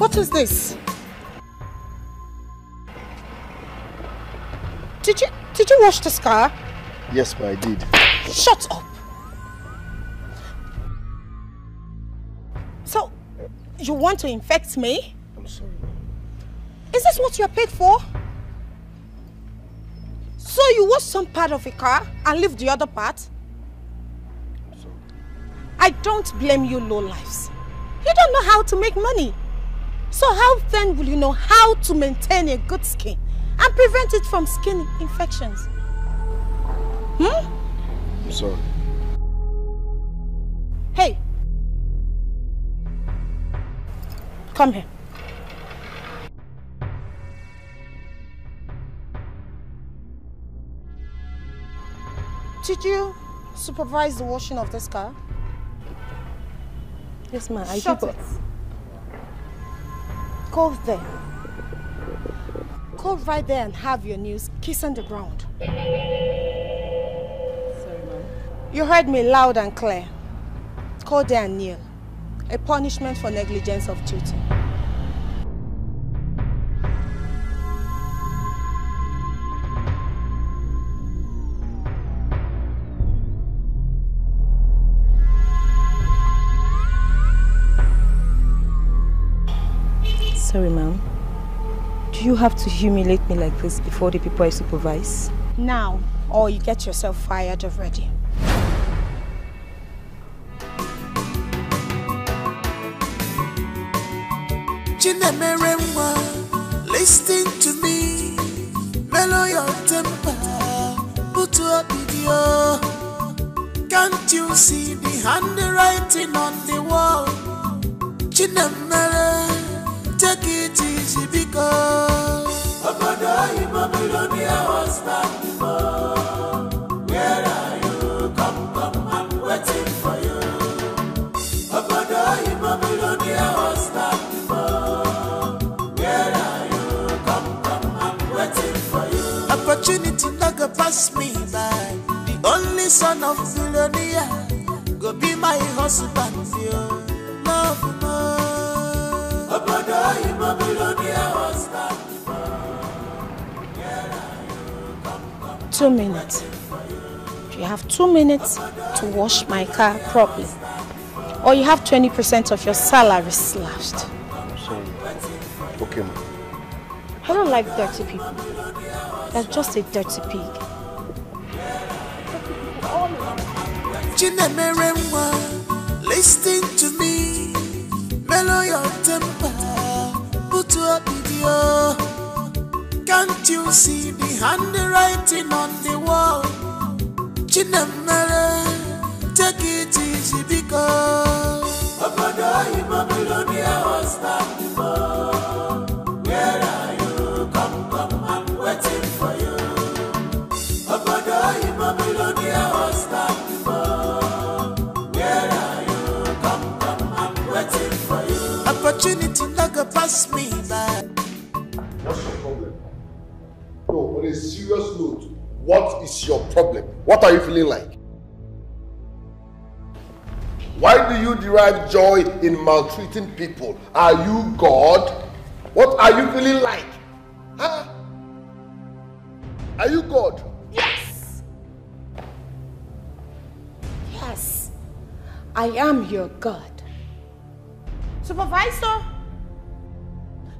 What is this? Did you wash this car? Yes, but I did. Shut up. So, you want to infect me? I'm sorry. Is this what you're paid for? So you wash some part of a car and leave the other part? I'm sorry. I don't blame you lowlifes. You don't know how to make money. So how then will you know how to maintain a good skin and prevent it from skin infections? I'm sorry. Hey. Come here. Did you supervise the washing of this car? Yes, ma'am. I Shut did. it. Go there. Go right there and have your knees kiss on the ground. Sorry, ma'am. You heard me loud and clear. Go there and kneel. A punishment for negligence of duty. Sorry, ma'am. Do you have to humiliate me like this before the people I supervise? Now, or you get yourself fired already. Listen to me, mellow your temper, put up video. Can't you see the handwriting on the wall? Chinemere, take it easy because Billionaire was back before. Where are you? Come, I'm waiting for you. Billionaire was back before. Where are you? Come, I'm waiting for you. Opportunity not go pass me by. The only son of Billionaire go be my husband, yo. Love, Billionaire was back. 2 minutes. You have 2 minutes to wash my car properly. Or you have 20% of your salary slashed. I'm sorry. Okay, ma'am. I don't like dirty people. You're just a dirty pig. Listen to me, mellow your temper, put up video. Can't you see the handwriting on the wall? Chinemere, take it easy because Billionaire was back before. Where are you? Come, I'm waiting for you. Billionaire was back before. Where are you? Come, I'm waiting for you. Opportunity not go pass me by. What's your problem? No, on a serious note, what is your problem? What are you feeling like? Why do you derive joy in maltreating people? Are you God? What are you feeling like? Huh? Are you God? Yes! Yes, I am your God. Supervisor!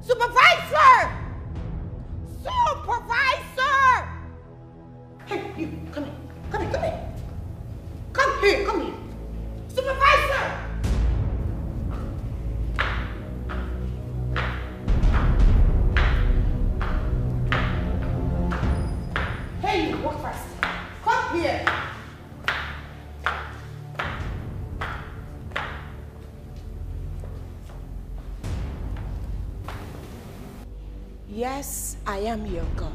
Supervisor! Supervisor! Hey, you, come here. Come here, come here. Come here, come here. Supervisor! Hey, you, walk fast. Come here. Yes, I am your God.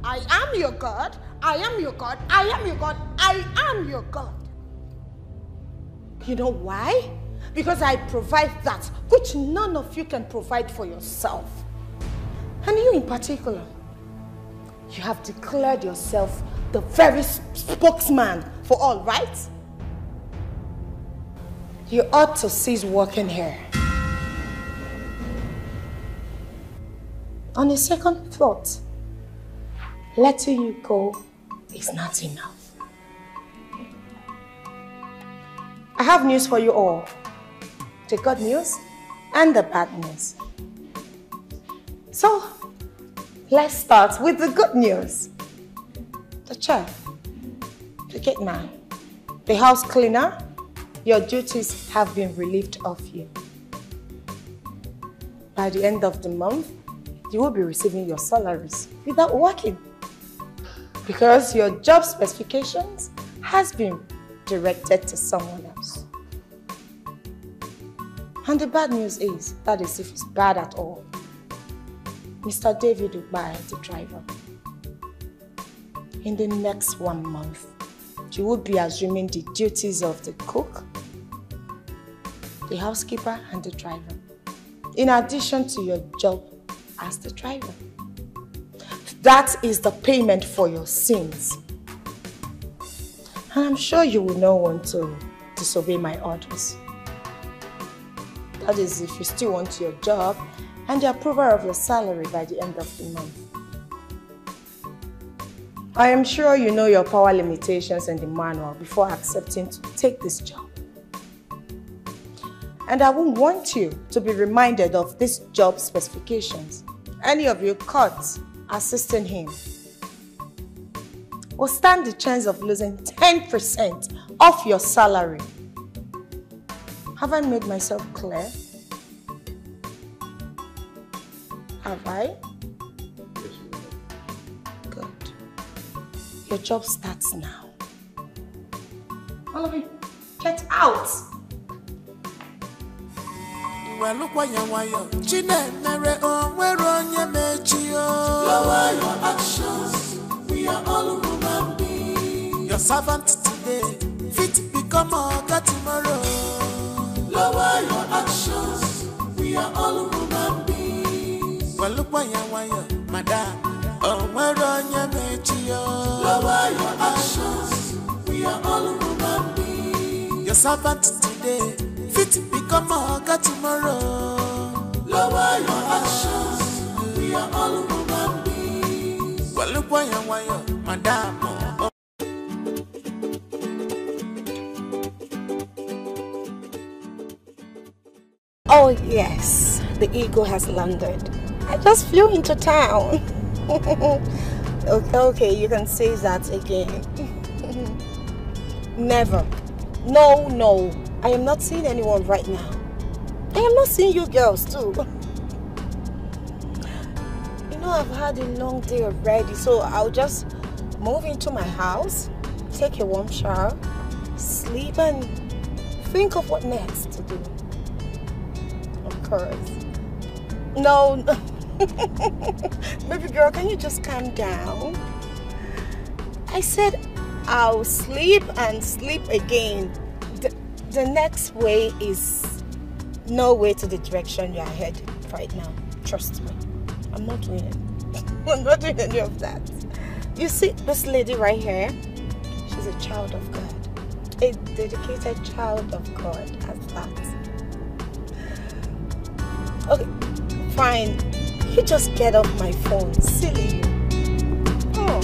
I am your God. I am your God. I am your God. I am your God. You know why? Because I provide that which none of you can provide for yourself. And you in particular, you have declared yourself the very spokesman for all, right? You ought to cease working here. On a second thought, letting you go is not enough. I have news for you all. The good news and the bad news. So, let's start with the good news. The chef, the gate man, the house cleaner, your duties have been relieved of you. By the end of the month, you will be receiving your salaries without working, because your job specifications has been directed to someone else. And the bad news is, that is if it's bad at all, Mr. David Ubai, the driver, in the next 1 month, you will be assuming the duties of the cook, the housekeeper, and the driver, in addition to your job as the driver. That is the payment for your sins. And I'm sure you will not want to disobey my orders. That is if you still want your job and the approval of your salary by the end of the month. I am sure you know your power limitations and the manual before accepting to take this job. And I won't want you to be reminded of these job specifications. Any of you caught assisting him will stand the chance of losing 10% of your salary. Have I made myself clear? Have I? Yes, ma'am. Good. Your job starts now. All of you, get out! Well, look why you Chinere on where on your mechio. Lower your actions. We are all human beings. Your servant today, fit become a God tomorrow. Lower your actions. We are all human beings. Well, look why you madam. On where on your mechio. Lower your actions. We are all human beings. Your servant today, fit become a God tomorrow. Lower your actions. We are all human beings. Well, look why you madam. Oh yes, the eagle has landed. I just flew into town. Okay, you can say that again. Never. No. I am not seeing anyone right now. I am not seeing you girls too. You know, I've had a long day already, so I'll just move into my house, take a warm shower, sleep, and think of what next to do. Of course. No. Baby girl, can you just calm down? I said I'll sleep and sleep again. The next way is no way to the direction you are headed right now. Trust me. I'm not doing it. I'm not doing any of that. You see this lady right here? She's a child of God. A dedicated child of God at that. Okay, fine. You just get off my phone. Silly you. Oh.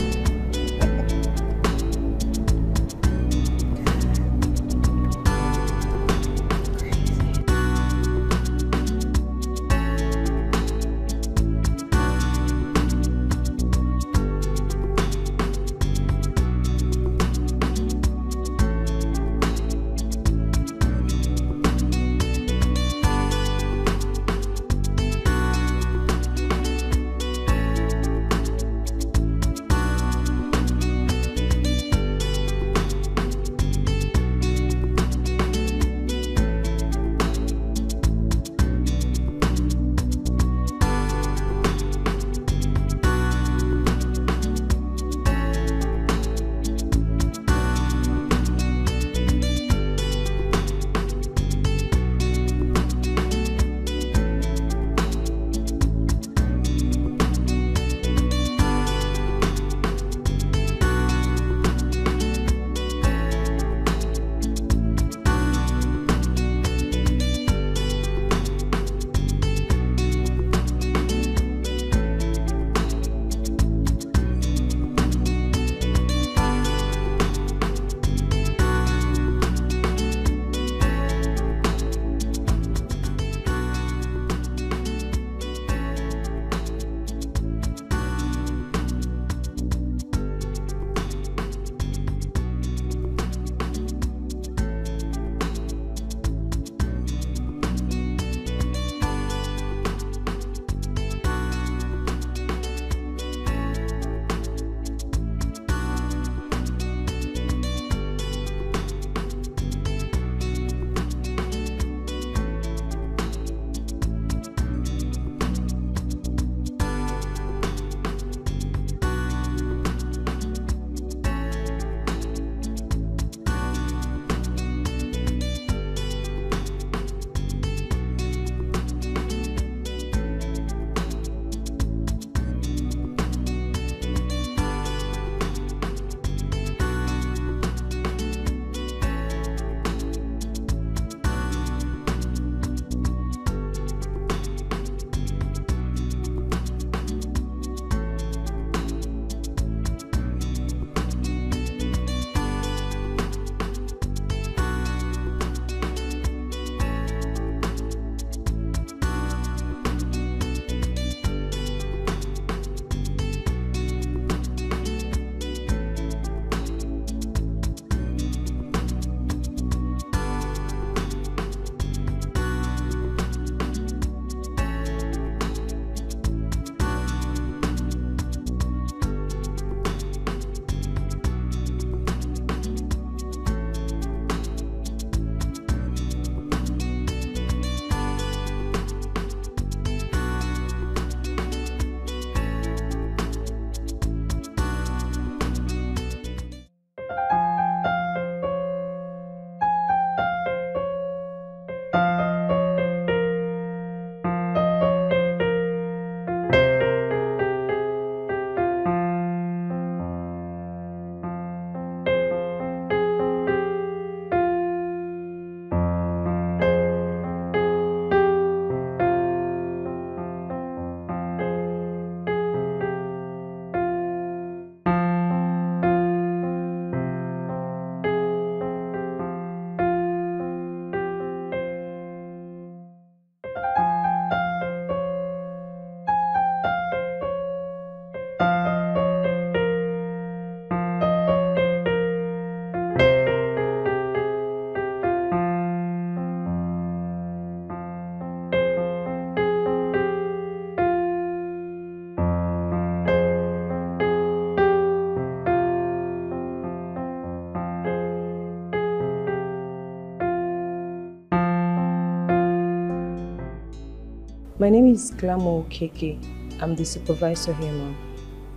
My name is Glamo Keke. I'm the supervisor here, ma'am.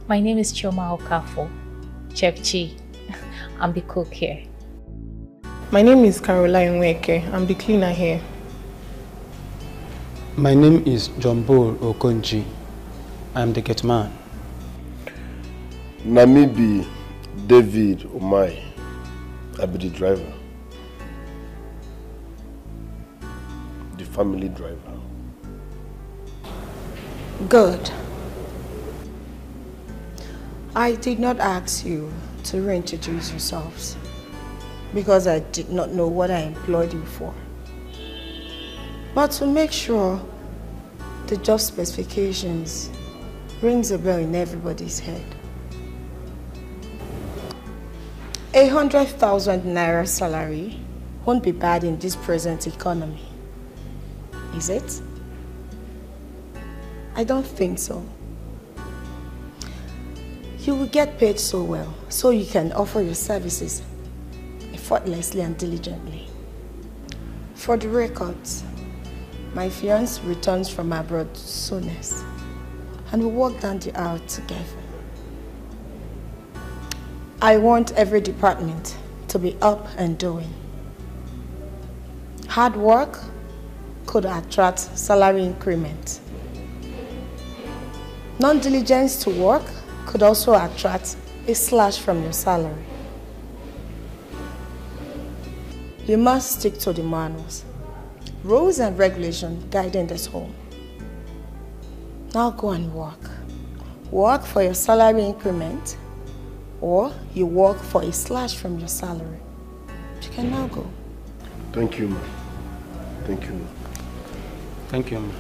My name is Chioma Okafo, Chef Chi. I'm the cook here. My name is Caroline Weke. I'm the cleaner here. My name is John Bol Okonji. I'm the gate man. Namibi David Omai. I'll be the driver. The family driver. Good. I did not ask you to reintroduce yourselves because I did not know what I employed you for. But to make sure the job specifications rings a bell in everybody's head. 100,000 naira salary won't be bad in this present economy, is it? I don't think so. You will get paid so well, so you can offer your services effortlessly and diligently. For the records, my fiancé returns from abroad soonest, and we'll walk down the aisle together. I want every department to be up and doing. Hard work could attract salary increment. Non-diligence to work could also attract a slash from your salary. You must stick to the manuals, rules and regulations guiding this home. Now go and work. Work for your salary increment, or you work for a slash from your salary. You can now go. Thank you, ma. Thank you, ma. Thank you, ma.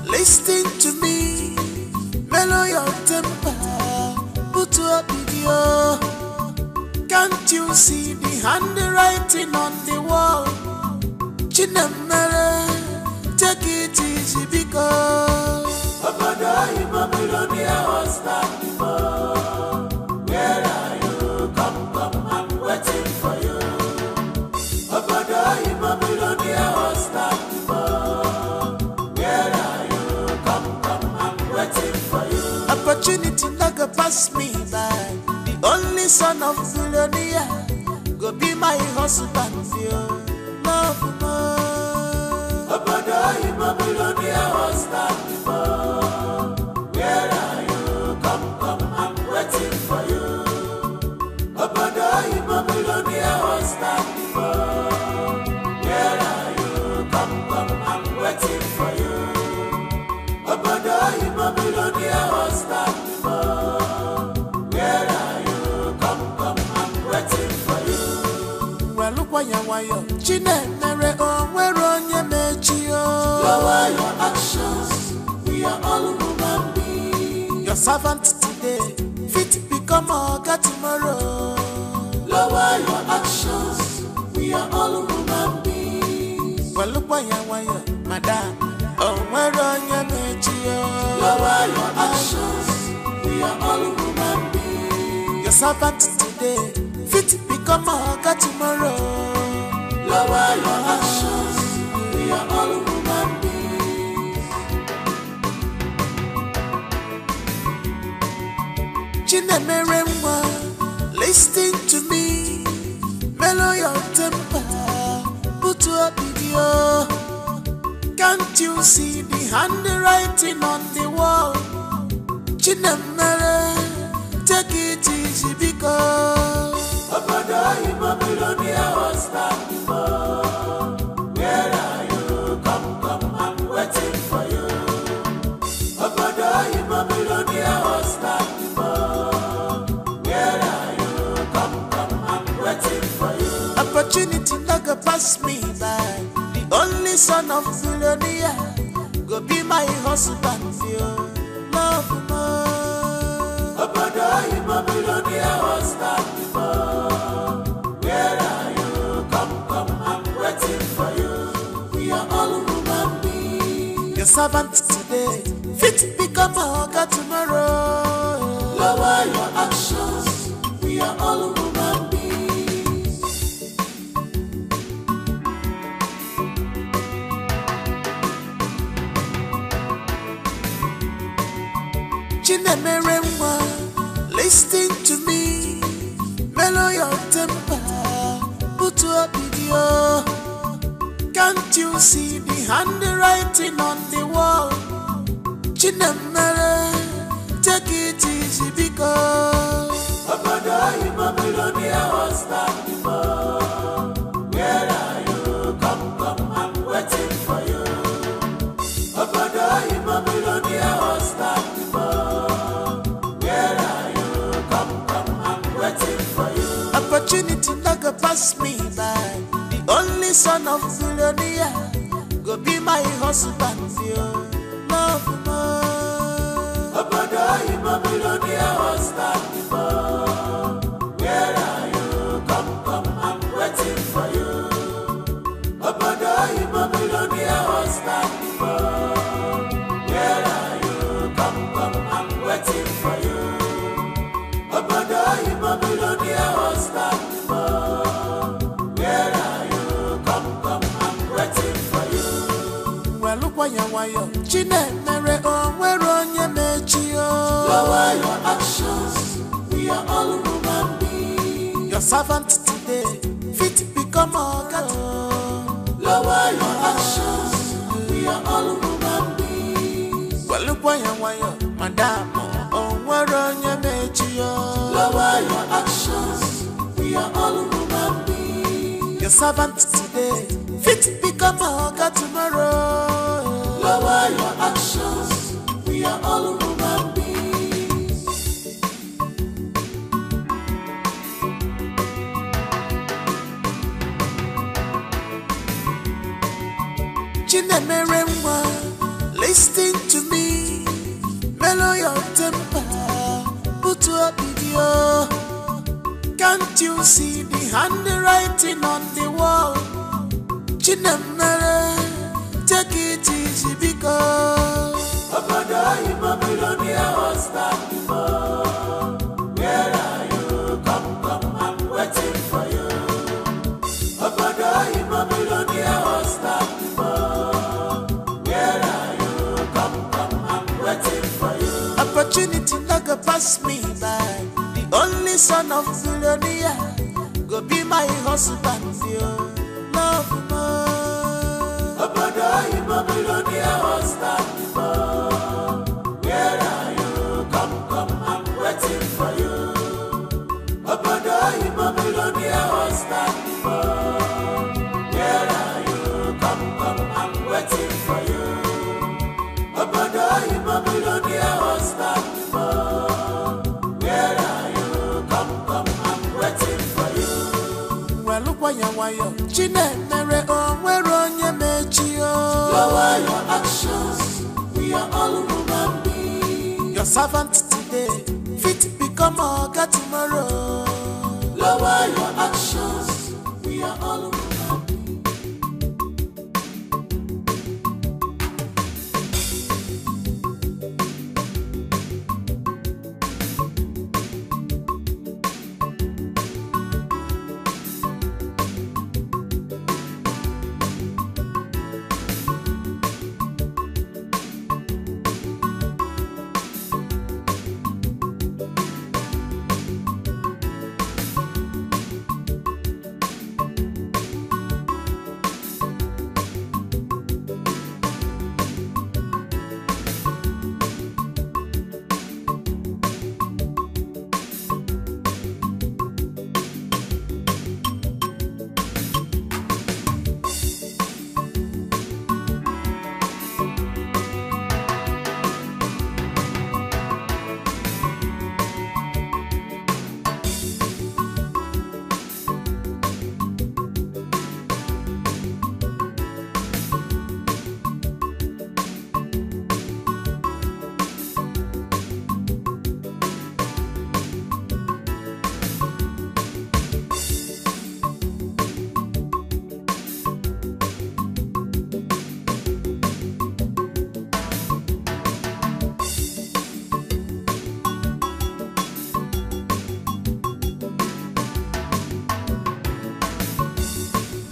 Listen to me, mellow your temper, put up video. Can't you see the handwriting on the wall? Chinemere, take it easy because Billionaire was not before. Where are you? Come, I'm waiting for you. Billionaire was not before. Where are you? Come, I'm waiting for you. Opportunity never pass me by. The only son of Billionaire go be my husband, dear. Love, Billionaire was not before. Where are you? Come, I'm waiting for you. Billionaire was not before. Where are you? Come, I'm waiting for you. Billionaire was not before. Where are you? Come, I'm waiting for you. Well, look why you Chinemere, oh, where on your mechio. Lower your actions, we are all human beings. Your servant today, fit become a God tomorrow. Lower your actions, we are all human beings. Well, look why you madam, oh, where on your mechio. Lower your actions, we are all human beings. Your servant today, fit become a God tomorrow. Lower your actions, we are all human beings. Chinemere, listen to me, mellow your temper, put up video. Can't you see the handwriting on the wall? Chinemere, take it easy because Billionaire was not before. Where are you? Come, I'm waiting for you. Billionaire was not before. Where are you? Come, I'm waiting for you. Opportunity like go pass me by. The only son of Billionaire go be my husband, yo. Love more. Obodo, I'm a billionaire husband before. Where are you? Come, I'm waiting for you. We are all human beings. Your servant today, fit become a hugger tomorrow. Lower your actions. We are all human beings. Chinemeremwa, listen to me. Mellow your temper, put to a video. Can't you see the handwriting on the wall? Chinemere, take it easy because Obodo, I'm a billionaire husband before. Where are you? Come, I'm waiting for you. Obodo, I'm a billionaire husband before. Where are you? Come, I'm waiting for you. Opportunity not go pass me by. The only son of Billionaire go be my husband, yo. Love more. Obodo, I'm a billionaire husband before. Where are you? Come, I'm waiting for you. Obodo, I'm a billionaire husband before. Where are you? Come, I'm waiting for you. Obodo, I'm a billionaire husband before. Where are you? Come, I'm waiting for you. Well, look why you Chinemere on where on your mechio. Lower your actions. We are all human beings. Your servant today, fit become a God. Lower your actions. We are all human beings. Well, look why you Madame on where on your mechio. Lower your actions. We are all human beings. Your servant today, fit become a God tomorrow. Lower your actions. We are all human beings. Chinemeremwa, listen to me. Mellow your temper, put to a video. Can't you see the handwriting on the wall? Chinemere, take it easy because Obodo, I'm a billionaire husband before. Where are you? Come, I'm waiting for you. Obodo, I'm a billionaire husband before. Where are you? Come, I'm waiting for you. Opportunity not go pass me by. The only son of Billionaire go be my husband, yo. Love more. Obodo, I'm a billionaire husband before. Where are you? Come, I'm waiting for you. Obodo, I'm a billionaire husband before. Where are you? Come, I'm waiting for you. Obodo, I'm a billionaire husband before. Where are you? Come, I'm waiting for you. Well, look why you Chinemere on where on your mechio. Lower your actions. We are all human beings. Your servant today, fit become a God tomorrow. Lower your actions. We are all human beings.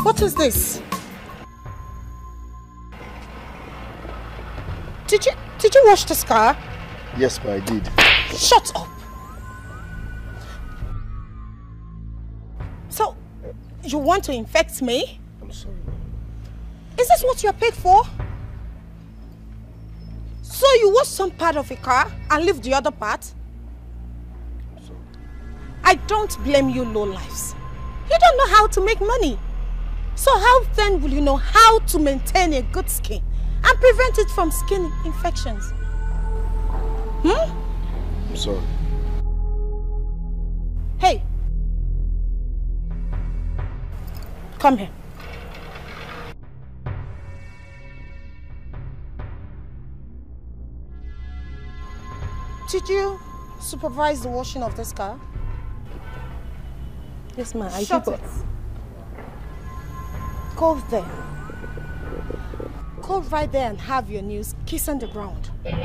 What is this? Did you wash this car? Yes, but I did. Shut up! So, you want to infect me? I'm sorry. Is this what you're paid for? So you wash some part of a car and leave the other part? I'm sorry. I don't blame you lowlifes. You don't know how to make money. So how then will you know how to maintain a good skin and prevent it from skin infections? I'm sorry. Hey. Come here. Did you supervise the washing of this car? Yes, ma'am. I Shut did. it. Go there. Go right there and have your knees kissing the ground. Sorry,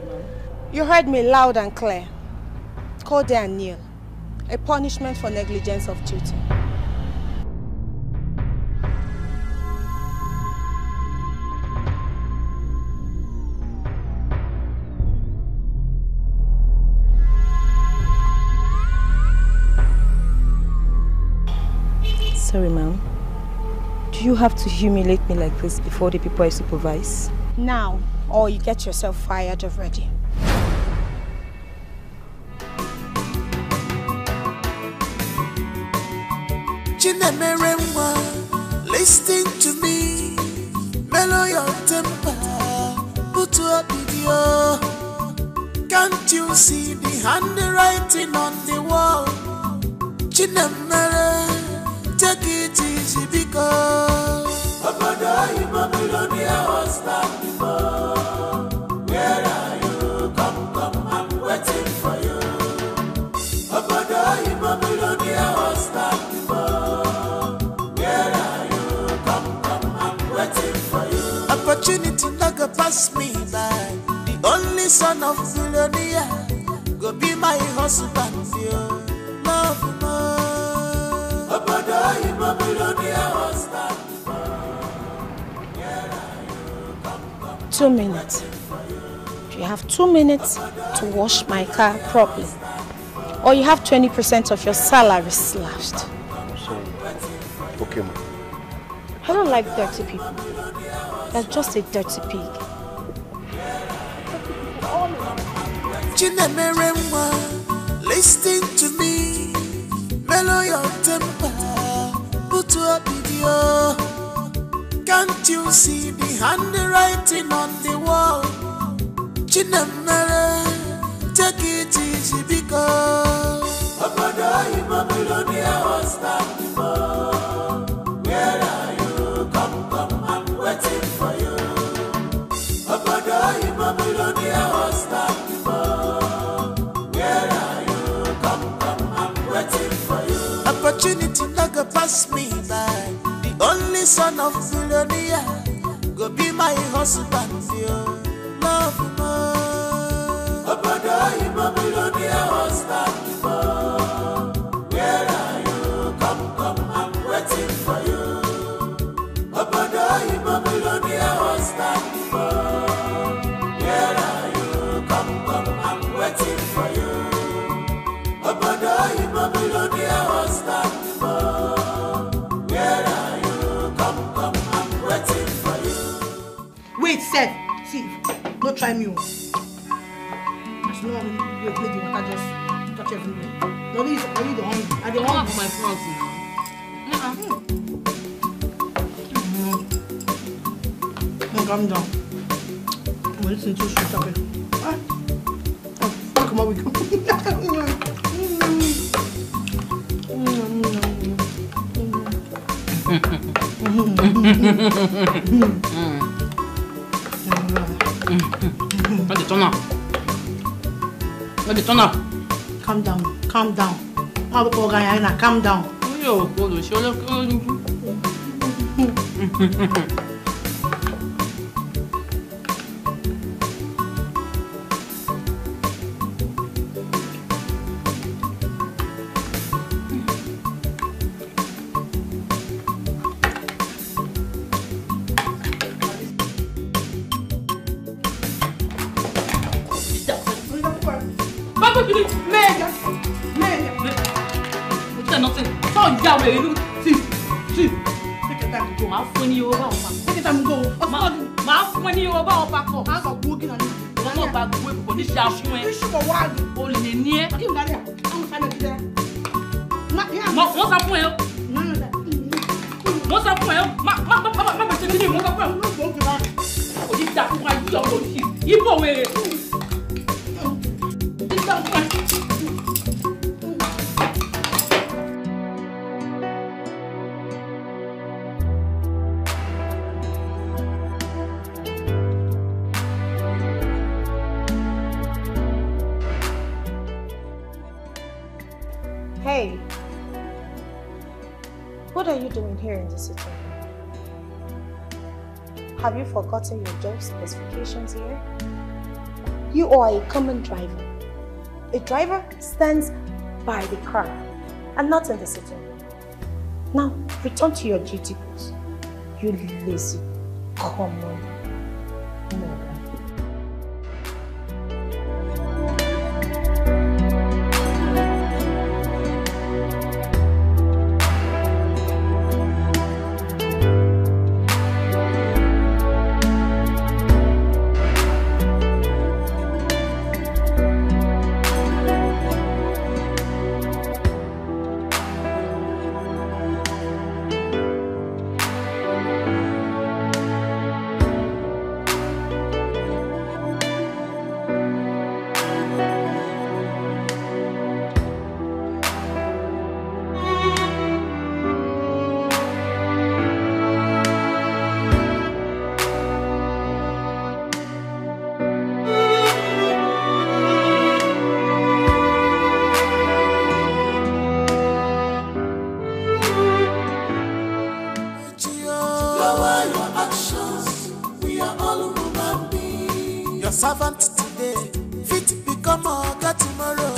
ma'am. You heard me loud and clear. Go there and kneel. A punishment for negligence of duty. Sorry, ma'am. Do you have to humiliate me like this before the people I supervise? Now, or you get yourself fired already. Listen to me, mellow your temper, put up video. Can't you see the handwriting on the wall? Chinemere, take it easy because Billionaire was back before. Where are you? Come, I'm waiting for you. Billionaire was back before. Where are you? Come, I'm waiting for you. Opportunity not go pass me by. The only son of Billionaire go be my husband, yo. Love more. Billionaire was back before. Where are you? Come, 2 minutes. You have 2 minutes to wash my car properly. Or you have 20% of your salary slashed. I'm sorry. Okay, ma'am. I don't like dirty people. You're just a dirty pig. Listen to me, mellow your temper, put up video. Can't you see the handwriting on the wall? Chinemere, take it easy because Billionaire was back before. Where are you? Come, I'm waiting for you. Billionaire was back before. Where are you? Come, I'm waiting for you. Opportunity not go pass me by. The only son of Billionaire go be my husband, yo. Love more. Billionaire was back before. Where are you? Come, I'm waiting for you. Billionaire was back before. Where are you? Come, I'm waiting for you. Billionaire was back before. Where are you? Come, I'm waiting for you. Wait, Seth. See, don't try me. As long as you play the water, just touch everywhere. No, this is only the one. I don't want for my front. Calm down. I'm listening to shut up. Come on, we go. Let it turn up. Let it turn up. Calm down. Calm down. How the poor guy now? Calm down. Yo, go to show up. nothing. So yeah, we see. Take your time to go. My funny over. Take your time to go. My funny over. I got working on it. I'm not back away for this shaft. This is for one. Only near. I'm there. What's up, well? What's up, well? Mama, what's up, well? Oh, this that why you don't see. You go away. This that why. Hey, what are you doing here in the city? Have you forgotten your job specifications here? You are a common driver. A driver stands by the car and not in the city. Now, return to your duty post. You lazy, common moron. Servant today, fit become a God tomorrow.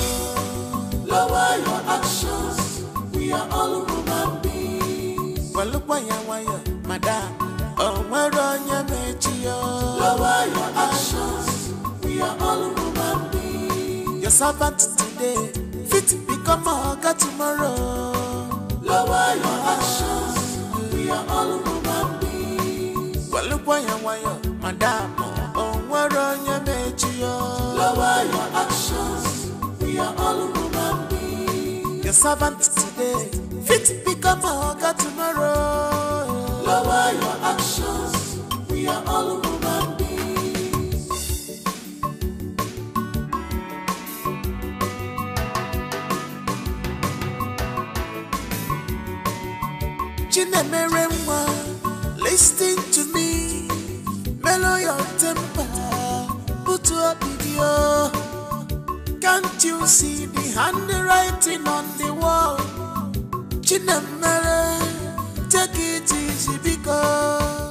Lower your actions, we are all human beings. Well, look why madam, oh, where on your metio. Lower your actions, we are all human beings. Your servant today, fit become a God tomorrow. Lower your actions, we are all human beings. Well, look why madam. Lower your actions, we are all human beings. Your servant today, fit become a God tomorrow. Lower your actions, we are all human beings. Chinemeremwa, listen to me, mellow your temper. To a video. Can't you see the handwriting on the wall? Chinemere, take it easy because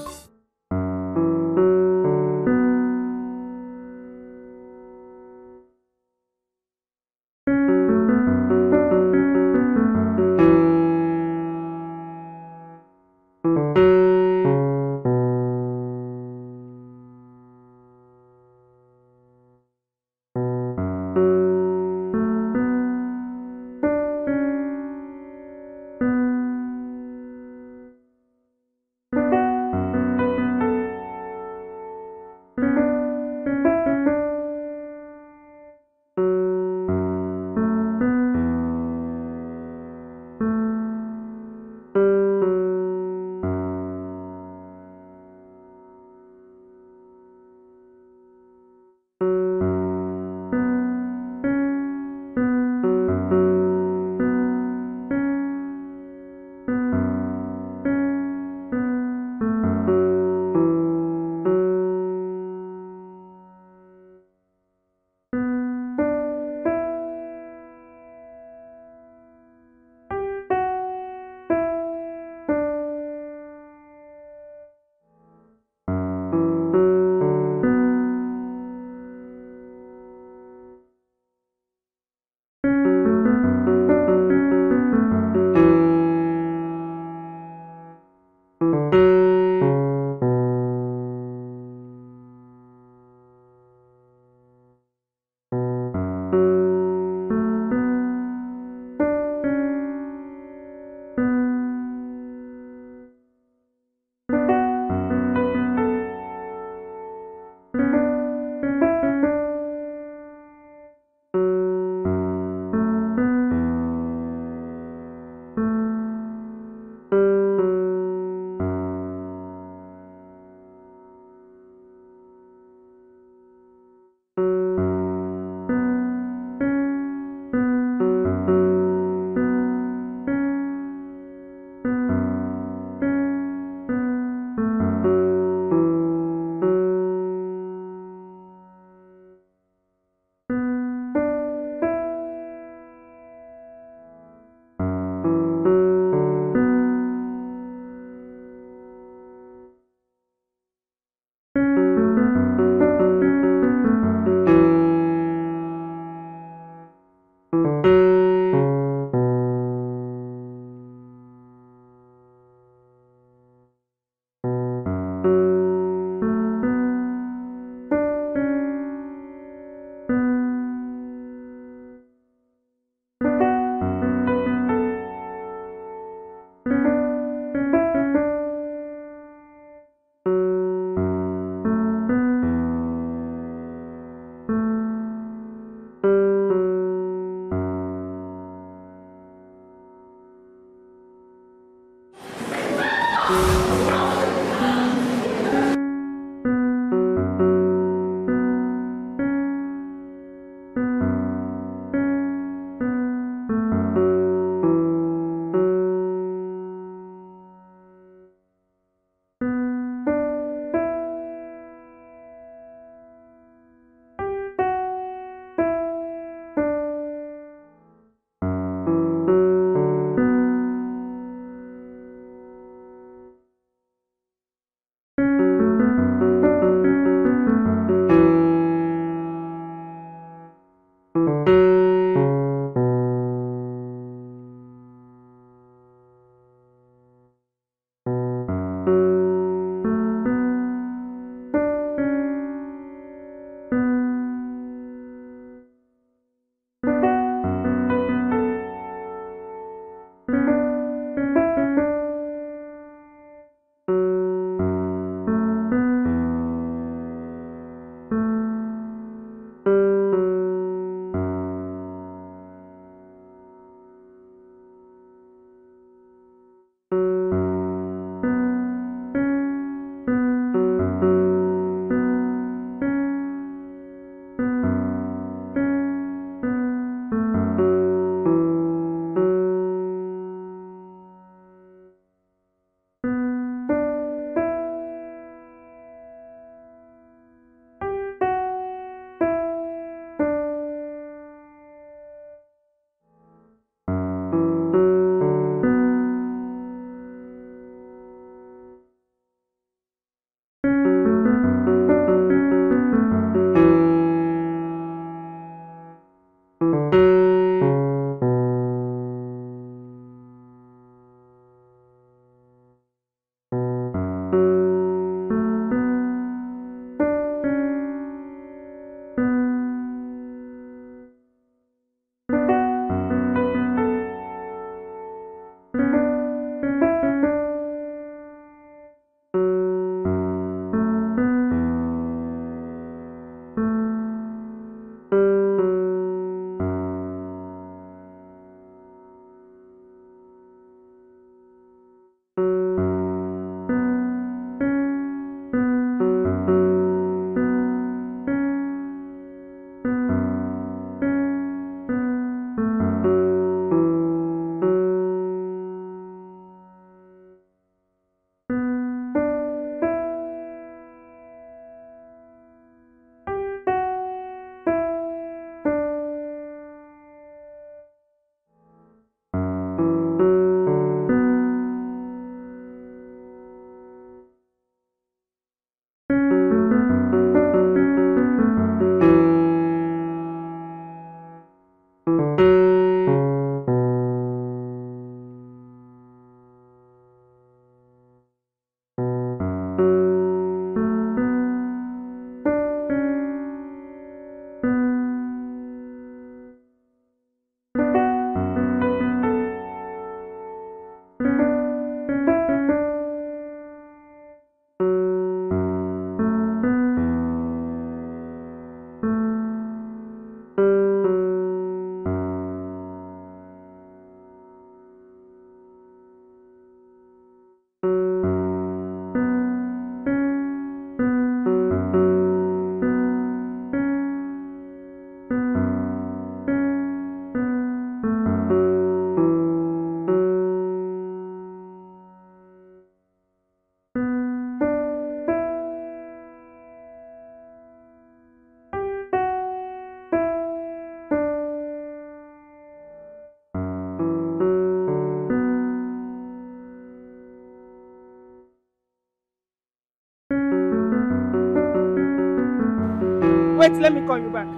let me call you back.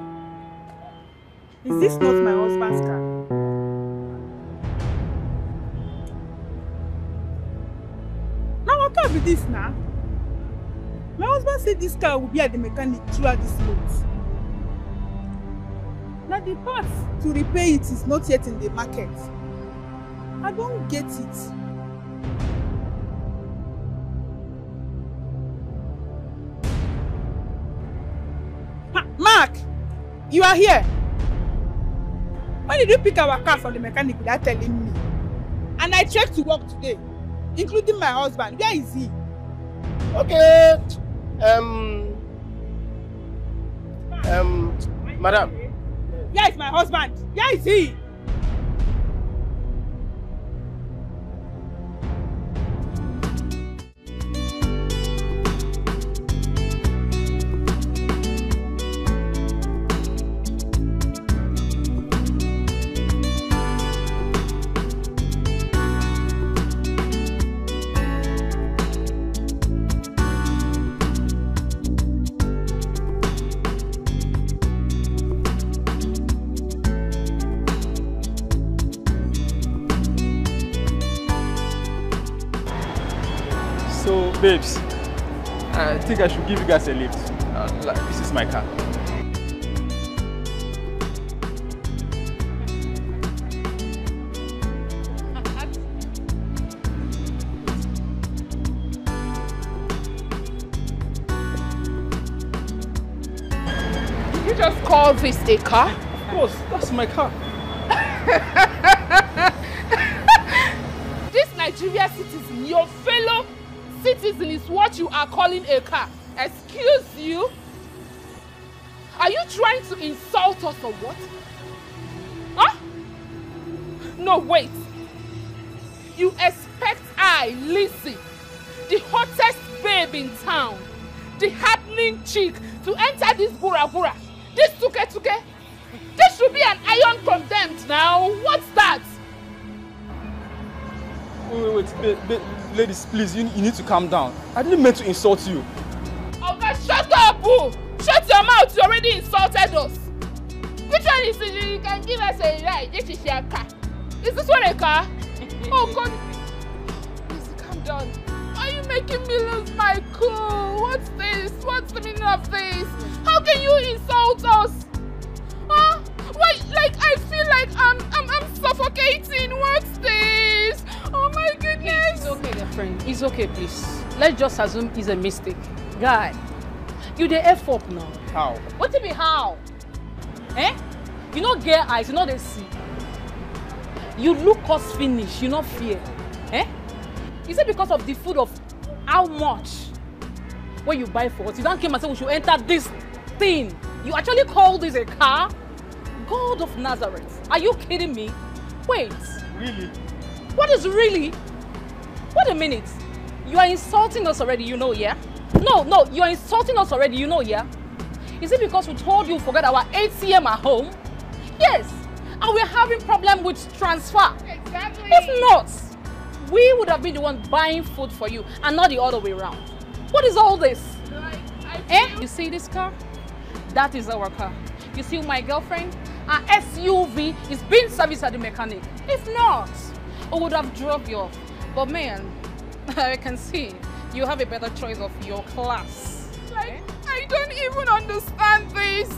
Is this not my husband's car? Now what car be this now? My husband said this car will be at the mechanic throughout this month. Now the parts to repair it is not yet in the market. I don't get it. Mark, you are here. When did you pick our car from the mechanic without telling me? And I checked to work today, including my husband. Where is he? Okay. Madam. Where is my husband? Where is he? Babes, I think I should give you guys a lift. This is my car. Did you just call this a car? Of course, that's my car. This Nigerian citizen, your fellow citizen, is what you are calling a car. Excuse you? Are you trying to insult us or what? Huh? No, wait. You expect I, Lizzie, the hottest babe in town, the happening chick, to enter this bura bura, this tuke tuke? This should be an iron condemned now. What's that? Wait, ladies, please, you need to calm down. I didn't mean to insult you. Okay, shut up, boo! Shut your mouth, you already insulted us. Which one is it? You can give us a ride. This is your car. Is this one a car? Oh, God. Please, calm down. Why are you making me lose my cool? What's this? What's the meaning of this? How can you insult us? Huh? Why, like, I feel like I'm suffocating. What's this? Oh my goodness. It's okay, dear friend. It's okay, please. Let's just assume it's a mistake. Guy, you the F up now. How? What do you mean how? Eh? You not get eyes, you know they see. You look us finish, you not fear. Eh? Is it because of the food of how much? What you buy for us? You don't came and say we should enter this thing. You actually call this a car? God of Nazareth. Are you kidding me? Wait. Really? What is really? Wait a minute. You are insulting us already, you know, yeah? No, you are insulting us already, you know, yeah? Is it because we told you forget our ATM at home? Yes. And we're having problem with transfer. Exactly. If not, we would have been the one buying food for you and not the other way around. What is all this? You see this car? That is our car. You see my girlfriend? Our SUV is being serviced at the mechanic. If not, we would have dropped you off. But man, I can see you have a better choice of your class. Like, I don't even understand this.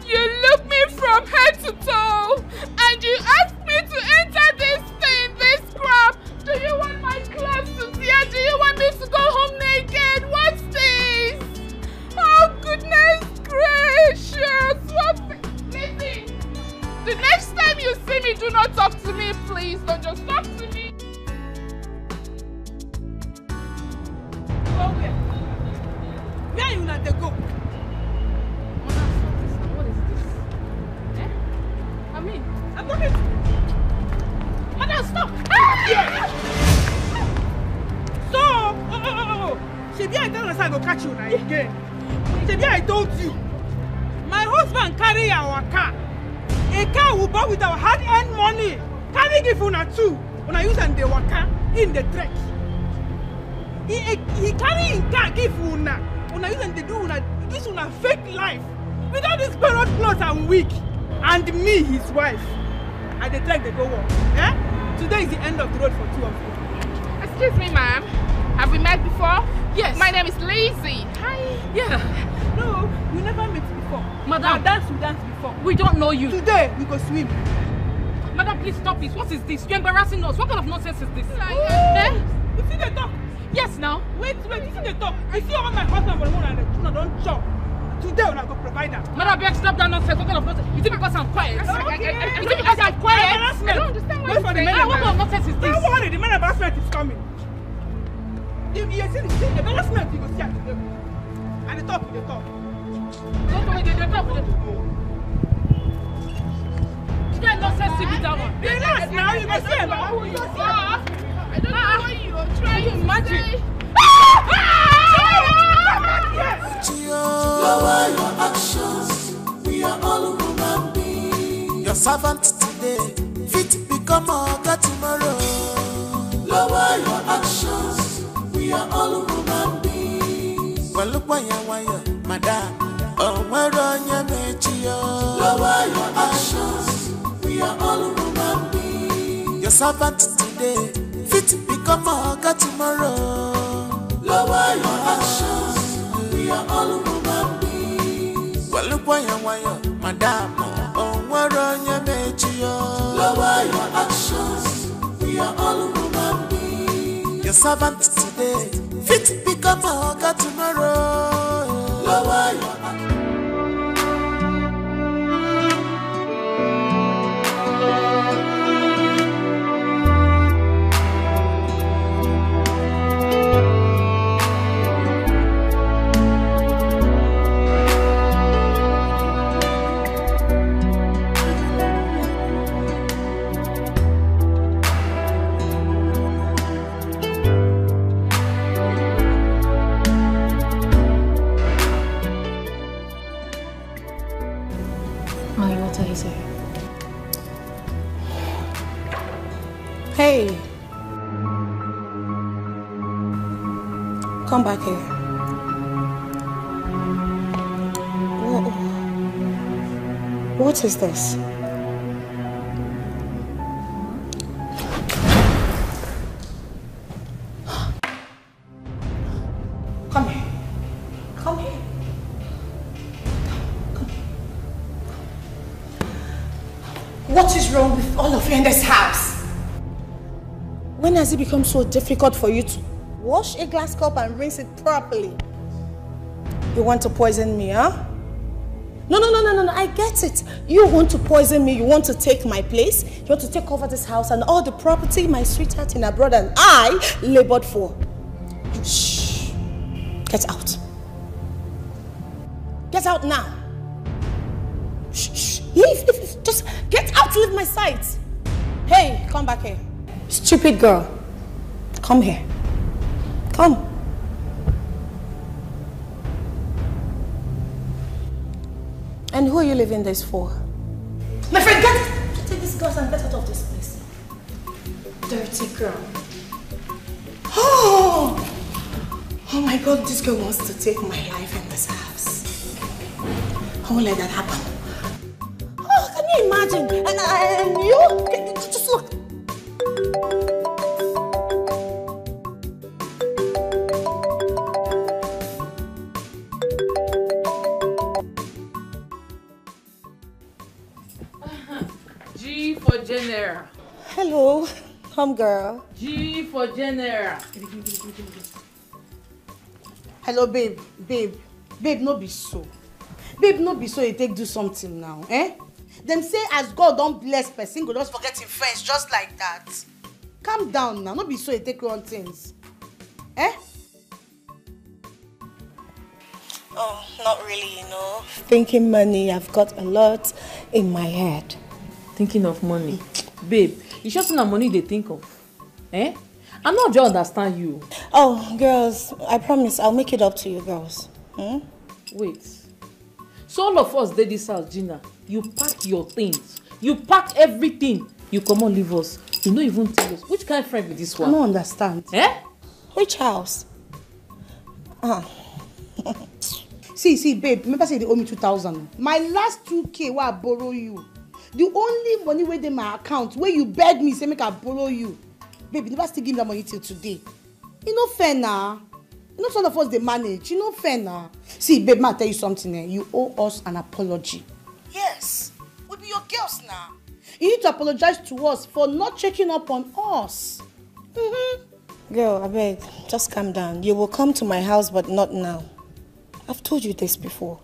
You look me from head to toe and you ask me to enter this thing, this crap. Do you want my clothes to tear? Do you want me to go home naked? What's this? Oh, goodness gracious. What's this? Listen, the next time you see me, do not talk to me, please. Don't just talk to me. Go where? Where you not to go? What is this? I mean, I'm talking. Madam, stop! So, Shebi, I don't understand. I go catch you now again. Shebi, I told you. My husband carry our car. A car we bought with our hard-earned money. Carry give una two. Una use and the waka in the trek. He carry his car give una. Una use and they do una. This una fake life. With all these borrowed clothes and wig, and me, his wife, and they take the go walk. Eh? Today is the end of the road for two of you. Excuse me, ma'am. Have we met before? Yes. My name is Lizzie. Hi. Yeah. No, we never met before. Madam. We danced before. We don't know you. Today, we go swim. Madam, please stop this. What is this? You're embarrassing us. What kind of nonsense is this? Eh? You see the talk? Yes, now. Wait, you see the talk? You see all my husband for the one and the two don't chop. Today, we're not going to provide that. Madam, beg, stop that nonsense. What kind of nonsense? Is it because I'm quiet? Okay. Is it because I'm quiet? I don't understand what you're saying. What kind of nonsense is this? Don't worry, the man embarrassment is coming. You see the embarrassment, you go see at the table. And the talk, the talk. Don't worry, the talk. That nonsense, see me that one. Relax now, you go see him. I don't know what you're trying to imagine. Lower your actions, we are all human beings. Your servant today, fit become a God tomorrow. Lower your actions, we are all human beings. Well, look why you, madam. Oh, where on your metio? Lower your actions, we are all human beings. Your servant today, fit become a God tomorrow. Lower your actions, we are all human beings. Well, look why you, madam. Oh, where on your metio? Lower your actions, we are all human beings. Your servant today, fit become a God tomorrow. Lower your actions. Hey, come back here. What is this? Come here. Come here. Come here. What is wrong with all of you in this house? When has it become so difficult for you to wash a glass cup and rinse it properly? You want to poison me, huh? No, I get it. You want to poison me, you want to take my place, you want to take over this house and all the property my sweetheart in abroad and I labored for. Shh. Get out. Get out now. Shh. Leave. Just get out, leave my sight. Hey, come back here. Stupid girl. Come here. Come. And who are you leaving this for? My friend, take these girls and get out of this place. Dirty girl. Oh my God, this girl wants to take my life in this house. I won't let that happen. Oh, can you imagine? And you? Just look. G for General. Hello, come girl. G for General. Hello, babe. Babe, no be so. Babe, no be so you take do something now, eh? Them say as God don't bless person, go just forget him friends just like that. Calm down now, no be so you take wrong things. Eh? Oh, not really, you know. Thinking money, I've got a lot in my head. Thinking of money? Babe, you sure not money they think of? Eh? I'm not just understand you. Oh, girls, I promise I'll make it up to you girls. Wait. So all of us did this house, Gina. You pack your things. You pack everything. You come on, leave us. You don't even tell us. Which kind of friend is this one? I don't understand. Eh? Which house? See, babe, remember say they owe me 2,000. My last 2K where I borrow you. The only money where in my account where you beg me say make I borrow you. Babe, you never still give me that money till today. You know fair now. You know some of us they manage. You know fair now. See, babe, I'll tell you something. You owe us an apology. Yes. We'll be your girls now. You need to apologize to us for not checking up on us. Girl, I beg, just calm down. You will come to my house, but not now. I've told you this before.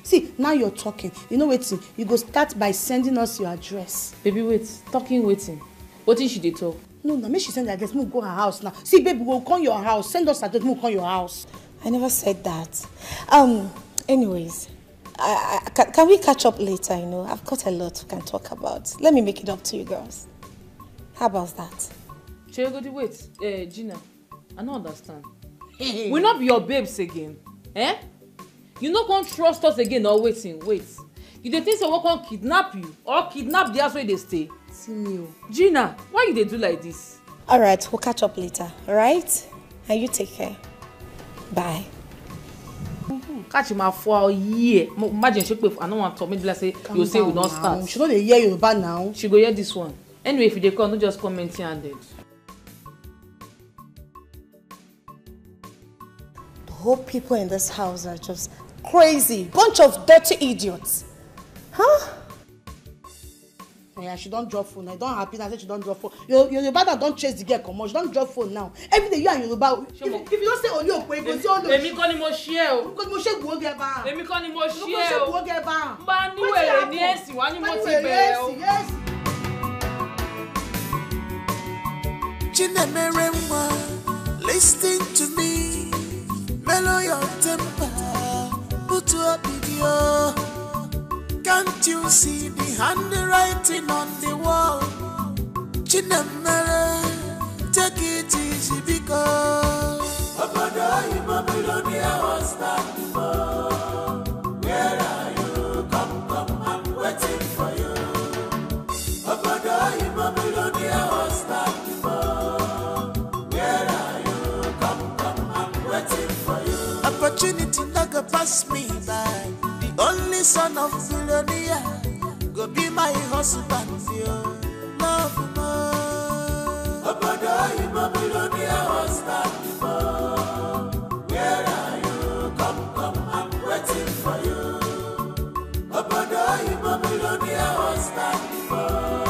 See, now you're talking. You know waiting. You go start by sending us your address. Baby, wait. Talking waiting. What is she dey talk? No, make she send the address. We'll go her house now. See, baby, we'll come your house. Send us address. We'll come your house. I never said that. Anyways, can we catch up later? You know, I've got a lot we can talk about. Let me make it up to you girls. How about that? Chegodi, wait. Gina, I don't understand. We not be your babes again. Eh? You not gonna trust us again or waiting. Wait. You dey think say we can kidnap you or kidnap the house where they stay? See me. Gina, why you dey do like this? Alright, we'll catch up later. Alright? And you take care. Bye. Catch him out for a year. Imagine she pay. I don't want to make say you say we don't start. She don't hear you bad now. She go hear this one. Anyway, if you dey come, don't just comment here and then. The whole people in this house are just crazy. Bunch of dirty idiots. Huh? Yeah, she don't drop phone. I don't happy now say she don't drop phone. Yoruba don't chase the girl come on. She don't drop phone now. Every day you and Yoruba. If you don't say Oli Okwe, you go say Oli. Èmi kọ́ ni mo share o. Because mo ṣe go get ba. Èmi kọ́ ni mo share o. Mo ṣe go get ba. Ba ni wèrè ni esi wa ni mo ti bẹ̀rẹ̀ o. Yes. Chinemere nwa, listen to me. Mellow your temper. Put up video. Can't you see the handwriting on the wall? Chinemere, take it easy because Obodo Ibo Billionaire was start before. Where are you? Come, I'm waiting for you. Obodo Ibo Billionaire was start before. Where are you? Come, I'm waiting for you. Opportunity not go pass me by. Only son of Billionaire, go be my husband, yo. Love more. Obodo Ibo Billionaire was start before. Where are you? Come, I'm waiting for you. Obodo Ibo Billionaire was start before.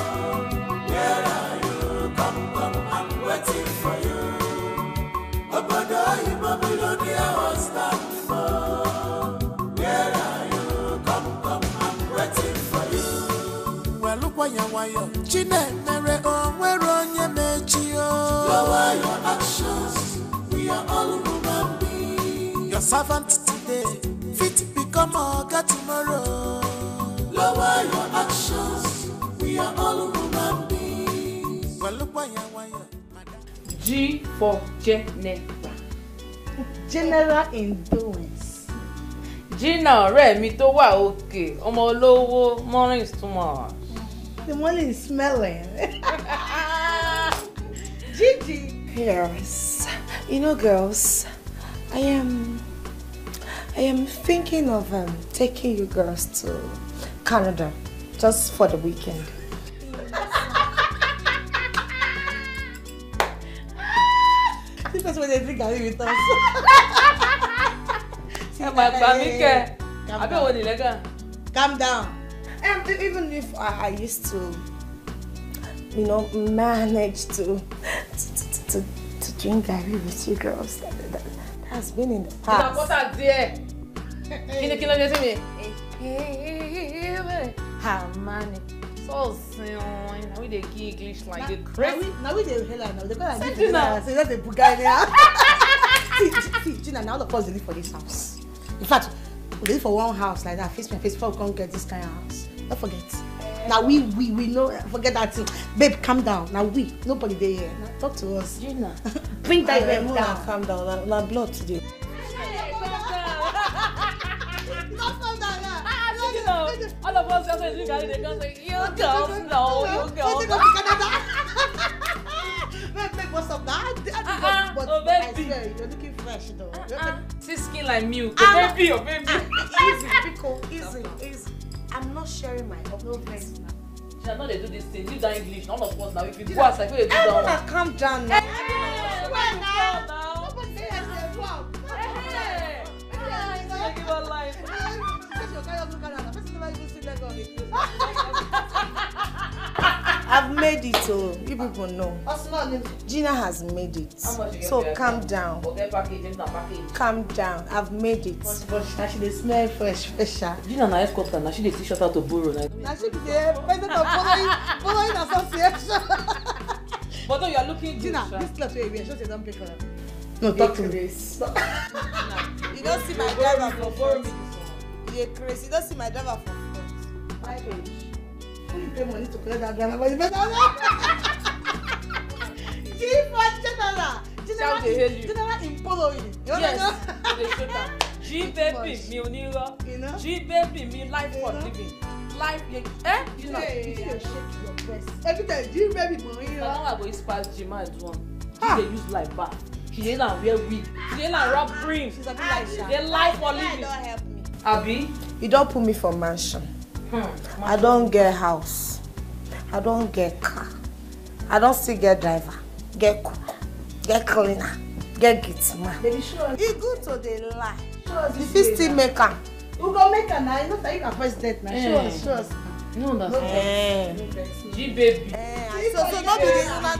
Where are you? Come, I'm waiting for you. Obodo Ibo Billionaire was start before. Where are you? Waya, Chinemere, where on your mechio. Lower your actions, we are all human beings. Your servant today, fit become a God tomorrow. Lower your actions, we are all human beings. Well, look why. G for Geneva. General influence. Gina, ọ̀rẹ́ mi tó wà òkè, ọmọ olówó, morning is too much. The money is smelling. Gigi. Yes. You know, girls, I am thinking of taking you girls to Canada just for the weekend. This is when they drink and with us. Calm down. Even if I used to, you know, manage to drink Gary with you girls, that has been in the past. How many? So soon. Now we dey English like the crazy. Now we dey hell now. They gonna give you that. Say that's a Bulgaria. See, Gina, now all of us live for this house. In fact, we live for one house like that, face to face, before we can't get this kind of house. Don't forget. Now we know. Forget that thing. Babe, calm down. Now nobody there here. Now talk to us. Gina, bring that down. Calm down. Now blood today. All of us just drink and they come say, you girls know, you girls. Babe, what's up now? But I swear, you're looking fresh though. See skin like my milk. Baby, oh baby. Easy, Pico, easy. I'm not sharing my updates. I know they do this thing. Use that English. None of us now. If you go outside, they do that one. Calm down now. Nobody say I said wow. Give her life. I've made it, so you people know. Gina has made it. So calm down. Calm down. I've made it. Now she dey smell fresh. Gina na escort now. She dey t-shirt out to borrow. Now she be the president of following association. But though you are looking good, Gina, this cloth wey we wear, she don't pay for that. No, talk to this. You don't see my driver for front. You're crazy. You don't see my driver for front. My age. Who you pay money to collect that driver? But you better not. General in following. Yes, they show that. G baby, me onira. G baby, me life for living. Life, eh? You know, you shake your breast. Every time, G baby, money. I go pass Jima at one. She dey use like bath. She dey na wear wig. She dey na rub cream. She's a bit like she dey life for living. Don't help me. Abi? You don't put me for mansion. I don't get house. I don't get car. I don't still get driver. Get cook. Get cleaner. Get gitman. Baby, sure. It's good to the lie. Sure. If you still make am. You go make her now. You know that you can first date now. Sure. No, that's G baby. So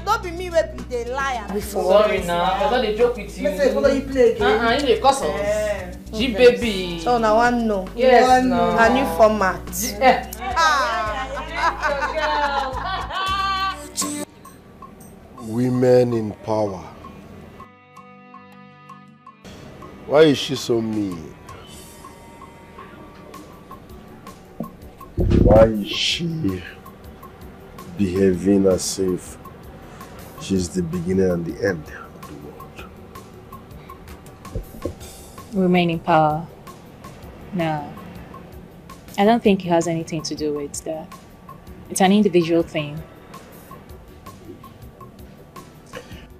don't be me wey be the liar before. Sorry now, I thought they joke with you. Let's say follow you play again. You dey cause us. G baby. So now I know. Yes, no. A new format. Women in power. Why is she so mean? Why is she behaving as if she's the beginning and the end of the world? Women in power. No. I don't think it has anything to do with that. It's an individual thing.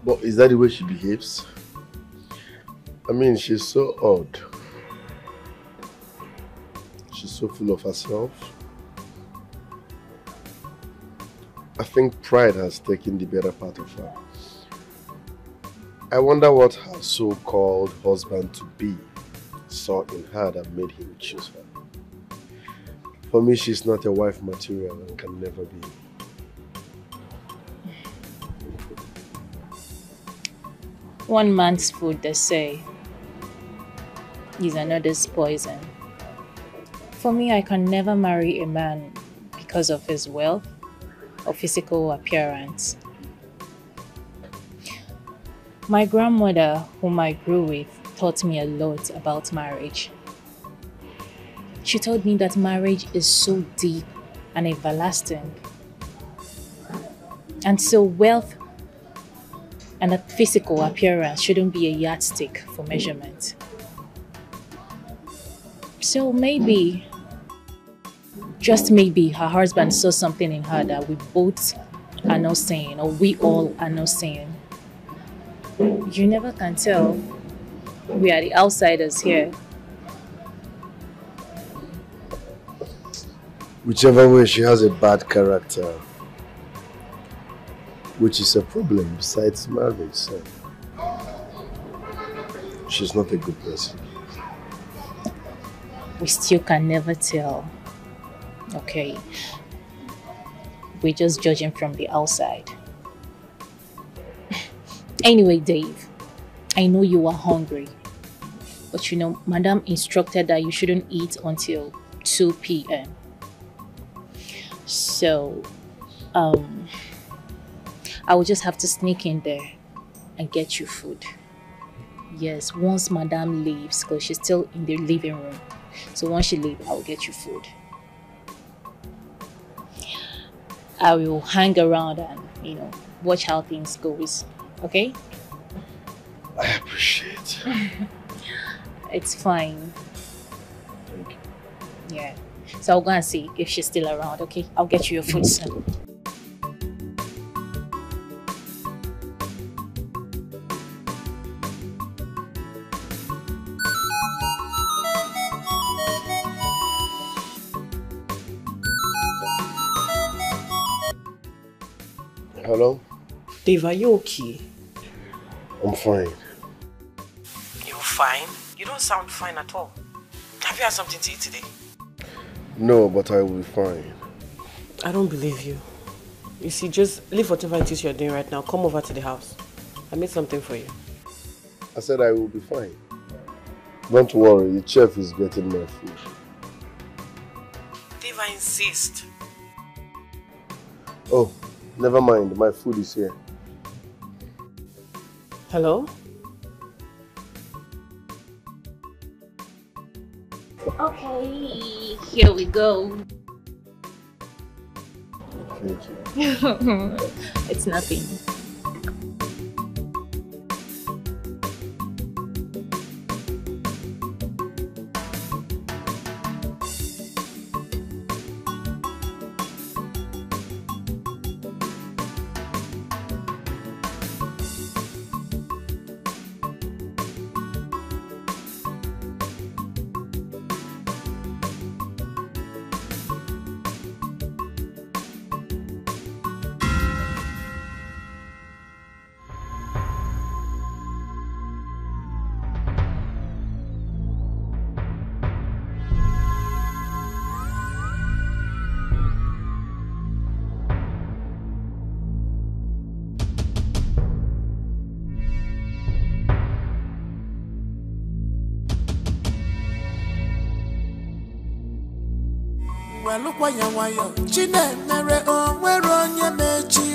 But is that the way she behaves? I mean, she's so odd. She's so full of herself. I think pride has taken the better part of her. I wonder what her so-called husband-to-be saw in her that made him choose her. For me, she's not a wife material and can never be. One man's food, they say, is another's poison. For me, I can never marry a man because of his wealth or physical appearance. My grandmother, whom I grew with, taught me a lot about marriage. She told me that marriage is so deep and everlasting. And so wealth and a physical appearance shouldn't be a yardstick for measurement. So maybe, just maybe, her husband saw something in her that we both are not seeing, or we all are not seeing. You never can tell. We are the outsiders here. Whichever way, she has a bad character, which is a problem besides marriage. So she's not a good person. We still can never tell. Okay. We're just judging from the outside. Anyway, Dave, I know you are hungry. But you know, Madam instructed that you shouldn't eat until 2 p.m. So, I will just have to sneak in there and get you food. Yes, once Madam leaves, because she's still in the living room. So once she leaves, I will get you food. I will hang around and, you know, watch how things goes. Okay? I appreciate it. It's fine. Thank you. Yeah. So I'll go and see if she's still around, okay? I'll get you your food soon. Hello? Dave, are you okay? I'm fine. You're fine? You don't sound fine at all. Have you had something to eat today? No, but I will be fine. I don't believe you. You see, just leave whatever it is you're doing right now. Come over to the house. I made something for you. I said I will be fine. Don't worry, the chef is getting my food. Dave, I insist. Oh, never mind. My food is here. Hello? Okay, here we go. Thank you. It's nothing.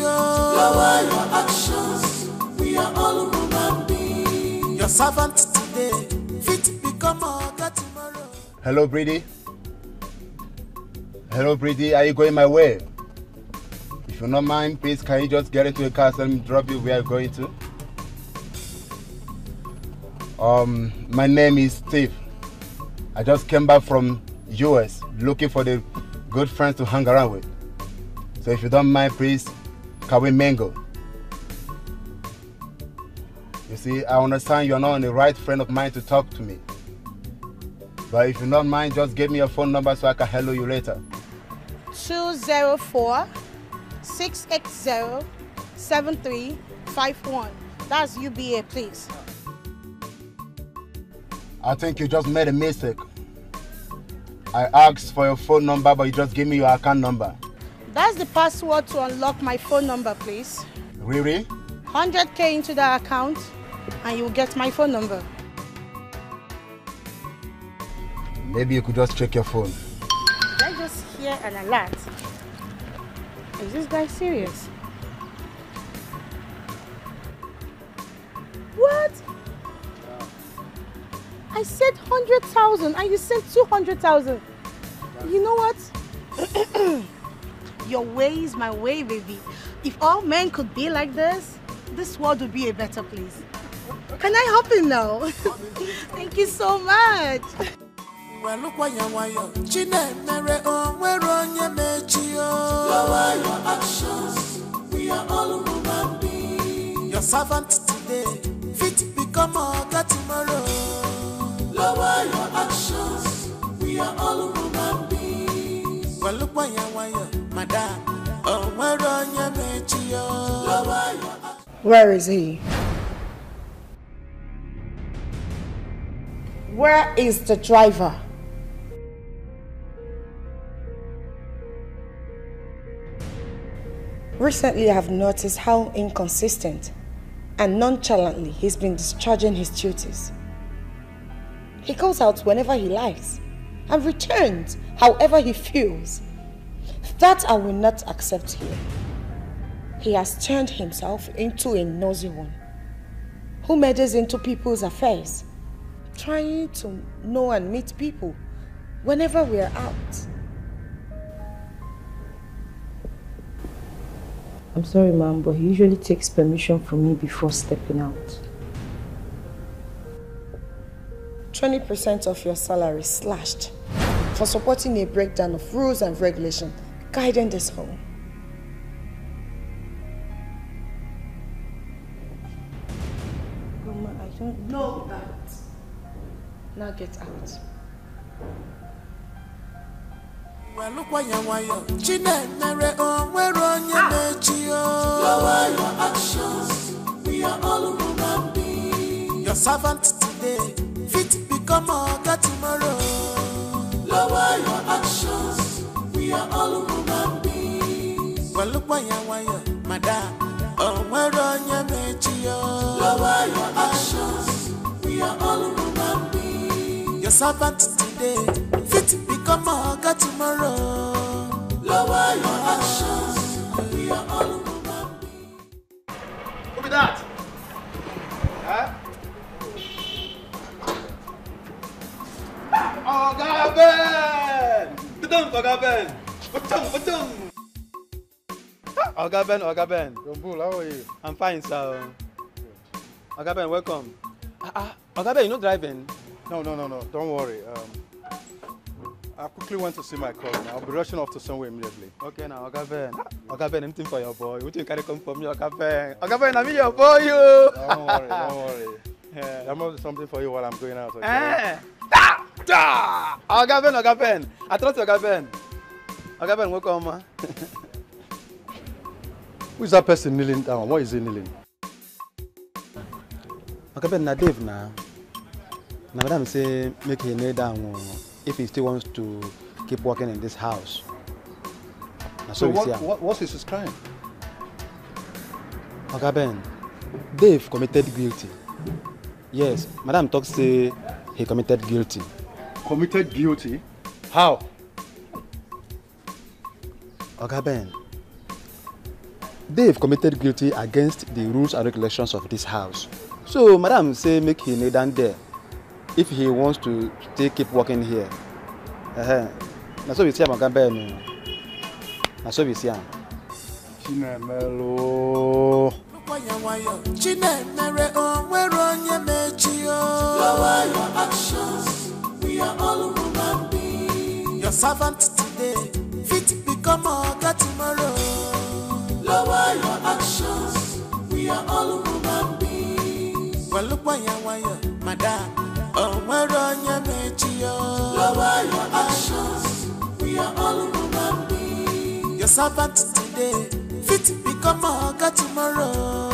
Lower your actions, we are all human beings. Your servant today, fit become a God tomorrow. Hello, Brady. Hello, Brady. Are you going my way? If you don't mind, please, can you just get into the car and let me drop you where you're going to? My name is Steve. I just came back from US looking for the good friends to hang around with. So if you don't mind, please, can we mingle? You see, I understand you're not the right friend of mine to talk to me. But if you don't mind, just give me your phone number so I can hello you later. 204-680-7351. That's UBA, please. I think you just made a mistake. I asked for your phone number, but you just gave me your account number. That's the password to unlock my phone number, please. Really? 100K into the account, and you'll get my phone number. Maybe you could just check your phone. Did I just hear an alert? Is this guy serious? What? I said 100,000 and you sent 200,000. You know what? Your way is my way, baby. If all men could be like this world would be a better place. Can I help him now? Thank you so much. Lower your actions, we are all human beings. Your servant today, fit become a God tomorrow. Lower your actions, we are all human beings. Well, look why madam. Oh, where on your metio? Lower your actions. Where is he? Where is the driver? Recently, I have noticed how inconsistent and nonchalantly he's been discharging his duties. He goes out whenever he likes and returns however he feels. That I will not accept here. He has turned himself into a nosy one who meddles into people's affairs, trying to know and meet people whenever we are out. I'm sorry, ma'am, but he usually takes permission from me before stepping out. 20% of your salary slashed for supporting a breakdown of rules and regulations guiding this home. Mama, I don't know that. Now get out. Well, look why you servant today, fit become Oga tomorrow. Lower your actions, we are all human beings. Well, look why madam, oh, where on your metio. Lower your actions, we are all human beings. Your servant today, fit become Oga tomorrow. Lower your actions, we are all human beings. Who be that? Huh? Oga Ben! Oga Ben! Oga Ben. Jombul, how are you? I'm fine, sir. Oga Ben, welcome. Oga Ben, you not driving? No. Don't worry. I quickly went to see my cousin. I'll be rushing off to somewhere immediately. Okay, now, Oga Ben. Oga Ben, anything for your boy. What you carry come for me, Oga Ben? Oga Ben, I'm your boy, you. Don't worry. Yeah. There must be something for you while I'm going out. Okay? Oga Ben. I trust you, Oga Ben. Oga Ben, welcome, man. Who is that person kneeling down? Why is he kneeling? Oga Ben, na Dave now. Now, madam say make him kneel down if he still wants to keep working in this house. So what's his crime? Oga Ben, Dave committed guilty. Yes, madam talks say he committed guilty. Committed guilty? How? Oga Ben, Dave committed guilty against the rules and regulations of this house. So madam say make he kneel down there if he wants to still keep working here. That's what we see, Oga Ben. That's what we see. Chinemelo. Lower your actions, we are all human beings. Your servant today, fit become Oga tomorrow. Lower your actions, we are all human beings. Well, look why madam, oh, where on your metio. Lower your actions, we are all human beings. Your servant today, fit become Oga tomorrow.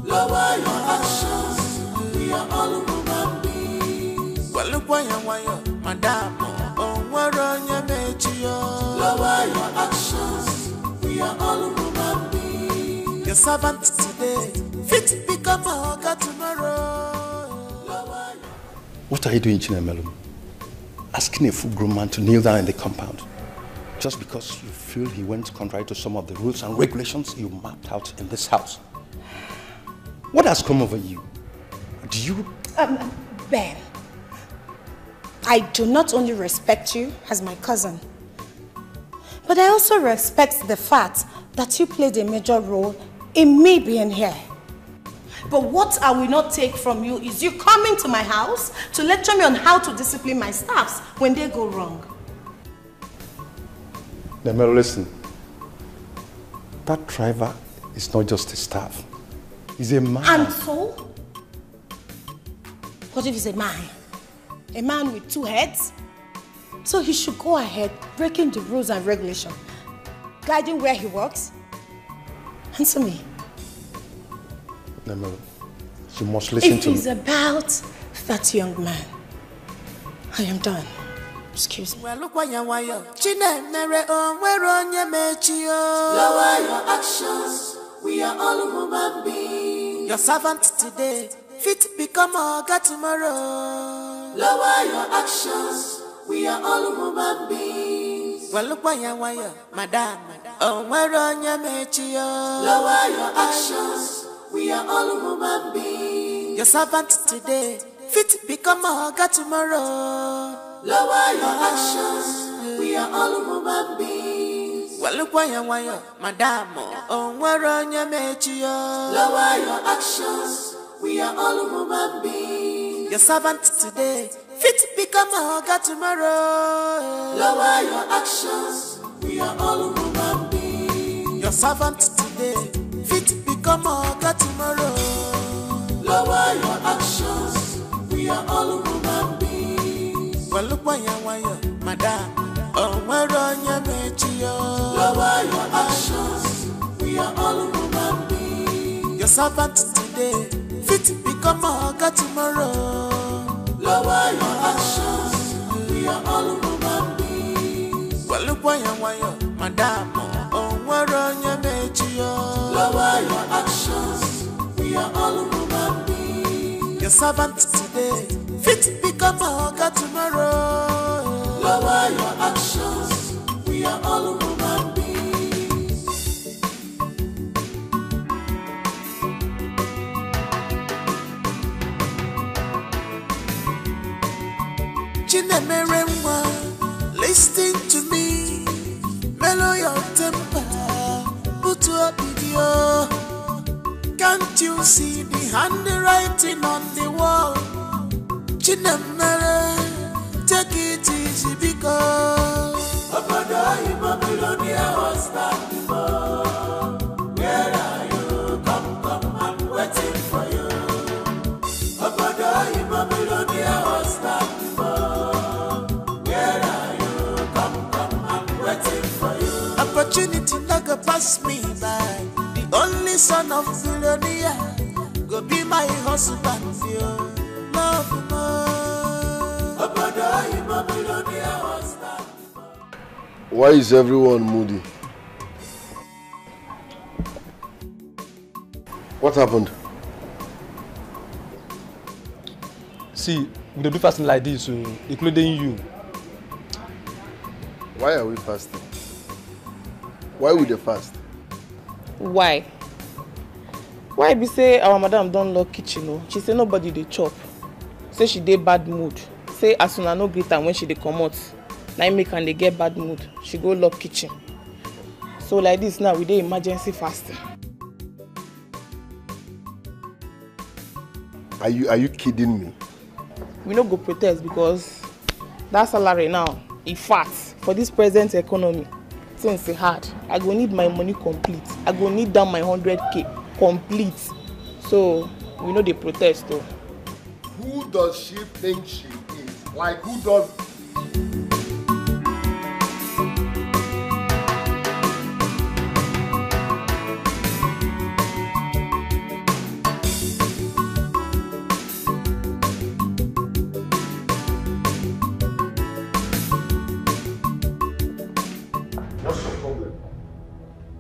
Lower your actions, we are all human beings. Well, look why madam, oh, where on your metio. Lower your actions, we are all human beings. Your servant today, fit become Oga tomorrow. What are you doing, Chinemelo? Asking a full-grown man to kneel down in the compound just because you feel he went contrary to some of the rules and regulations you mapped out in this house. What has come over you? Do you... Ben, I do not only respect you as my cousin, but I also respect the fact that you played a major role in me being here. But what I will not take from you is you coming to my house to lecture me on how to discipline my staffs when they go wrong. Nemelo, listen. That driver is not just a staff. He's a man. And so? What if he's a man? A man with two heads? So he should go ahead breaking the rules and regulations, guiding where he works. Answer me. Nemelo, you must listen to me. If it's about that young man, I am done. Excuse me. Well, look why Chinemere on where on your metio. Lower your actions, we are all human beings. Your servant today, fit become Oga tomorrow. Lower your actions, we are all human beings. Well, look why madam, oh, where on your metio. Lower your actions. We are all human beings. Your servant today, fit become Oga tomorrow. Lower your actions, we are all human beings. Well, look why madam, oh, where on your metio. Lower your actions, we are all human beings. Your servant today, fit become Oga tomorrow. Lower your actions, we are all human beings. Your servant today, fit become Oga tomorrow. Lower your actions, we are all human beings. Well, look why madam, oh, where on your metio. Lower your actions, we are all human beings. Your servant today, fit become a hugger tomorrow. Lower your actions, we are all human beings. Well, look why madam, oh, where on your major. Lower your actions, we are all human beings. Your servant today, fit become a hugger tomorrow. Lower your actions, we are all human beings. Chinemeremwa, listen to me. Mellow your temper, put up video. Can't you see the handwriting on the wall? Chinemere, take it easy because Billionaire was back before. Where are you? Come, I'm waiting for you. Billionaire was back before. Where are you? Come, I'm waiting for you. Opportunity never pass me by. The only son of Billionaire go be my husband. Love Billionaire was back. Why is everyone moody? What happened? See, we don't do fasting like this, including you. Why are we fasting? Why would they fast? Why? Why be say our madam don't lock kitchen? No? She say nobody dey chop. Say she dey bad mood. Say as soon as no greet am when she dey comot, na make and they get bad mood. She go lock kitchen. So like this now, we dey emergency fasting. Are you kidding me? We no go protest because that salary now, e fat for this present economy. Things hard. I go need my money complete. I go need down my 100K complete. So we know they protest though. Who does she think she is? Like who does? What's your problem?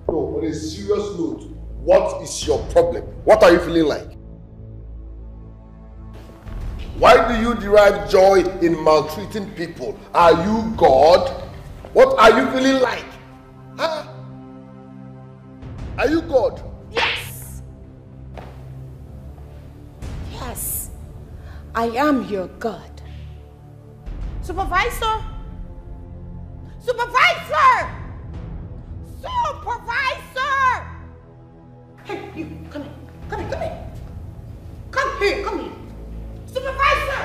No, on a serious note, what is your problem? What are you feeling like? Why do you derive joy in maltreating people? Are you God? What are you feeling like? Huh? Are you God? Yes. Yes. I am your God. Supervisor. Supervisor. Supervisor. Hey, you, come here. Come here, come here. Come here, come here. Supervisor.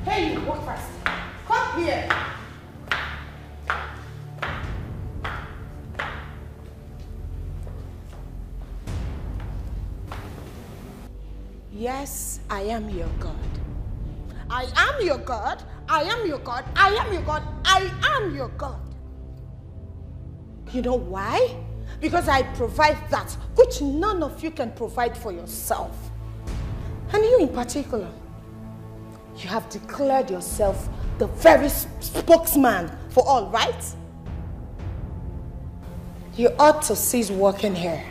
Hey, you, walk fast. Come here. Yes, I am your God. I am your God. I am your God. I am your God. I am your God. You know why? Because I provide that which none of you can provide for yourself. And you in particular, you have declared yourself the very spokesman for all, right? You ought to cease working here.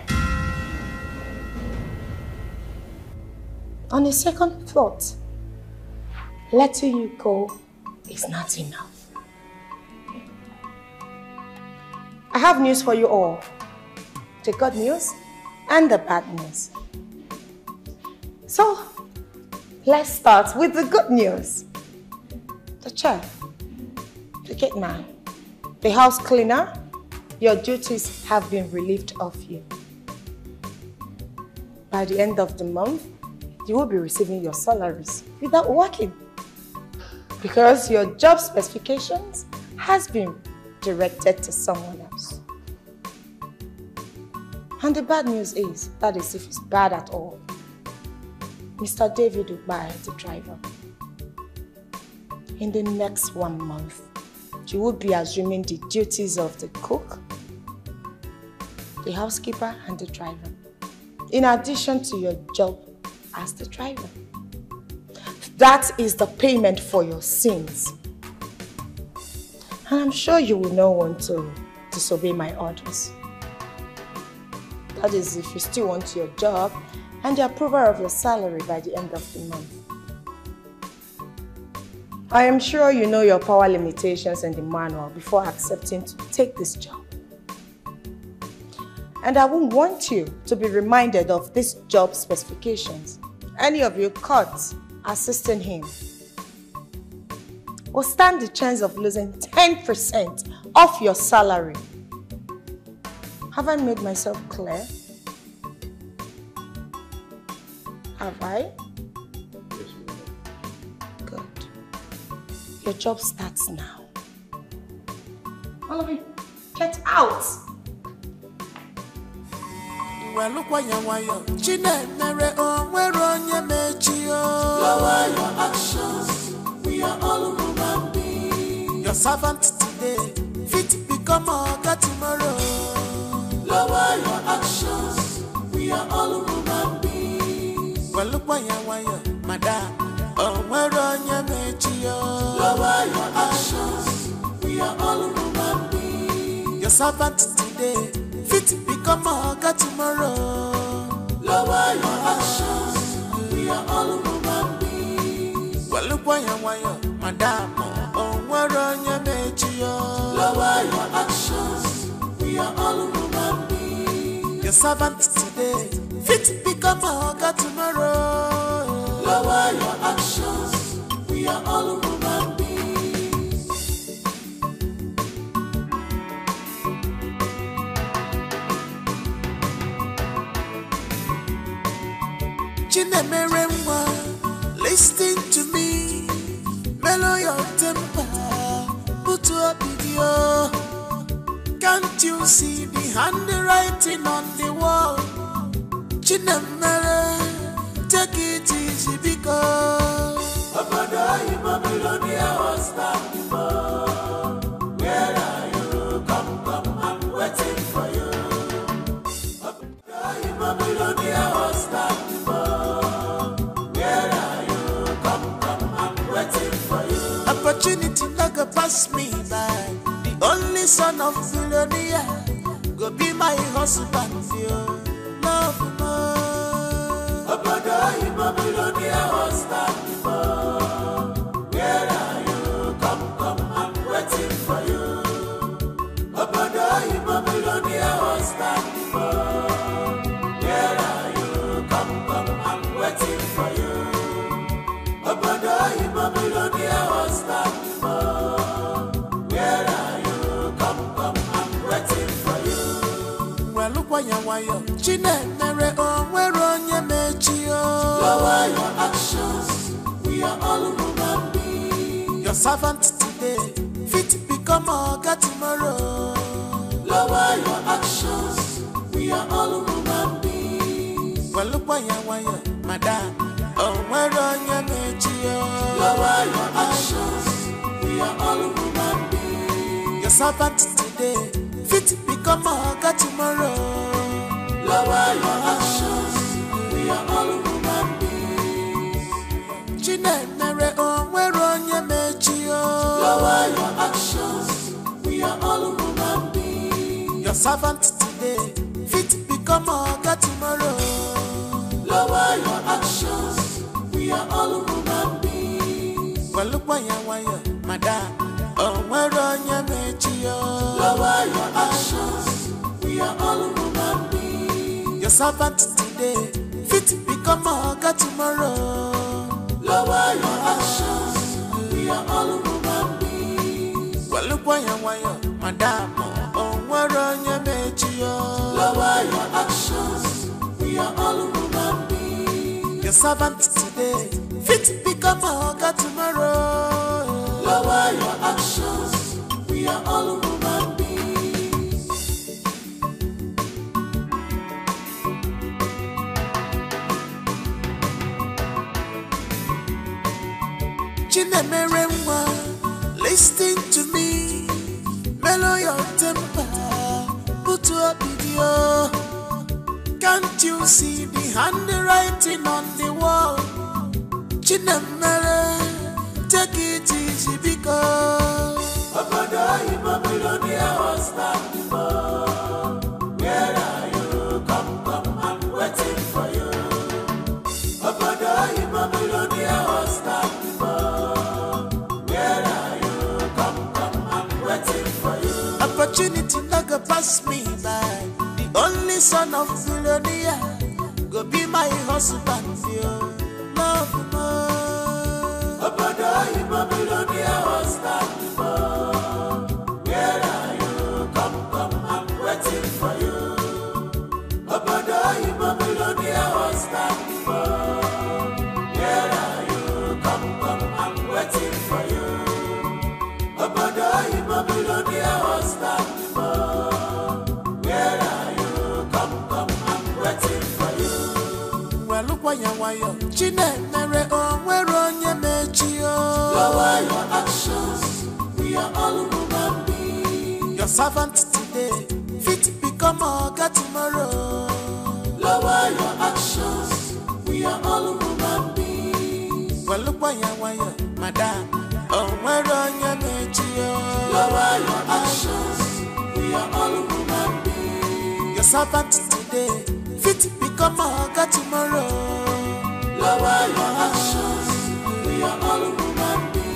On a second thought, letting you go is not enough. I have news for you all. The good news and the bad news. So, let's start with the good news. The chef, the gate man, the house cleaner, your duties have been relieved of you. By the end of the month, you will be receiving your salaries without working. Because your job specifications has been directed to someone else. And the bad news is, that is if it's bad at all, Mr. David Ubai, the driver, in the next 1 month, you would be assuming the duties of the cook, the housekeeper, and the driver, in addition to your job as the driver. That is the payment for your sins. And I'm sure you will not want to disobey my orders. That is if you still want your job and the approval of your salary by the end of the month. I am sure you know your power limitations in the manual before accepting to take this job. And I won't want you to be reminded of these job specifications. Any of you caught assisting him will stand the chance of losing 10% of your salary. Have I made myself clear? Have I? Yes, ma'am. Good. Your job starts now. All of you, get out! Well, look why you Chinemere on where on your mechio. Lower your actions, we are all human beings. Your servant today, fit become a God tomorrow. Lower your actions, we are all human beings. Well, look why you madam, on where on your mechio. Lower your actions, we are all human beings. Your servant today, fit become a God tomorrow. Lower your actions, we are all human beings. Well, look why you madam, oh, where on your mechio. Lower your actions, we are all human beings. Your servant today, fit become a God tomorrow. Lower your actions, we are all human beings. Listen to me, mellow your temper, put up video. Can't you see the handwriting on the wall? Chinemere, take it easy because Abadai Babylonia was back before. Where are you? Come, I'm waiting for you. Abadai Babylonia was back before. Opportunity not go pass me by. The only son of Billionaire go be my husband. Love more. Abadai Billionaire was back before. Where are you? Come, I'm waiting for you. Abadai Billionaire was back before. Where are you? Come, I'm waiting for you. Abadai Billionaire was back before. Where are you? Come, I'm waiting for you. Well, look why you Chinemere on where on your mechio. Lower your actions, we are all human beings. Your servant today, fit become a God tomorrow. Lower your actions, we are all human beings. Well, look why you madam. Oh, where on your mechio. Lower your actions, we are all human beings. Your servant today, fit become a God tomorrow. Lower your actions, we are all human beings. Chinemere on where on your mechio. Lower your actions, we are all human beings. Your servant today, fit become a God tomorrow. Lower your actions, we are all human beings. Well, look why you madam, oh, where on your mechio. Lower your actions, we are all human beings. Your servant today, fit become a God tomorrow. Lower your actions, we are all human beings. Well, look why you madam, oh, where on your mechio. Lower your actions, we are all human beings. Your servant today, fit become a God tomorrow. Lower your actions, we are all human beings. Chinemere, listen to me, mellow your temper, put your video. Can't you see the handwriting on the wall? Chinemere, take it easy because Obodo Ibo Billionaire was not before. Where are you? Come, I'm waiting for you. Obodo Ibo Billionaire was not before. Where are you? Come, I'm waiting for you. Opportunity not go pass me by. The only son of billionaire go be my husband, yo. Love more. Obodo Ibo Billionaire was not before. Where are you? Come, I'm waiting for you. Obodo Ibo Billionaire was not before. Where are you? Come, I'm waiting for you. Obodo Ibo Billionaire was not before. Where are you? Come, I'm waiting for you. Well, look why you Chinemere, oh, where on your mechio? Lower your actions, we are all human beings. Your servant today, fit become a God tomorrow. Lower your actions, we are all human beings. Well, look why you madam, oh, where on your mechio? Lower your actions, we are all human beings. Your servant today, fit become a God tomorrow. Lower your actions, we are all human beings.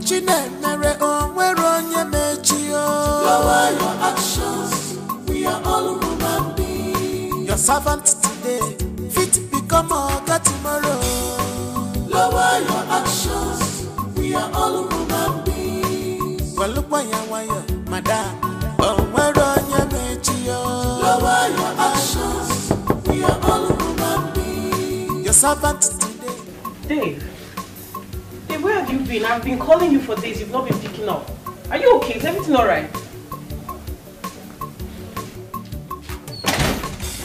Chinemere, oh, where on your mechio? Lower your actions, we are all human beings. Your servant today, fit become a God tomorrow. Lower your actions, we are all human beings. Well, look why you madam, oh, where on your mechio? Lower your actions, we are all human beings. Your servant today. Dave, where have you been? I've been calling you for days. You've not been picking up. Are you okay? Is everything alright?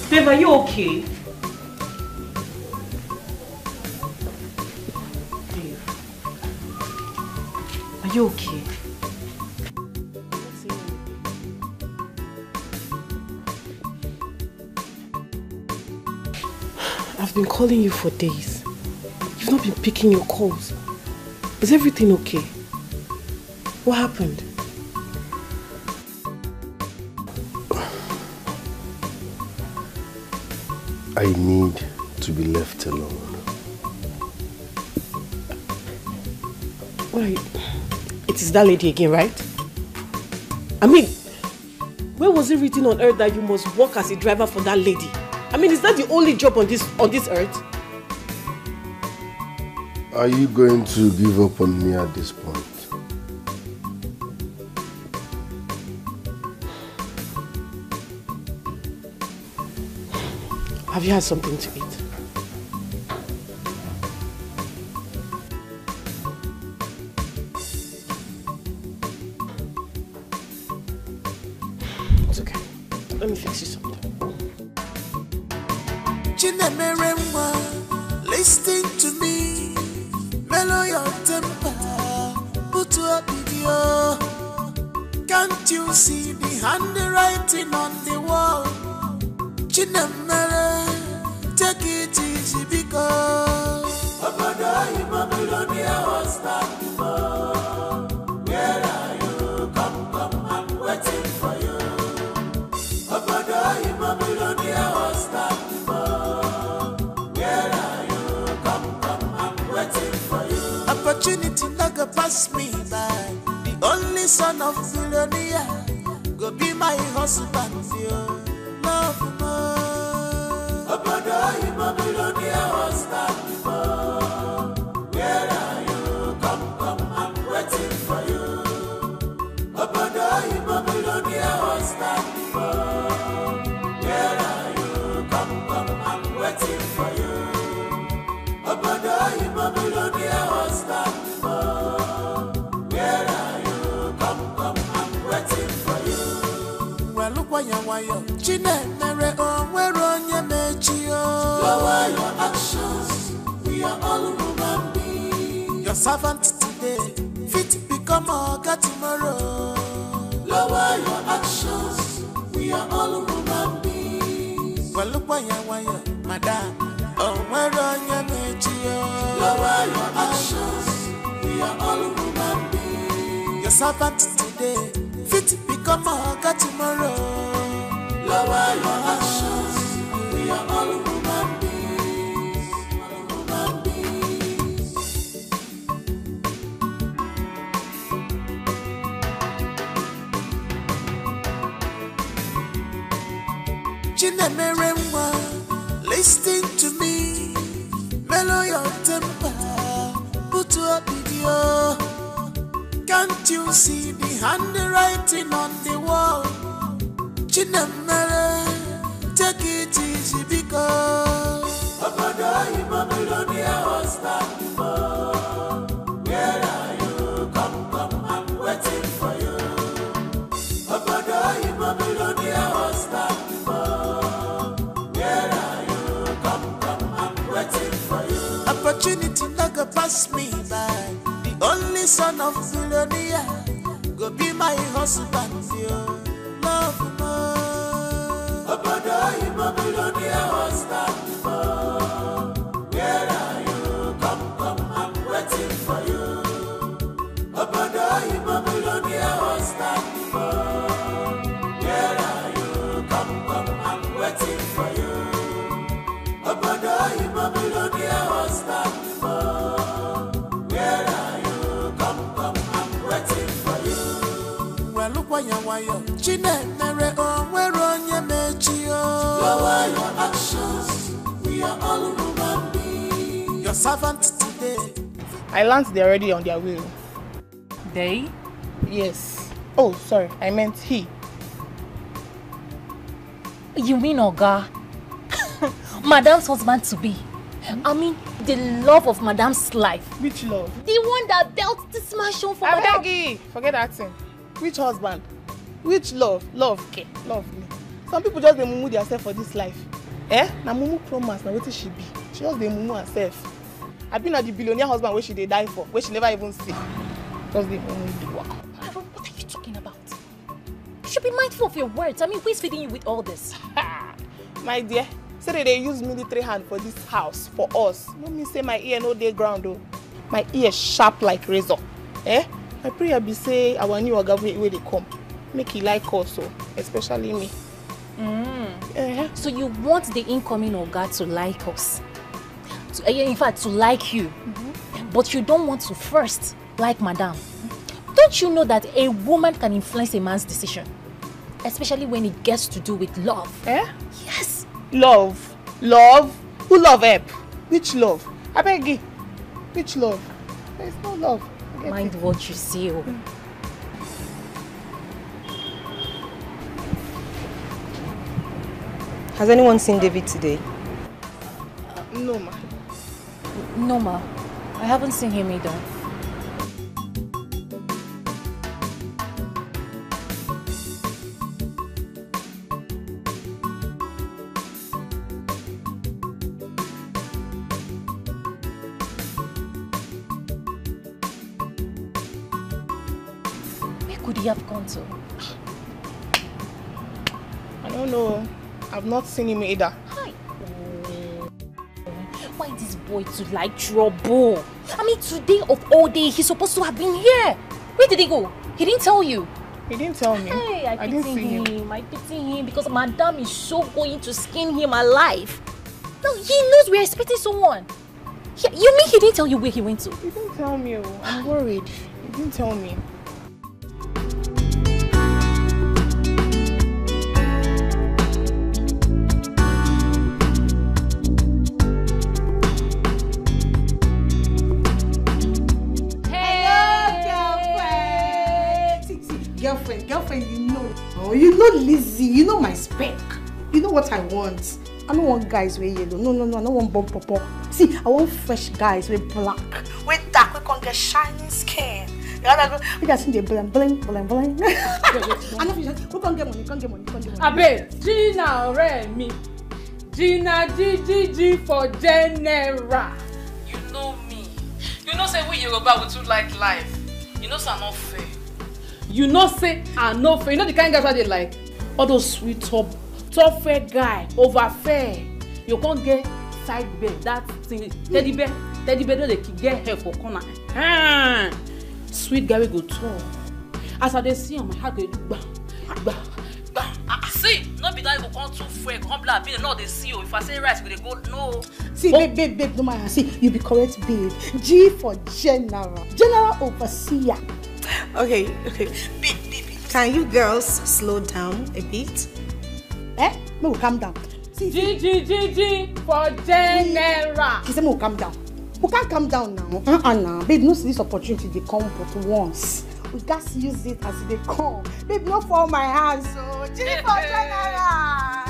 Dave, are you okay? Dave, are you okay? I've been calling you for days. You've not been picking your calls. Is everything okay? What happened? I need to be left alone. Why? It is that lady again, right? I mean, where was it written on earth that you must work as a driver for that lady? I mean, is that the only job on this earth? Are you going to give up on me at this point? Have you had something to eat? It's okay. Let me fix you something. Listen to me, mellow your temper, put your video. Can't you see the handwriting on the wall? Chinemere, take it easy because Obodo Ibo Billionaire was not before. Where are you? Come, I'm waiting for you. Obodo Ibo Billionaire was not before. Where are you? Come, I'm waiting for you. Opportunity not go pass me by. The only son of billionaire go go be my husband, yo. Love more. Obodo, you a billionaire husband before. Where are you? Come, I'm waiting for you. Obodo, you a billionaire husband before. Where are you? Come, I'm waiting for you. Obodo, you a billionaire husband before. Where are you? Come, I'm waiting for you. Well, look why you Chinere, oh, where on your mechio? Lower your actions, we are all human beings. Your servant today, fit become a God tomorrow. Lower your actions, we are all human beings. Well, look why you madam, oh, where on your mechio? Lower your actions, we are all human beings. Your servant today, fit become a God tomorrow. Lower your actions, we are all human beings, all human beings. Chinemeremwa, listen to me, mellow your temper, put up video. Can't you see the handwriting on the wall? Chinemere, take it easy because Obodo, you a billionaire husband before. Where are you? Come, I'm waiting for you. Obodo, you a billionaire husband before. Where are you? Come, I'm waiting for you. Opportunity not go pass me by. The only son of billionaire go be my husband, yo. Love more. Obodo, you a billionaire husband before. Where are you? Come, I'm waiting for you. Obodo, you a billionaire husband before. Where are you? Come, I'm waiting for you. Obodo, you a billionaire husband before. Where are you? Come, I'm waiting for you. Well, look why you Chinere, oh, where on your mechio? Lower your actions, we are all human beings. Your servant today. I learned they're already on their way. They? Yes. Oh, sorry, I meant he. You mean Oga? Madam's husband to be. I mean, the love of Madam's life. Which love? The one that built this mansion for Madam. Forget that thing. Which husband? Which love? Love, okay. Love me. Some people just they mumu themselves for this life. Eh? Na mumu promise, na wetin she be. She just they mumu herself. I been at the billionaire husband where she they die for, where she never even see. Just they mumu do work. What are you talking about? You should be mindful of your words. I mean, who is feeding you with all this? My dear, say that they use military hand for this house, for us. No me say my ear no dey ground though. My ear sharp like razor. Eh? My prayer be say our new oga where they come. Make he like us, so, especially me. So you want the incoming oga to like us? In fact, to like you. But you don't want to first like Madam. Don't you know that a woman can influence a man's decision? Especially when it gets to do with love. Eh? Yes. Love? Love? Who love help? Which love? I beg you. Which love? There is no love. Mind what you say. Oh. Has anyone seen David today? No, ma. No, ma. I haven't seen him either. Where could he have gone to? I don't know. I've not seen him either. Hi. Why this boy to like trouble? I mean, today of all day, he's supposed to have been here. Where did he go? He didn't tell you. He didn't tell me. Hey, I didn't pity see him. I pity him because Madam is so going to skin him alive. No, he knows we're expecting someone. You mean he didn't tell you where he went to? He didn't tell me. I'm worried. He didn't tell me. Girlfriend, you know. Oh, you know Lizzie, you know my spec. You know what I want. I don't want guys with yellow. No, I don't want bump pop. See, I want fresh guys with black. With dark, we can get shiny skin. We just see the bling. I know we can get money, Abe, Gina Remy. Gina G for General. You know me. You know say we Yoruba we too like life. You know say I'm not fair. You know say I'm not fair. You know the kind of guys that they like? All those sweet top fair guy, over fair. You can't get side bed. That thing, teddy bear no they get hair for corner. Sweet guy we go tall. As I see him, my heart go bang. See, not be that you go too fair, come black, be no they see you. If I say right, we go no. See, babe, no matter. See, you be correct, babe. G for general overseer. Okay. Babe. Can you girls slow down a bit? No, calm down. See, G for general. He said, no, calm down. We can't calm down now. Now. Babe, no see this opportunity they come but once. We got to use it as they come. Babe, no fall my hands. So, G for general.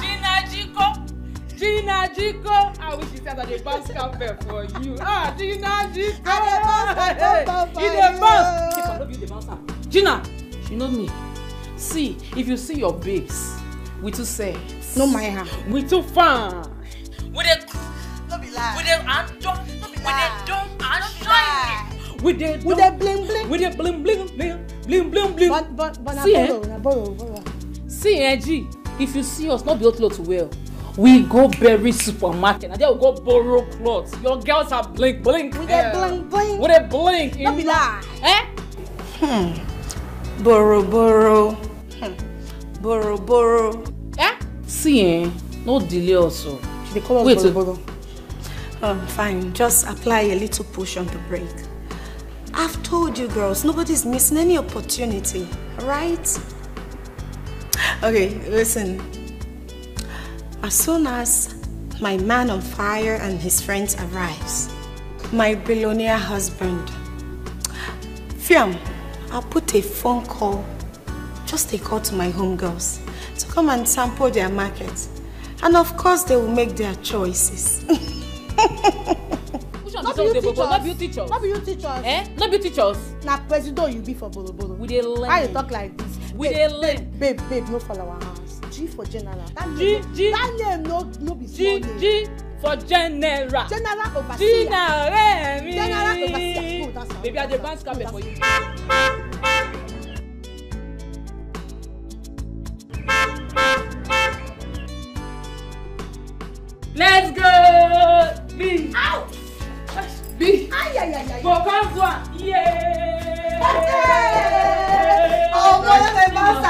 Gina Jiko. I wish you said that the bounce campaign for you. Gina Jiko. Gina, you know me. See, if you see your babes, we too say. No, my hand. We too fun. With a bling bling. But borrow. See, G, if you see us not build clothes well, we go berry supermarket and they will go borrow clothes. Your girls are blink. With a bling. With a blink. Don't be lie. Borrow. See, no delay also. They call us wait, borrow. Fine. Just apply a little push on the brake. I've told you girls, nobody's missing any opportunity, right? Okay, listen. As soon as my man on fire and his friends arrives, my billionaire husband, Fiam, I'll put a phone call, just a call to my homegirls to come and sample their market. And of course, they will make their choices. Not be you teachers. Not be you teachers. Not be you teachers. Now, president, you be for bolo. We dey learn. Why you talk like this? We dey learn. Babe, no follow our house. G for general. That G. name no be small name. G for general. General overseer. General overseer. Oh, that's baby, I dey bounce campaign for you. Let's go! B! Out! B! Ay! For Kanzwa! Yeah! Oh, boy, that's a bounce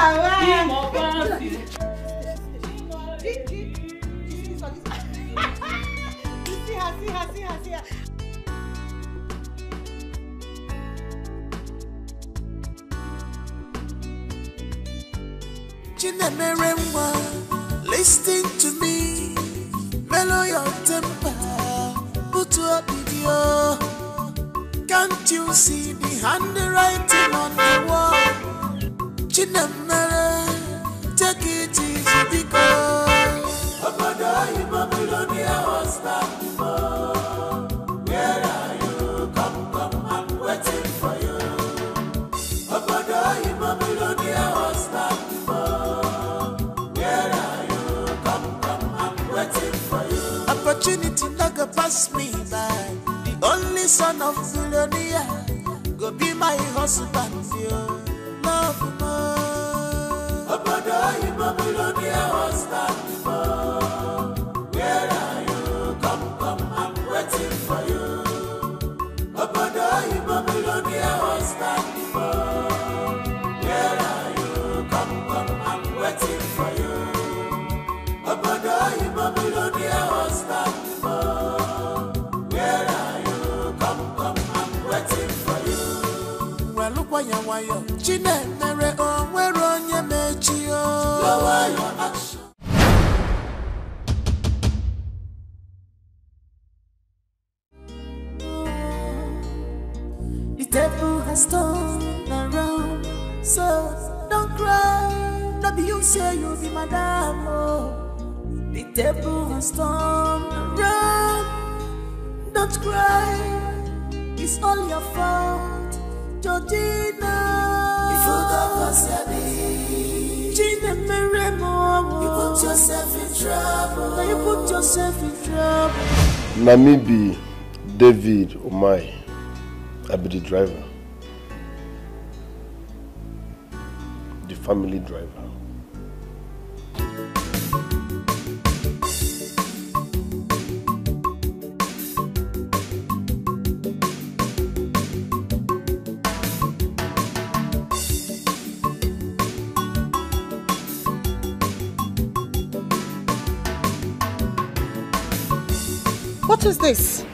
See her. Chinemeremwa, listen to me. Mellow your temper, put up video. Can't you see the handwriting on the wall? Chinemere, take it easy because Obodo you Billionaire was back before. Where are you? Come, I'm waiting for you. Obodo you Billionaire was back before. Where are you? Come, I'm waiting for you. Opportunity not go pass me by. The only son of billionaire go be my husband. Love more. Obodo you Billionaire was back before. Where are you? Come, I'm waiting for you. Obodo you Billionaire was back before. Where are you? Come, I'm waiting for you. Obodo you Billionaire was back before. Where are you? Come, I'm waiting for you. Well, look why you Chinemere, oh, where on your mechio. Lower your action. The table has turned around, so don't cry. No be you say you be madam, oh. The table has turned around. Don't cry, it's all your fault, Georgina. If you don't Sabi, Gina Meremo, you put yourself in trouble. You put yourself in trouble. Namibi David Omai, I be the driver. The family driver. What is this?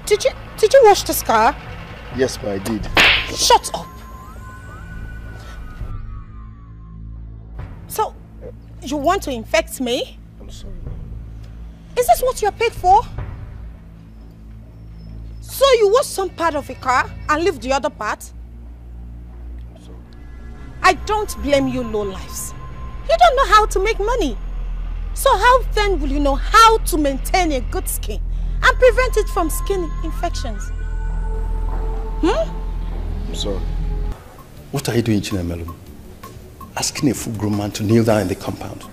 Did you wash this car? Yes, but I did. Shut up! So, you want to infect me? I'm sorry. Is this what you're paid for? So you wash some part of a car and leave the other part? I'm sorry. I don't blame you lowlifes. You don't know how to make money. So how then will you know how to maintain a good skin and prevent it from skin infections? I'm sorry. What are you doing, Chinemelu? Asking a full-grown man to kneel down in the compound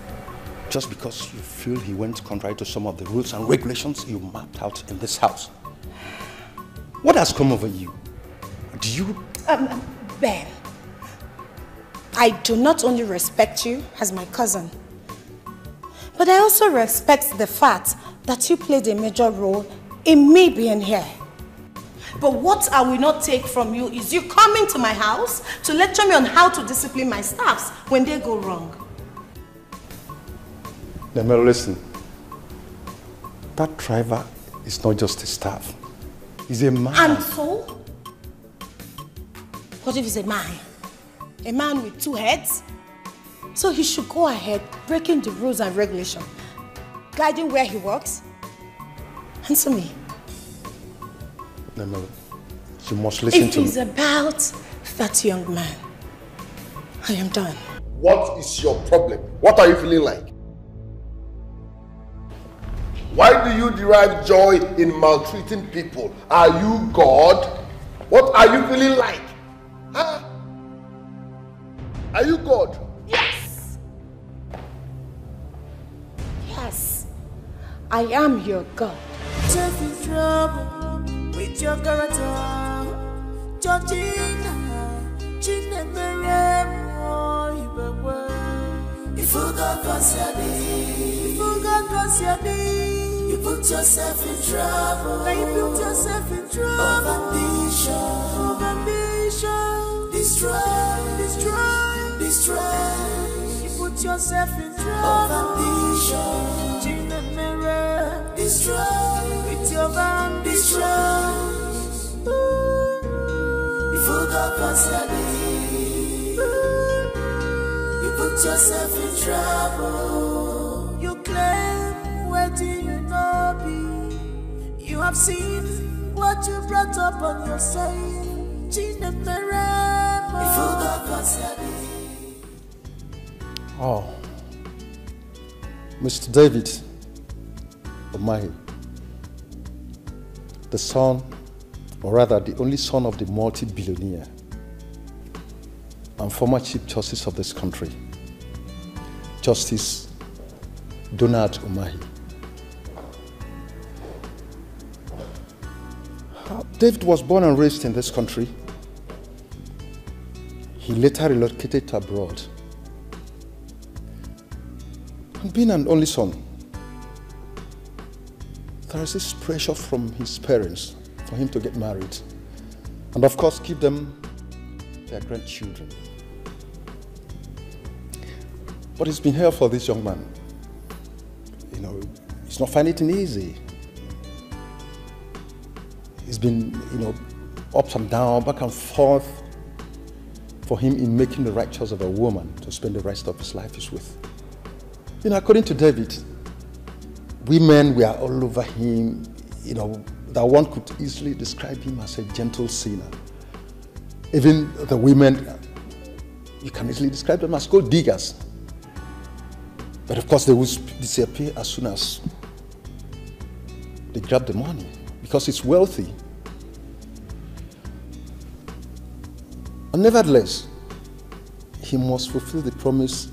just because you feel he went contrary to some of the rules and regulations you mapped out in this house. What has come over you? Do you... Ben, I do not only respect you as my cousin, but I also respect the fact that you played a major role in me being here. But what I will not take from you is you coming to my house to lecture me on how to discipline my staffs when they go wrong. Nemel, listen. That driver is not just a staff. He's a man. And so? What if he's a man? A man with two heads? So he should go ahead breaking the rules and regulations, guiding where he works. Answer me. Nemel, you must listen to me. If he's about that young man, I am done. What is your problem? What are you feeling like? Why do you derive joy in maltreating people? Are you God? What are you feeling like? Huh? Are you God? Yes. Yes. I am your God. Just in trouble with your character, Georgina, Gina Meremo, if you got Sabi, you put yourself in trouble. You put yourself in trouble. Of ambition, destroy. You put yourself in trouble. Of ambition, Gina Meremo, destroy with your ambition. If you got Sabi, you put yourself in trouble. You claim what do you know be? You have seen what you brought up on yourself. Gina Meremo. If you got Sabi. Oh, Mr. David Omahi, the son, or rather the only son of the multi-billionaire and former Chief Justice of this country, Justice Donald Omahi. David was born and raised in this country. He later relocated abroad. And being an only son, there is this pressure from his parents for him to get married and of course give them their grandchildren. But it's been hell for this young man. You know, he's not finding it easy. He's been, you know, ups and down, back and forth for him in making the right choice of a woman to spend the rest of his life with. You know, according to David, women were all over him, you know, that one could easily describe him as a gentle sinner. Even the women, you can easily describe them as gold diggers. But of course, they will disappear as soon as they grab the money because it's wealthy. And nevertheless, he must fulfill the promise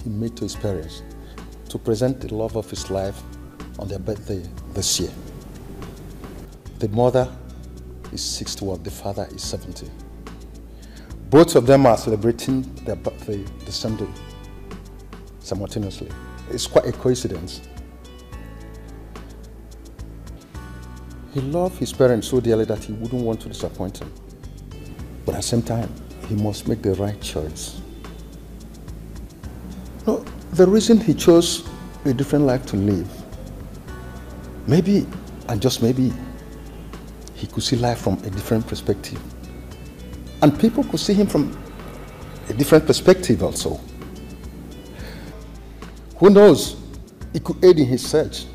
he made to his parents to present the love of his life on their birthday this year. The mother is 61, the father is 70. Both of them are celebrating their birthday the same day, simultaneously. It's quite a coincidence. He loved his parents so dearly that he wouldn't want to disappoint them. But at the same time, he must make the right choice. No, the reason he chose a different life to live, maybe, and just maybe, he could see life from a different perspective. And people could see him from a different perspective also. Who knows? It could aid in his search.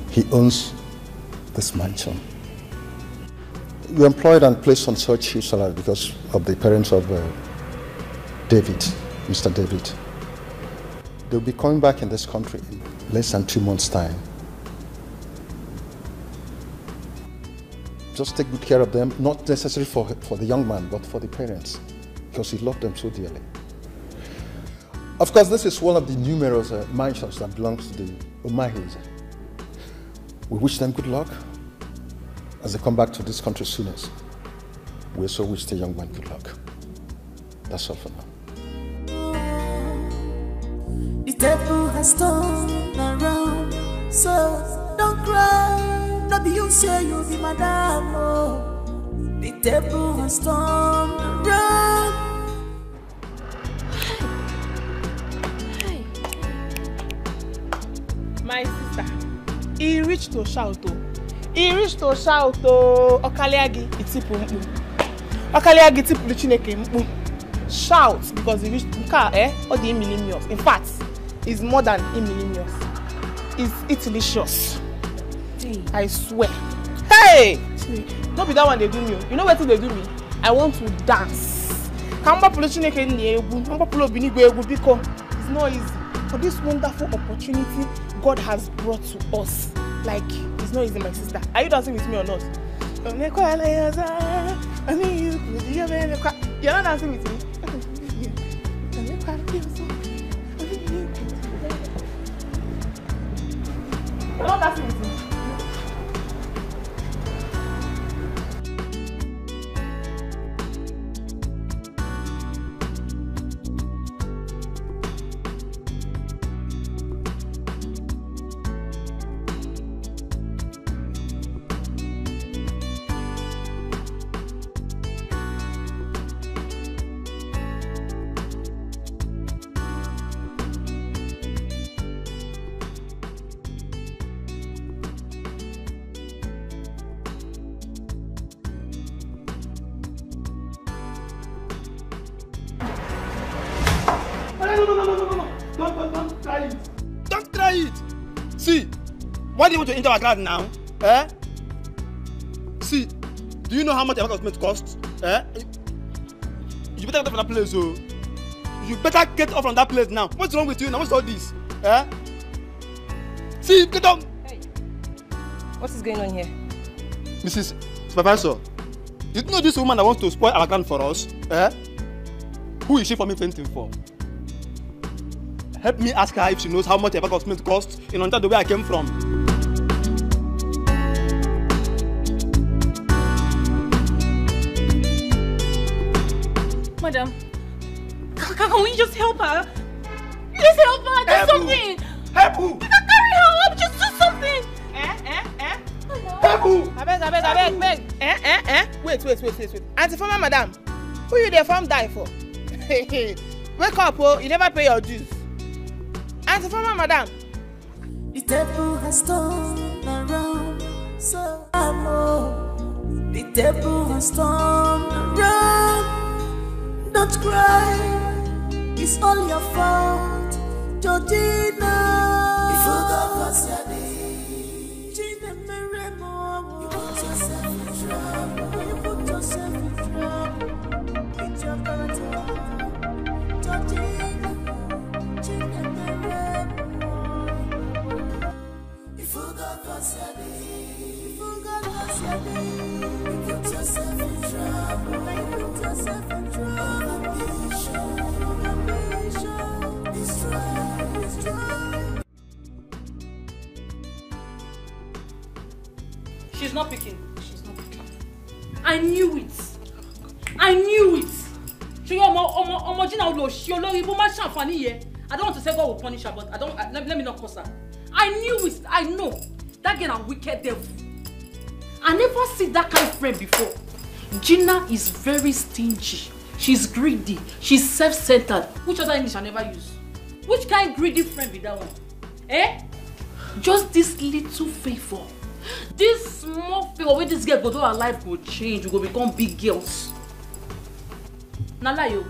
He owns this mansion. You're employed and placed on such huge salary because of the parents of David, Mr. David. They'll be coming back in this country in less than 2 months' time. Just take good care of them, not necessarily for the young man, but for the parents, because he loved them so dearly. Of course, this is one of the numerous mansions that belongs to the Umahis. We wish them good luck as they come back to this country soonest. We also wish the young man good luck. That's all for now. The table has turned around, so don't cry. Not be you say you'll be madam. Oh. The table has turned around. My sister, he reached to shout. He reached to shout. Okaliagi itipu mpu. Okaliagi itipu chineke mpu. Shout because he reached or the millennials. In fact, it's more than millennials. It's delicious. I swear. Hey! Don't be that one they do me. You know what they do me? I want to dance. Because it's not easy. For this wonderful opportunity God has brought to us. Like, it's not easy, my sister. Are you dancing with me or not? You're not dancing with me? You're not dancing with me? Don't try it. Don't try it. See, why do you want to enter our garden now? Eh? See, do you know how much the apartment costs? Eh? You better get off from that place, oh. You better get off from that place now. What's wrong with you now? What's all this? Eh? See, get up. Hey, what is going on here? Mrs. Supervisor, you know this woman that wants to spoil our garden for us? Eh? Who is she for me painting for? Help me ask her if she knows how much the apartment costs in under the way I came from. Madam, can we just help her? Please help her, do something! Help who? We can carry her up, just do something! Help who? Beg. Wait. Auntie former madam, who you there farm die for? Wake up, oh, you never pay your dues. Auntie former madam. The table has turned around, so I know. The table has turned around. Don't cry, it's all your fault, Georgina. You forgot what's your name. Gina Meremo. You put yourself in trouble. yourself in trouble. Ambition, destroy. She's not picking. She's not picking. I knew it. I knew it. I don't want to say God will punish her, but let me not curse her. I knew it. I know. That girl a wicked devil. I never see that kind of friend before. Gina is very stingy. She's greedy. She's self-centered. Which other English I never use? Which kind of greedy friend be that one? Eh? Just this little favor. This small favor where this girl go to her life will change. We go become big girls. Nalayo,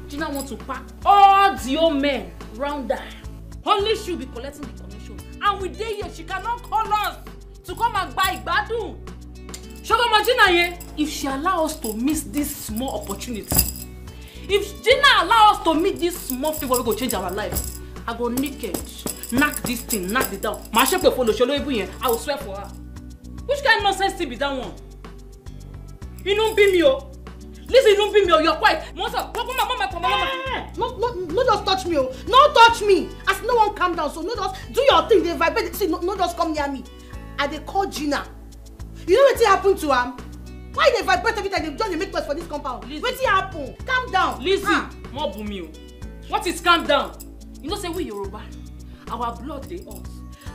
Gina wants to pack all the old men round her. Only she'll be collecting the commission. And with day here, she cannot call us to come and buy Badu. Gina, if she allows us to miss this small opportunity, if Gina allows us to meet this small favor, we go change our life. I go naked, knock this thing, knock it down. I will swear for her. Which kind of nonsense thing be that one? You don't be me, oh. Listen, you don't be me, oh. You're quiet. No, just touch me, oh. No touch me. As no one calm down, so no just do your thing. They vibrate. See, no just come near me. And they call Gina. You know what happened to her? Why they vibrate every time they don't make noise for this compound? What happen? Calm down. Listen, more boom. What is calm down? You know say we Yoruba. Our blood they hot.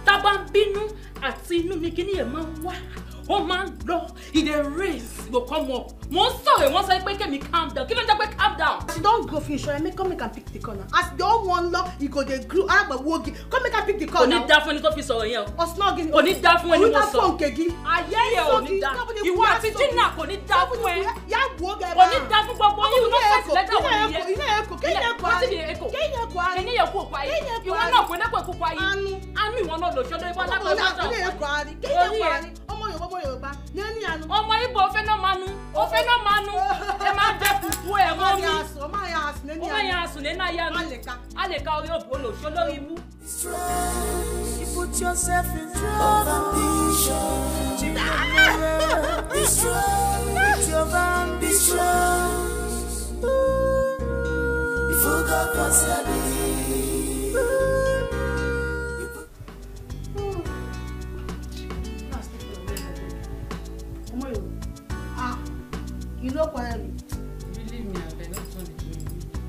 Tabambinu atinu nikini e man wa. Oh man, no, he dey raise, go come up. Most sorry, once I make me calm down. Give me that calm down. As you don't go finish, I make come and pick the corner. As the old one law, you go the glue. I have a wogi. Come make and pick the corner. Only that when you go fi sorry here. Or snogging. Only that when you go so. I hear you. Only that. You want to Gina? Only that when. Ya wogi. Only that when gbogbo you no first letter one here. You know echo. Can you echo? Can you echo? Can you echo? You want not when echo kwa yi. Anu won not lo shodo ibo na ko na. Can you echo? Can you echo? Yoruba nani anu ọmọ Igbo ofe no manu e ma de fufu e mo mi o ma ya asun nani aya aleka ori obolo so lori mu. You put yourself in trouble. Destroy with your ambitions. Before God consider me. You know what I mean? Believe me, I cannot turn it to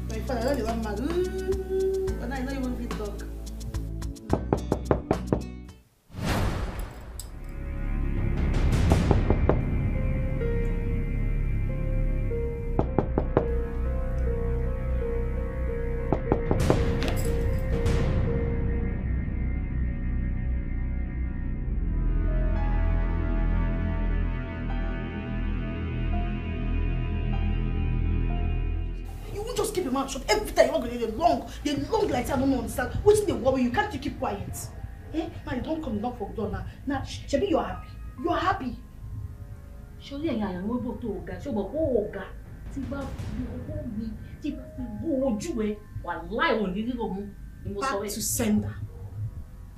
my father, I don't want mad. But I know you won't be talk. Shut. Every time you want to they long like I don't understand. What's the worry? You can't keep quiet. Eh? Now you don't come knock for the door now. Now, Shebi, you're happy. You're happy. Surely I am able to go. So, but oh, God, Tiba, you Tiba, go you wallahi on the go. Back to sender.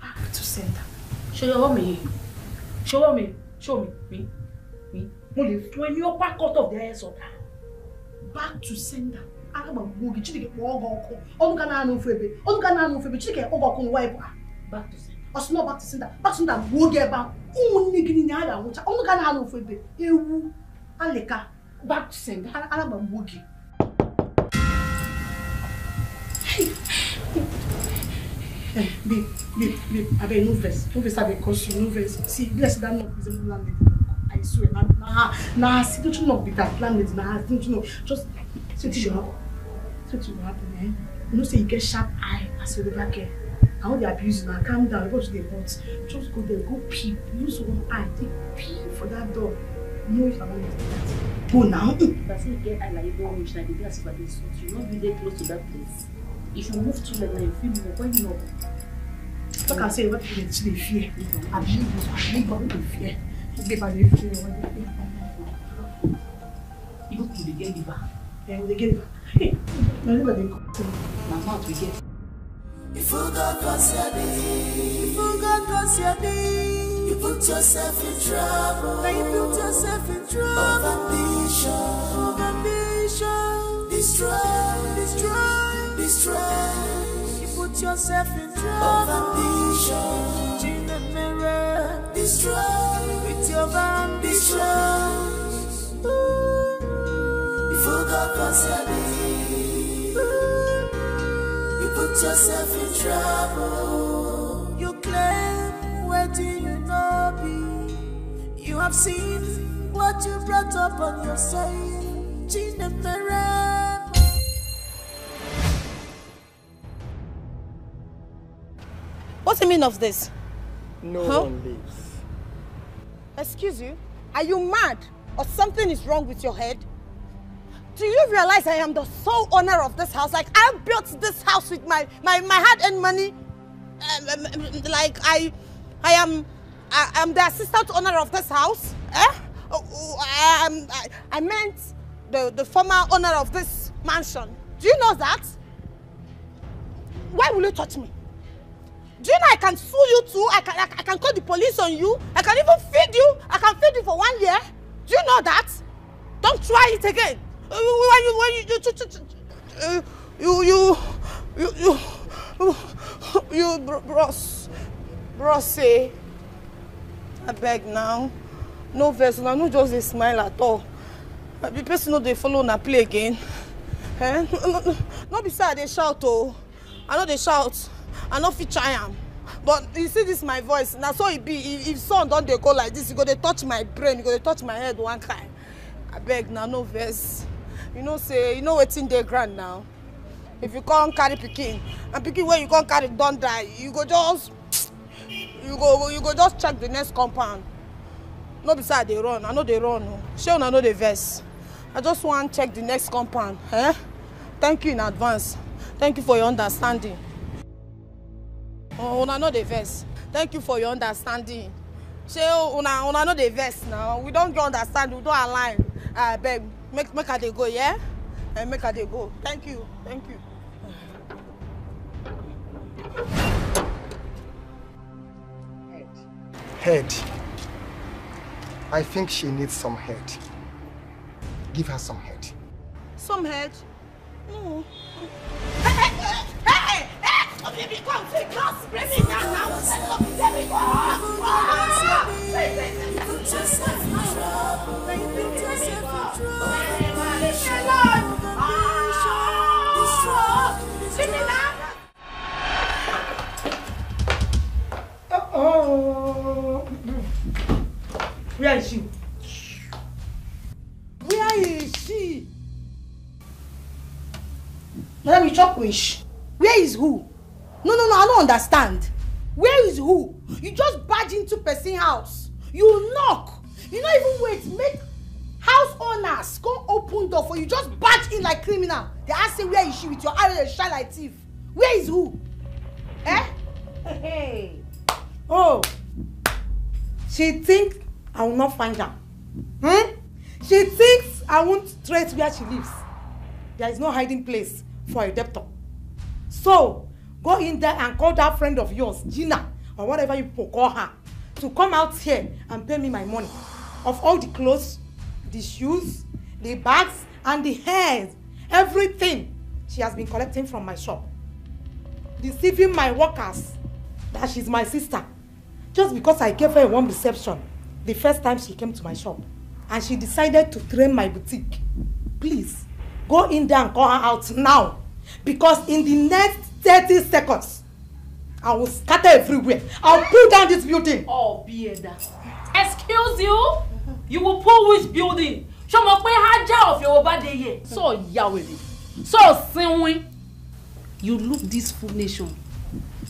Back to sender. Show me. Show me. Show me. Me. When you're back out of the air, so back to sender. I am a movie. Chike ogo. Onga na anu febe. Onga na anu febe. Chike ogo kun wipe. Back to sender. Us not back to sender. Back to sender. Woge ba. Unni gini ni ada wucha. Onga na anu febe. Ewu. Aleka. Back to sender. I am a movie. Hey, babe. I be no verse. No verse. I be cause you no verse. See, bless that not is a landlady. I swear. Nah. See, don't you not be that landlady? Nah, don't you know? Just. So what will happen, eh? You know, say you get sharp eye as you look back here. I want the abuse now. Calm down. Go to the boat. Just go there. Go peep. Use one eye. Take peep for that door. No, if I want to do that. Go now. That's it. Get eye like you don't reach like the glass for this. You're not really close to that place. If you move too late, now you feel more. Why you know? Like I say, what if you fear? I believe what you fear. Give her the fear. You go to the game liver. Yeah, they get it. Hey, my liver they go. My mouth we get. If you got custody, you put yourself in trouble. Now you put yourself in trouble. Of ambition. ambition, destroy. You put yourself in trouble. Ambition, in the mirror, destroy. With your ambition, you forgot concerning. You put yourself in trouble. You claim, where do you know be? You have seen what you brought up on yourself. In the mirror. What's the meaning of this? No one lives. Excuse you? Are you mad? Or something is wrong with your head? Do you realize I am the sole owner of this house? Like, I built this house with my hard-earned money. Like, I am the assistant owner of this house. I meant the former owner of this mansion. Do you know that? Why will you touch me? Do you know I can sue you too? I can call the police on you. I can even feed you. I can feed you for 1 year. Do you know that? Don't try it again. Bros, say, I beg now. No verse, now no just a smile at all. The person know they follow na play again. Eh? No be sad they shout oh. I know they shout. I know fit try am. But you see this my voice. Now so it be if son don't they go like this, you go they touch my brain, you go they touch my head one kind. I beg now no verse. You know say you know what's in the ground now. If you can't carry pikin, and pikin when you can't carry don't die, you go just check the next compound. No beside they run. I know they run. Sure, I know the verse. I just want to check the next compound. Eh? Thank you in advance. Thank you for your understanding. Oh, I know the verse. Thank you for your understanding. Sure, I know the verse now. We don't get understanding. We don't align. I beg, make her they go, yeah? And make her they go. Thank you. Thank you. Head. I think she needs some head. Give her some head. Some head? No. Hey! Oh, baby, come, take us. Bring me down now. Let me go. Where is she? Where is she? Madam, you chop wish. Where is who? No, I don't understand. Where is who? You just barge into person's house. You knock. You don't even wait. Make house owners come open door for you. Just barge in like criminal. They ask you where is she with your eye shine like thief. Where is who? Eh? Hey. Oh. She thinks I will not find her. She thinks I won't trace where she lives. There is no hiding place for a debtor. So, go in there and call that friend of yours, Gina, or whatever you call her, to come out here and pay me my money. Of all the clothes, the shoes, the bags, and the hairs, everything she has been collecting from my shop. Deceiving my workers that she's my sister. Just because I gave her a warm reception the first time she came to my shop. And she decided to train my boutique. Please, go in there and call her out now. Because in the next 30 seconds, I will scatter everywhere. I'll pull down this building. Oh, Bieda. Excuse you? You will pull which building? Show me where Haja of your over there. So Yahweh. So Sinwi. You look this full nation.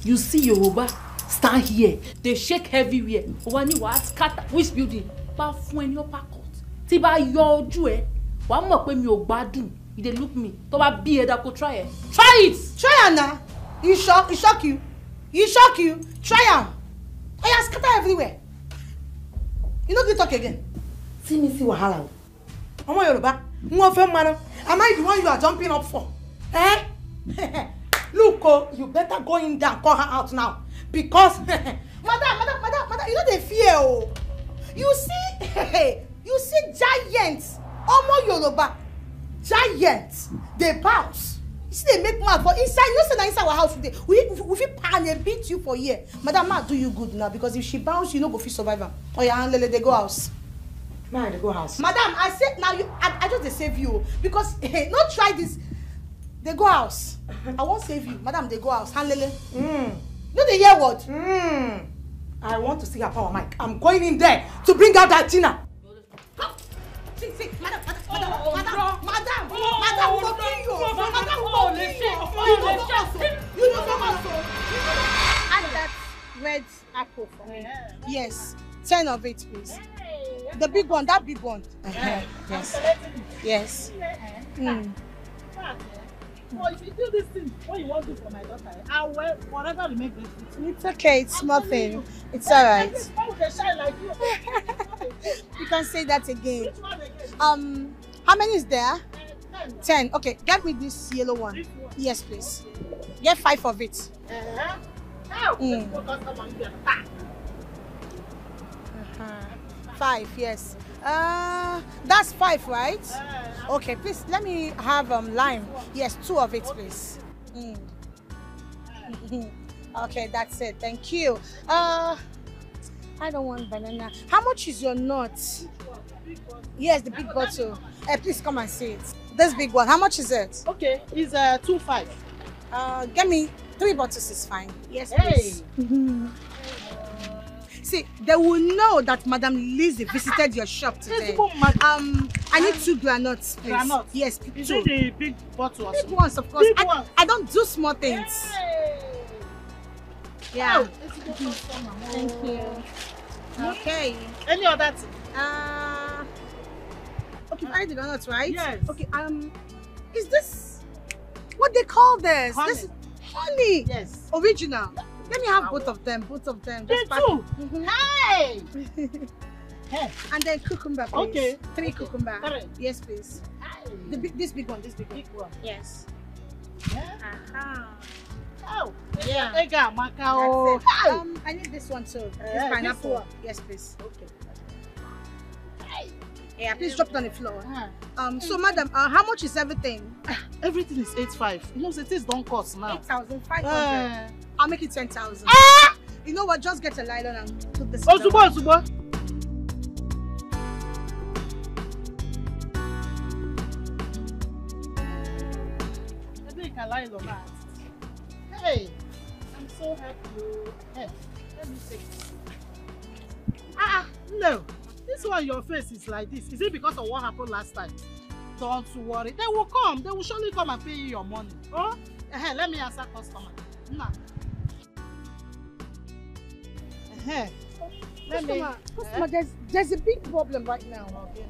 You see Yoruba stand here. They shake everywhere. Wani wa scatter which building? Ba fún ẹni upper court. Tí bá yọ ojú ẹ, wàá mọ̀ pé mi ò gbádùn. You dey look me. Tó bá Bieda kó try it. Try it. Try am na. You shock you. You shock you. Try am. Oya scatter everywhere. You no fit talk again. See me see wahala o. Ọmọ Yorùbá, mo fẹ́ mano. Am I the one you are jumping up for? Eh? Look, you better go in there and call her out now. Because madam, you know they fear oh. You see giants, Omo Yoruba, giant, they bounce. You see, they make mouth for inside. You say inside our house today. We pan and beat you for here. Madam, ma do you good now because if she bounce, you no go fit survive am. Oh yeah, they go house. Ma, they go house. Madam, I said now I just dey save you because hey, not try this. They go house. I won't save you, madam. They go house. Handlele. No, they hear what? I want to see her power, Mike. I'm going in there to bring out that Tina. See, madam, we go kill you. Madam, we go kill you. You don't come out. Add that red apple for me. Yes, 10 of it, please. The big one, that big one. Yes. Well, if you do this thing, what you want to do for my daughter, I'll wear whatever will make this. It's okay, it's nothing. It's alright. Why would they shine like you? You can say that again. How many is there? 10. Okay, get me this yellow one. Yes, please. Get 5 of it. 5, yes. That's 5, right? Okay, please let me have lime. Yes, 2 of it, please. Okay, that's it. Thank you. I don't want banana. How much is your nut? Yes, the big bottle. Please come and see it. This big one. How much is it? Okay, it's 2.5. Get me 3 bottles is fine. Yes, please. See, they will know that Madam Lizzie visited your shop today. I need 2 granuts, please. Granuts? Yes, 2. Is it the big bottle? Big ones, of course. Big ones. I don't do small things. Yeah. Thank you. Okay. Any other thing? Okay, I the granuts, right? Yes. Okay. Is this what they call this? Honey. This is honey. Yes. Original. Let me have both of them. Just pack it. Hey! And then cucumber, please. Okay. 3 cucumber. 3. Yes, please. This big one. Big one. Yes. Oh. Yeah. That's it. I need this one too. This pineapple. This one. Yes, please. Okay. Yeah, please drop it on the floor. So madam, how much is everything? Everything is 8.5. You know, the things don't cost now. 8,500. I'll make it 10,000. You know what? Just get a nylon and put this. Ozubo. I think I lie on that. Hey, I'm so happy. Hey, let me see. No. This one, your face is like this. Is it because of what happened last time? Don't worry. They will come. They will surely come and pay you your money. Oh? Let me answer customer. Nah. Customer, there's a big problem right now. Okay.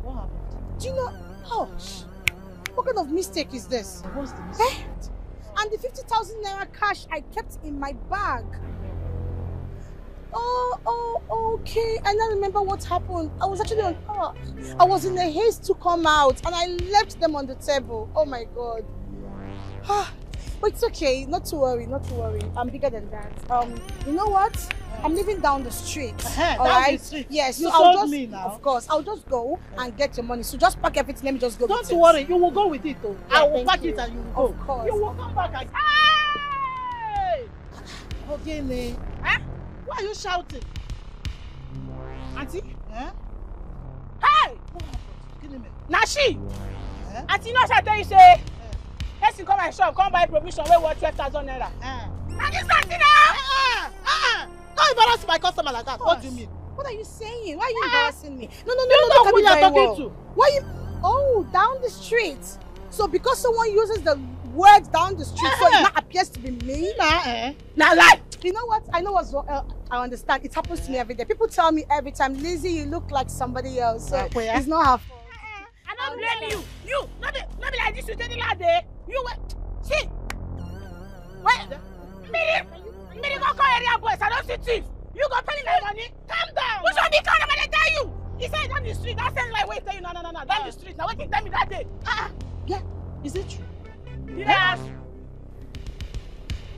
What happened? Do you know? Ouch. What kind of mistake is this? What's the mistake? And the 50,000 naira cash I kept in my bag. Oh, okay. I now remember what happened. I was actually on power. I was in a haste to come out and I left them on the table. Oh my God. But it's okay. Not to worry. I'm bigger than that. You know what? I'm living down the street. All right? The street. Yes. You so I'll told just, me now. Of course. I'll just go and get your money. So just pack everything. Let me just go. Don't worry. You will go with it though. Yeah, I will pack it and you will go. Of course. You will come back and... Hey! Okay, ne. Why are you shouting? Auntie? Hey! Nashi! Auntie, no, I tell you, say, let's come my shop, come buy provision, where worth 12,000 naira. And this auntie now! Don't embarrass my customer like that. What do you mean? What are you saying? Why are you embarrassing me? No. You know who you are talking to. Why you? Oh, down the street. So because someone uses the word down the street, so it not appears to be me? Now lie. You know what? I know what's wrong. I understand. It happens to me every day. People tell me every time, Lizzie, you look like somebody else. So it's not her fault. I don't blame you. You, not be like this. You tell the lad there. You wait. See. Wait. Me go call area boys. I don't see thief. You go pay me my money. Calm down. Which one be calm? I'm gonna tell you. He said down the street. That sounds like wait. Tell you no. Down the street. Now wait. Tell me that day. Yeah. Is it true? Yes.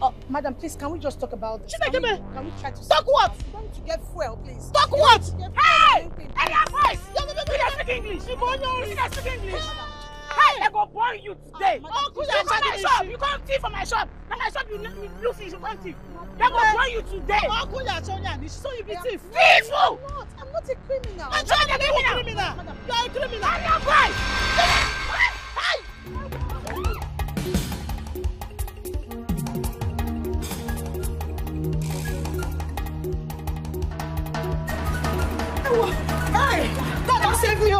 Oh, madam, please, can we just talk about this? Can we try to talk what? I'm going to get fuel, please. Talk what? Hey! Area boys! You don't speak English. You don't speak English. Hey! I go burn you today. Uncle, you come my shop. You come thief from my shop. Now my shop, you blue fish, you come thief. They go burn you today. Uncle, you are Sonia. So you be thief. Thief! I'm not a criminal. I'm trying to be a criminal. You are a criminal. I'm your boy. Hey! God, I'll save you!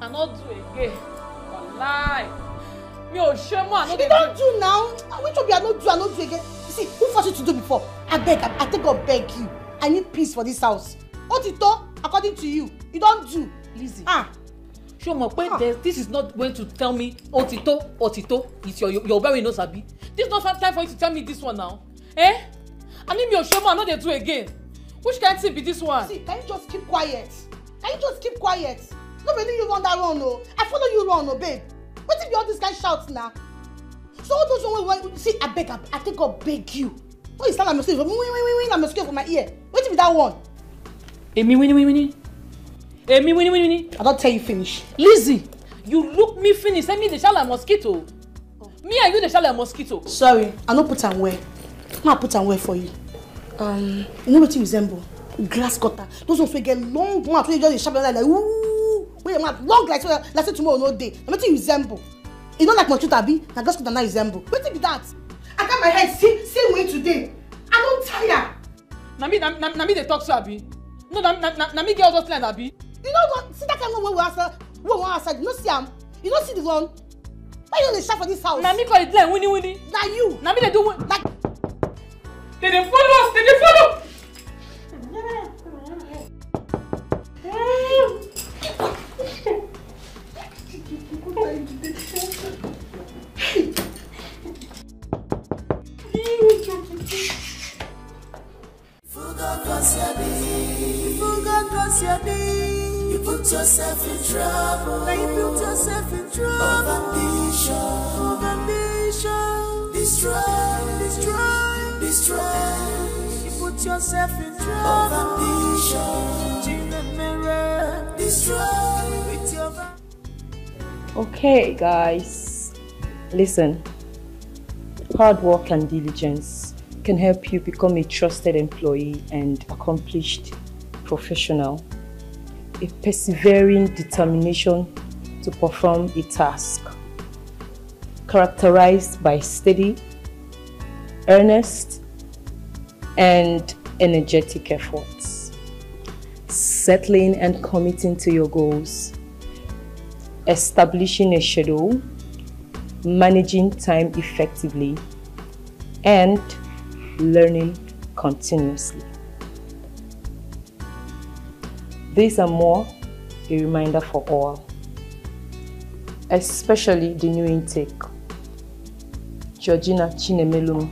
I not do again. Wallahi. Me o shame I no dey. You don't do now. Which of you I not do again? You see, who forced you to do before? I beg, I think I'll beg you. I need peace for this house. Otito, according to you, you don't do. Lizzie. Show my point. This is not going to tell me Otito. It's your very no sabi. This is not time for you to tell me this one now. Eh? I need me o shame I no dey do again. Which kind thing be this one? See, can you just keep quiet? Can you just keep quiet? Nobody you run that run, no. I follow you run, no, babe. What if you all this kind of shouts now? So all those ones, see, I beg, I think I'll beg you. What is that? I'm scared. I'm scared for my ear. What if that one? Emi, winnie. I don't tell you finish. Lizzie, you look me finish. Send me the shell like mosquito. Me and you the shell like mosquito. Sorry, I don't put on where. I'll put away for you. You know what you resemble? Glass cutter. Those ones will get long mouth when you just sharp like ooh. Wait a minute, long like so let's say tomorrow no day. What you resemble? You don't like my be? Now glass cutter now resemble. What be that? I got my head same way today. I don't tire. Na me they talk so abi. No, na me get all those plans abi. You know what? See that kind of one we outside. You don't see him. You don't see the one. Why you don't shout for this house? Na me call it plan winnie. Na you. Na me they do like. They follow us. They follow. You put yourself in trouble. You put yourself in trouble. Of ambition. Destroy. You put yourself in trouble. Of ambition. In the mirror. Destroy with your. Okay, guys, listen. Hard work and diligence can help you become a trusted employee and accomplished professional. A persevering determination to perform a task, characterized by steady, earnest, and energetic efforts. Settling and committing to your goals. Establishing a schedule, managing time effectively, and learning continuously. These are more a reminder for all, especially the new intake, Georgina Chinemelum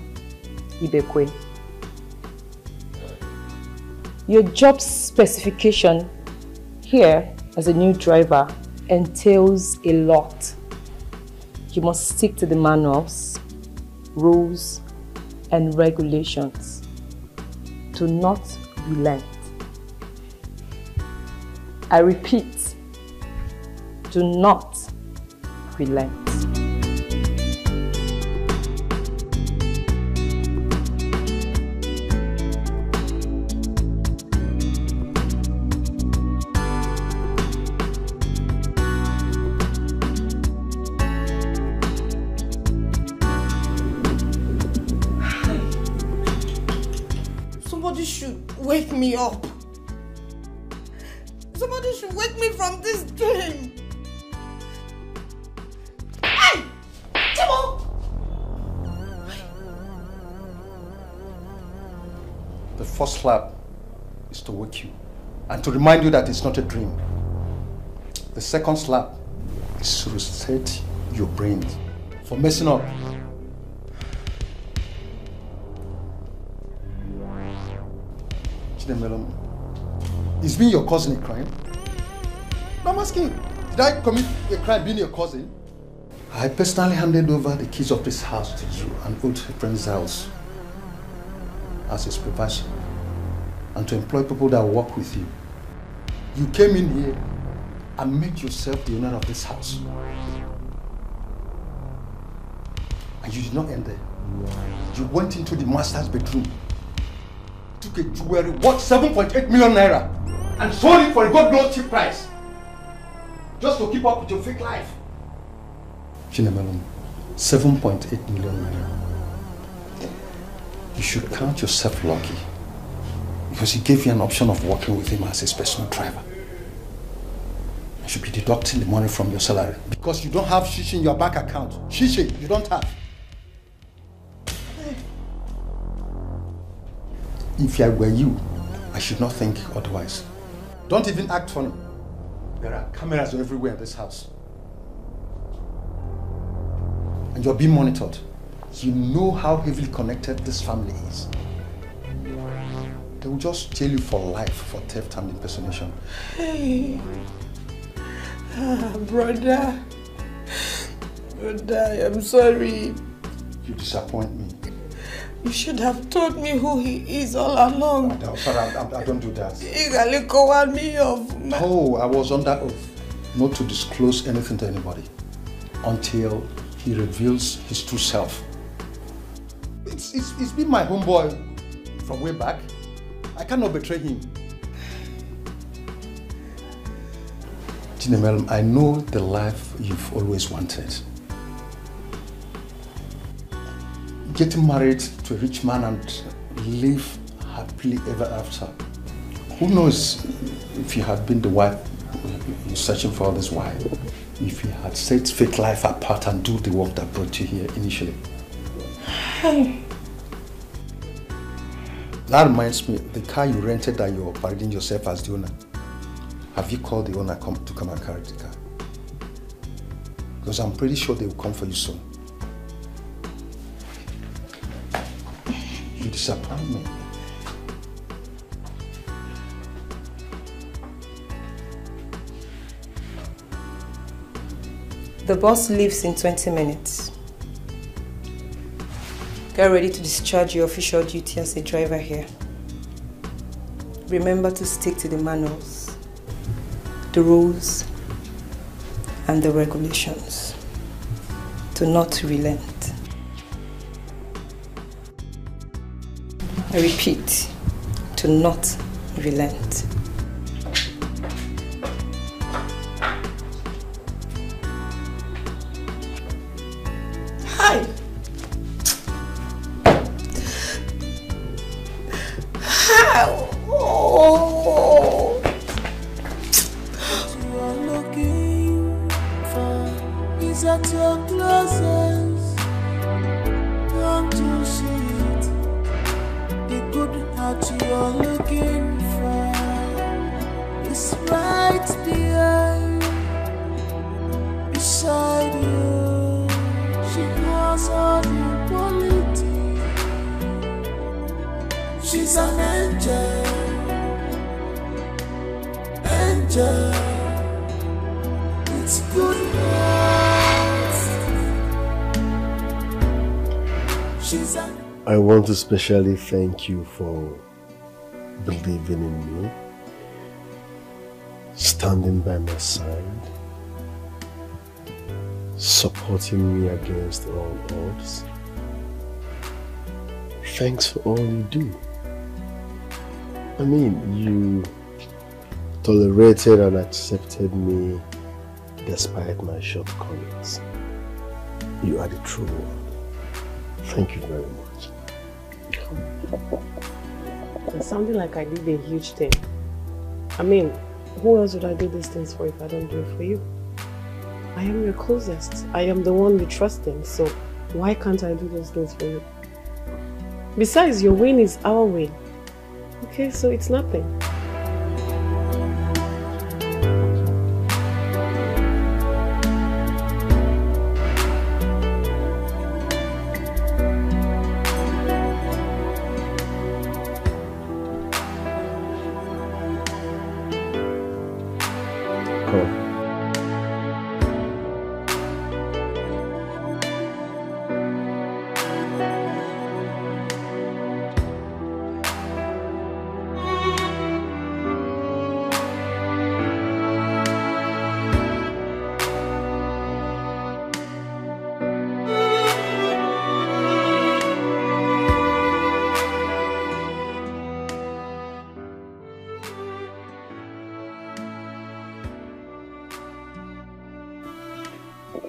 Ibekwe. Your job specification here as a new driver entails a lot. You must stick to the manuals, rules, and regulations. Do not relent. I repeat, do not relent. Somebody should wake me up. Somebody should wake me from this dream. Hey! Timo! The first slap is to wake you and to remind you that it's not a dream. The second slap is to reset your brain for messing up. Chinemelum, is being your cousin a crime? No, I'm asking, did I commit a crime being your cousin? I personally handed over the keys of this house to you and old friend's house as a supervisor and to employ people that work with you. You came in here and made yourself the owner of this house. And you did not end there. You went into the master's bedroom, took a jewelry worth 7.8 million naira and sold it for a god knows cheap price just to keep up with your fake life. Chinemelum, 7.8 million naira. You should count yourself lucky because he gave you an option of working with him as his personal driver. You should be deducting the money from your salary because you don't have shishi in your bank account. Shishi, you don't have. If I were you, I should not think otherwise. Don't even act funny. There are cameras everywhere in this house. And you're being monitored. You know how heavily connected this family is. They will just jail you for life for theft and impersonation. Hey. Brother. Brother, I'm sorry. You disappoint me. You should have told me who he is all along. Sorry, I don't do that. Oh, I was under oath not to disclose anything to anybody until he reveals his true self. It's been my homeboy from way back. I cannot betray him. Chinemel, I know the life you've always wanted. Getting married to a rich man and live happily ever after. Who knows if you had been the wife you're searching for this while, if you had set fake life apart and do the work that brought you here initially. That reminds me, the car you rented that you're parading yourself as the owner, have you called the owner to come and carry the car? Because I'm pretty sure they will come for you soon. You disappoint me. The boss leaves in 20 minutes. Get ready to discharge your official duty as a driver here. Remember to stick to the manuals, the rules, and the regulations. Do not relent. I repeat, do not relent. Hi. Oh. What you are looking for is at your closest. Don't you see it? The good heart you are looking for is right there beside you. She has all the quality. She's an angel. Angel. It's good news. She's an I want to specially thank you for believing in me, standing by my side, supporting me against all odds. Thanks for all you do. I mean, you tolerated and accepted me despite my shortcomings. You are the true one. Thank you very much. It's sounding like I did a huge thing. I mean, who else would I do these things for if I don't do it for you? I am your closest. I am the one you trust in, so why can't I do those things for you? Besides, your win is our win. Okay, so it's nothing.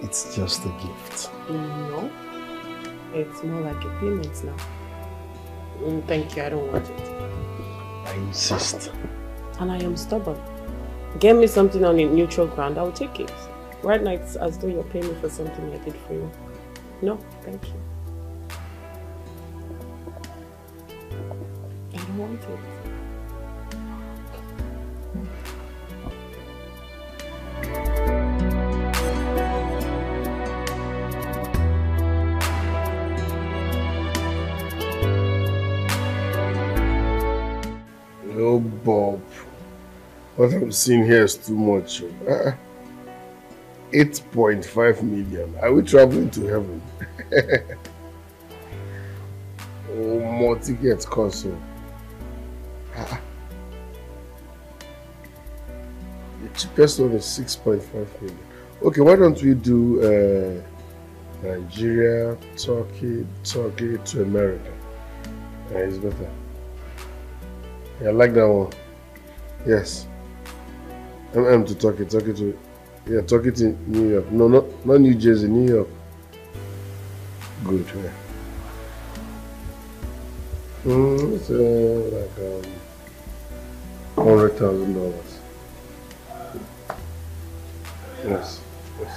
It's just a gift. No, it's more like a payment now. Thank you, I don't want it. I insist. And I am stubborn. Get me something on a neutral ground, I'll take it. Right now it's as though you're paying me for something I did for you. No, thank you. I don't want it. Oh, Bob. What I'm seeing here is too much. 8.5 million. Are we traveling to heaven? Oh, more tickets cost. The cheapest one is 6.5 million. Okay, why don't we do Nigeria, Turkey to America. Yeah, it's better. Yeah, I like that one. Yes. MM to Turkey to... Yeah, Turkey to New York. No, not New Jersey, New York. Good, yeah. It's like $100,000. Yes,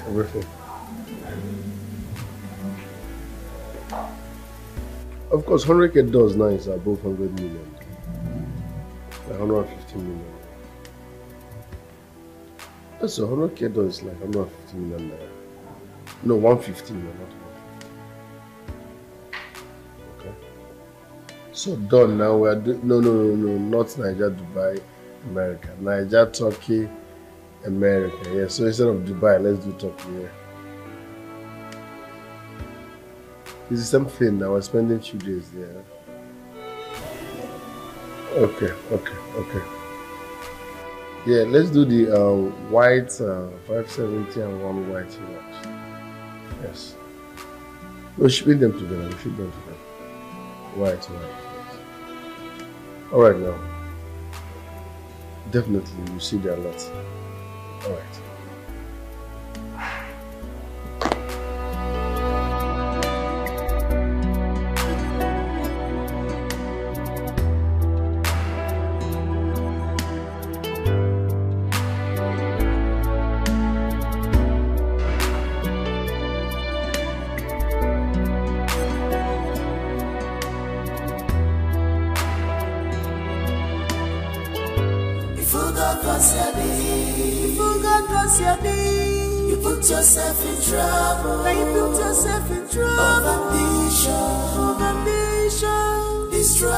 everything. Of course, 100K does now is above 100 million. Like 150 million. So 100K does like 150 million naira. No, 150 million, not 150. Okay. So done now. We are no, not Naija, Dubai, America. Naija, Turkey, America. Yeah. So instead of Dubai, let's do Turkey. Yeah. It's the same thing now. We're spending a few days there. Okay. Yeah, let's do the white 570 and one white watch. Yes. We'll ship them together. White. All right now. Definitely, you see there a lot. All right. You put yourself in trouble. Now you put yourself in trouble. Of ambition. Destroy.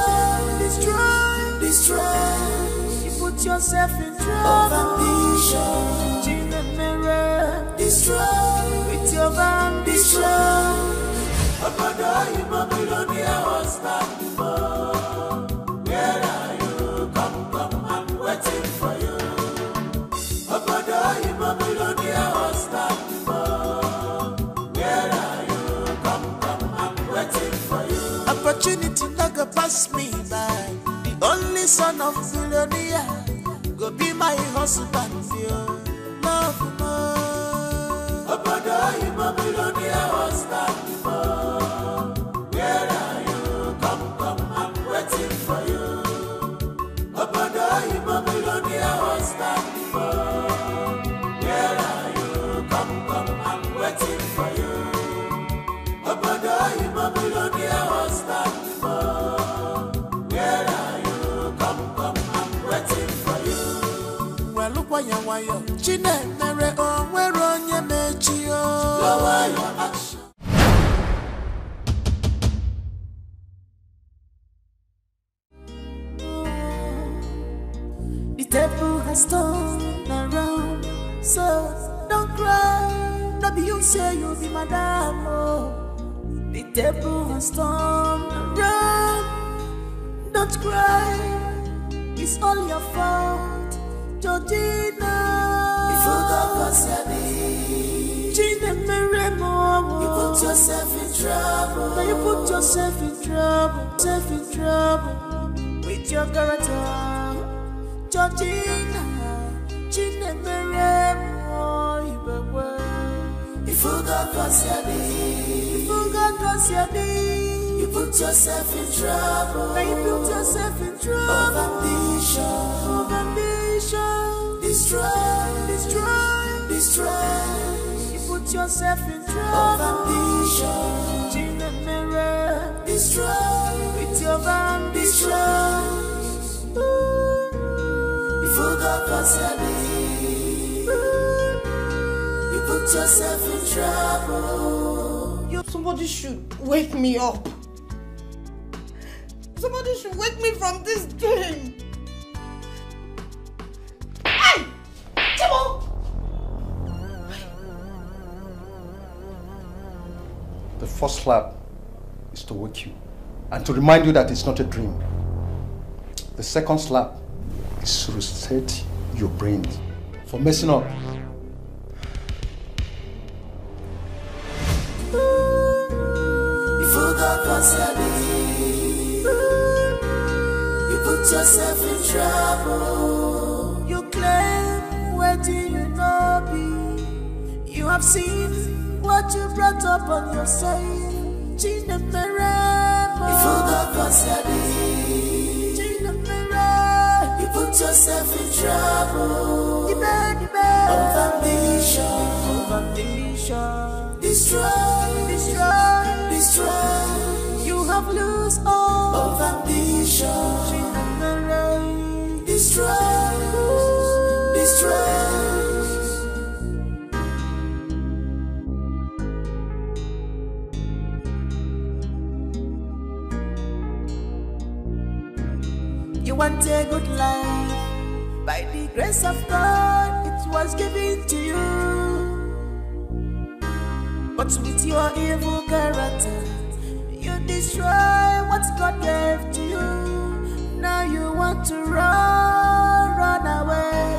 You put yourself in trouble. Of ambition. Destroy. With your ambition. Abada, you Billionaire was back before. Where are you? Come, I'm waiting for you. Abada, you Billionaire was back before. Where are you? Come, I'm waiting for you. Opportunity not go pass me by. The only son of Billionaire go be my husband, love more. Abada, you Billionaire was back before. Where are you? Come, I'm waiting for you. Abada, you Billionaire was back before. Where are you? Come, I'm waiting for you. Abada, you Billionaire was back before. Where are you? Come, I'm waiting for you. Well, look why you're Chine, Mere, oh, where on your mechio. Lower your action. The table has turned around, so don't cry. No be you say you'll be madam. Oh. The table has turned around, don't cry. It's all your fault, Georgina. Before God was your name, Gina Meremo. You put yourself in trouble. Now you put yourself in trouble, with your character. Georgina, Gina Meremo, you forgot what's your name. You put yourself in trouble. Now you put yourself in trouble. Of ambition. Destroy. You put yourself in trouble. Of ambition. Gina Meremo, destroy. With your ambition. Forgot what's your name. You put yourself in trouble. Somebody should wake me up. Somebody should wake me from this dream. Hey! Timo! The first slap is to wake you and to remind you that it's not a dream. The second slap is to reset your brain for messing up. You put yourself in trouble. You claim where do you know be? You have seen what you brought up on yourself. Gina Meremo. You forgot you put yourself in trouble. Of ambition. Destroy. You have lost all of ambition. Destroy. You want a good life. By the grace of God, it was given to you. But with your evil character, you destroy what God gave to you. Now you want to run away.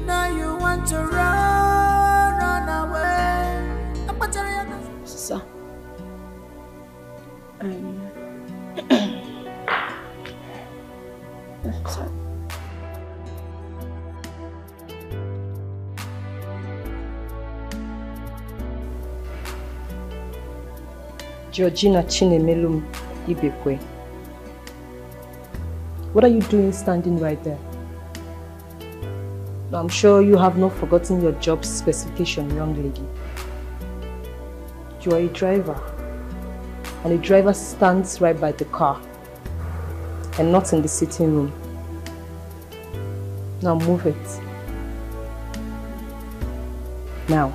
Now you want to run away. Sir. Sorry. Georgina Chinemelum Ibekwe. What are you doing standing right there? I'm sure you have not forgotten your job specification, young lady. You are a driver, and a driver stands right by the car and not in the sitting room. Now move it. Now.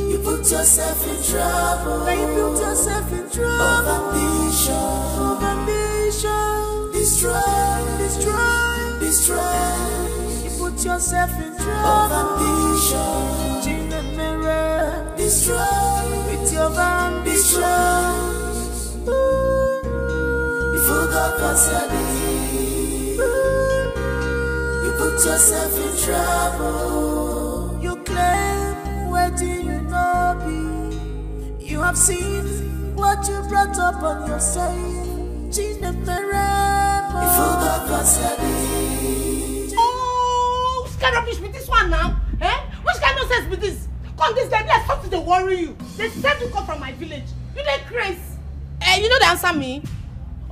You put yourself in trouble. Now you put yourself in trouble. Of ambition. Destroy. You put yourself in trouble. Of ambition. Gina Mirror. Destroy. With your ambition. You forgot concerning. You put yourself in trouble. You claim where do you know be? You have seen what you brought up on yourself. Gina Meremo. You forgot concerning. Oh, which kind of rubbish with this one now? Eh? Which kind of nonsense with this? Come this day, there's something to worry you. They said you come from my village. You dey crazy. You know they answer me?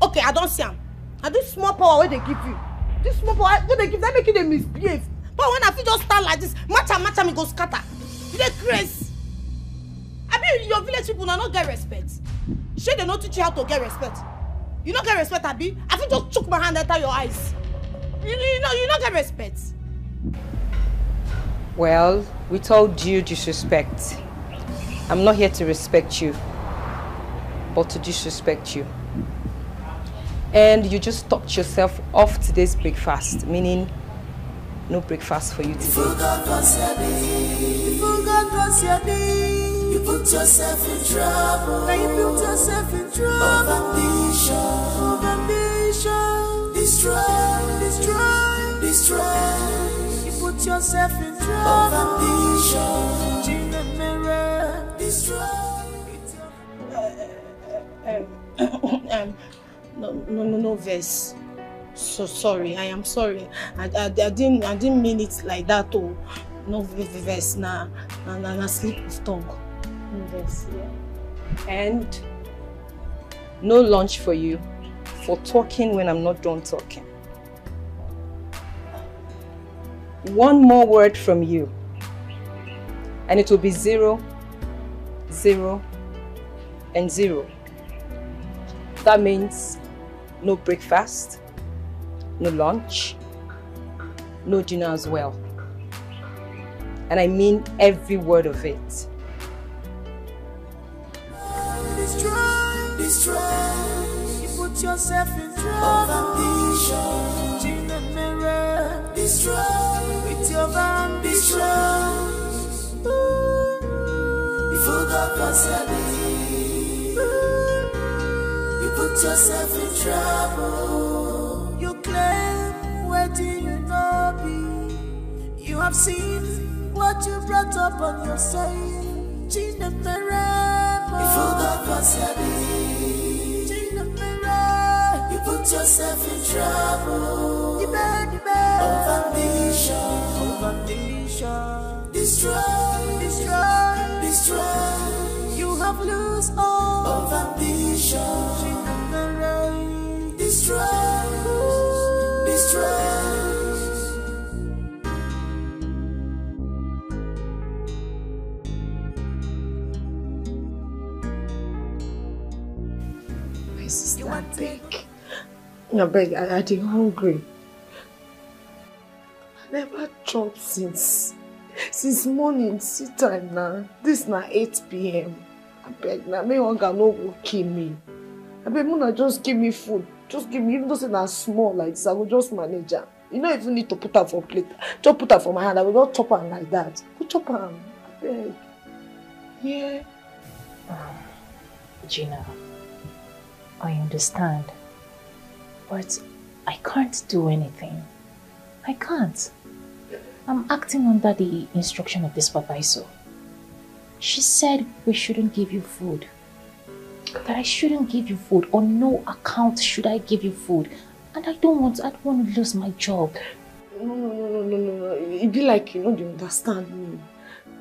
Okay, I don't see them. And this small power where they give you. This small power where they give, they make you they misbehave. But when I feel just stand like this, matcha me go scatter. You dey crazy. I mean, your village people now not get respect. Sure, they not teach you how to get respect. You not get respect, Abi? I feel just choke my hand enter your eyes. You not get respect. Well, with all due disrespect, I'm not here to respect you, but to disrespect you. And you just talked yourself off today's breakfast, meaning no breakfast for you today. You put yourself in trouble. Now you put yourself in trouble. Of ambition. Destroy. You put yourself in trouble. Of ambition. Gina Mirror. Destroy. No verse. So sorry. I am sorry. I didn't mean it like that. Oh, no verse. Na slip of tongue. No verse. Yeah. And no lunch for you for talking when I'm not done talking. One more word from you, and it will be 0, 0, and 0. That means no breakfast, no lunch, no dinner as well. And I mean every word of it. Destroy. You put yourself in trouble. Of ambition. Gina Mirror. Destroy. With your ambition. You forgot concerning. You put yourself in trouble. You claim where do you know be? You have seen what you brought up on yourself. You put yourself in trouble. Of ambition. Destroy. You have lost all of ambition. Destroy. My sister, I beg, I dey hungry. I never chop since morning, see time now. This na 8 p.m. I beg, now me hunger no go kill me. I beg, Muna just give me food. Just give me, even though it's small like this, I will just manage her. You don't even need to put her for plate. Just put her for my hand. I will not chop her like that. Go chop her. I beg. Yeah. Gina, I understand. But I can't do anything. I can't. I'm acting under the instruction of the supervisor. She said we shouldn't give you food. That I shouldn't give you food. On no account should I give you food. And I don't want to lose my job. No. It be like you know, you understand me.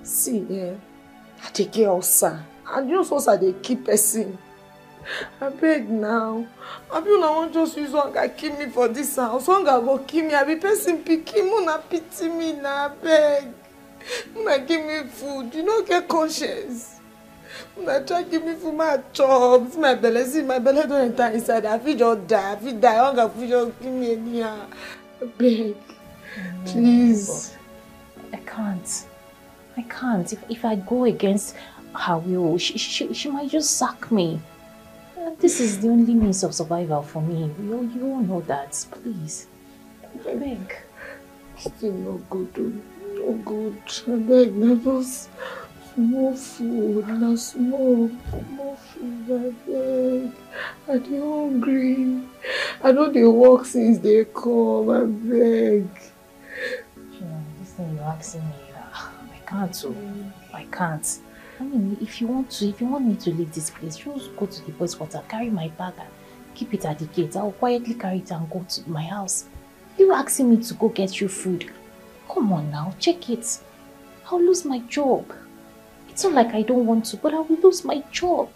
See, I take care of sir. And you know, so sir, they keep person. I beg now. I be una want just use hunger kill me for this house. Hunger go kill me. I be person picking. Una pity me now. I beg. Una give me food. You don't get conscience. Una try give me food. My chop. See my belly. See my belly don't enter inside. I feel just die. I feel die. Hunger feel just kill me anyhow. I beg. Please. I can't. If I go against her will, she might just sack me. This is the only means of survival for me. You all know that. Please. I beg. Still no good. No good. I beg. Now just small food. Now small food. I beg. I dey hungry. I know they work since they come. I beg. This thing you're asking me, I can't. I can't. I mean, if you want me to leave this place, just go to the boys' quarter, carry my bag and keep it at the gate. I'll quietly carry it and go to my house. You were asking me to go get you food. Come on now, check it. I'll lose my job. It's not like I don't want to, but I will lose my job.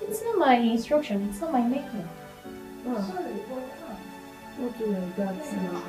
It's not my instruction, it's not my making. Sorry, but don't do like that now.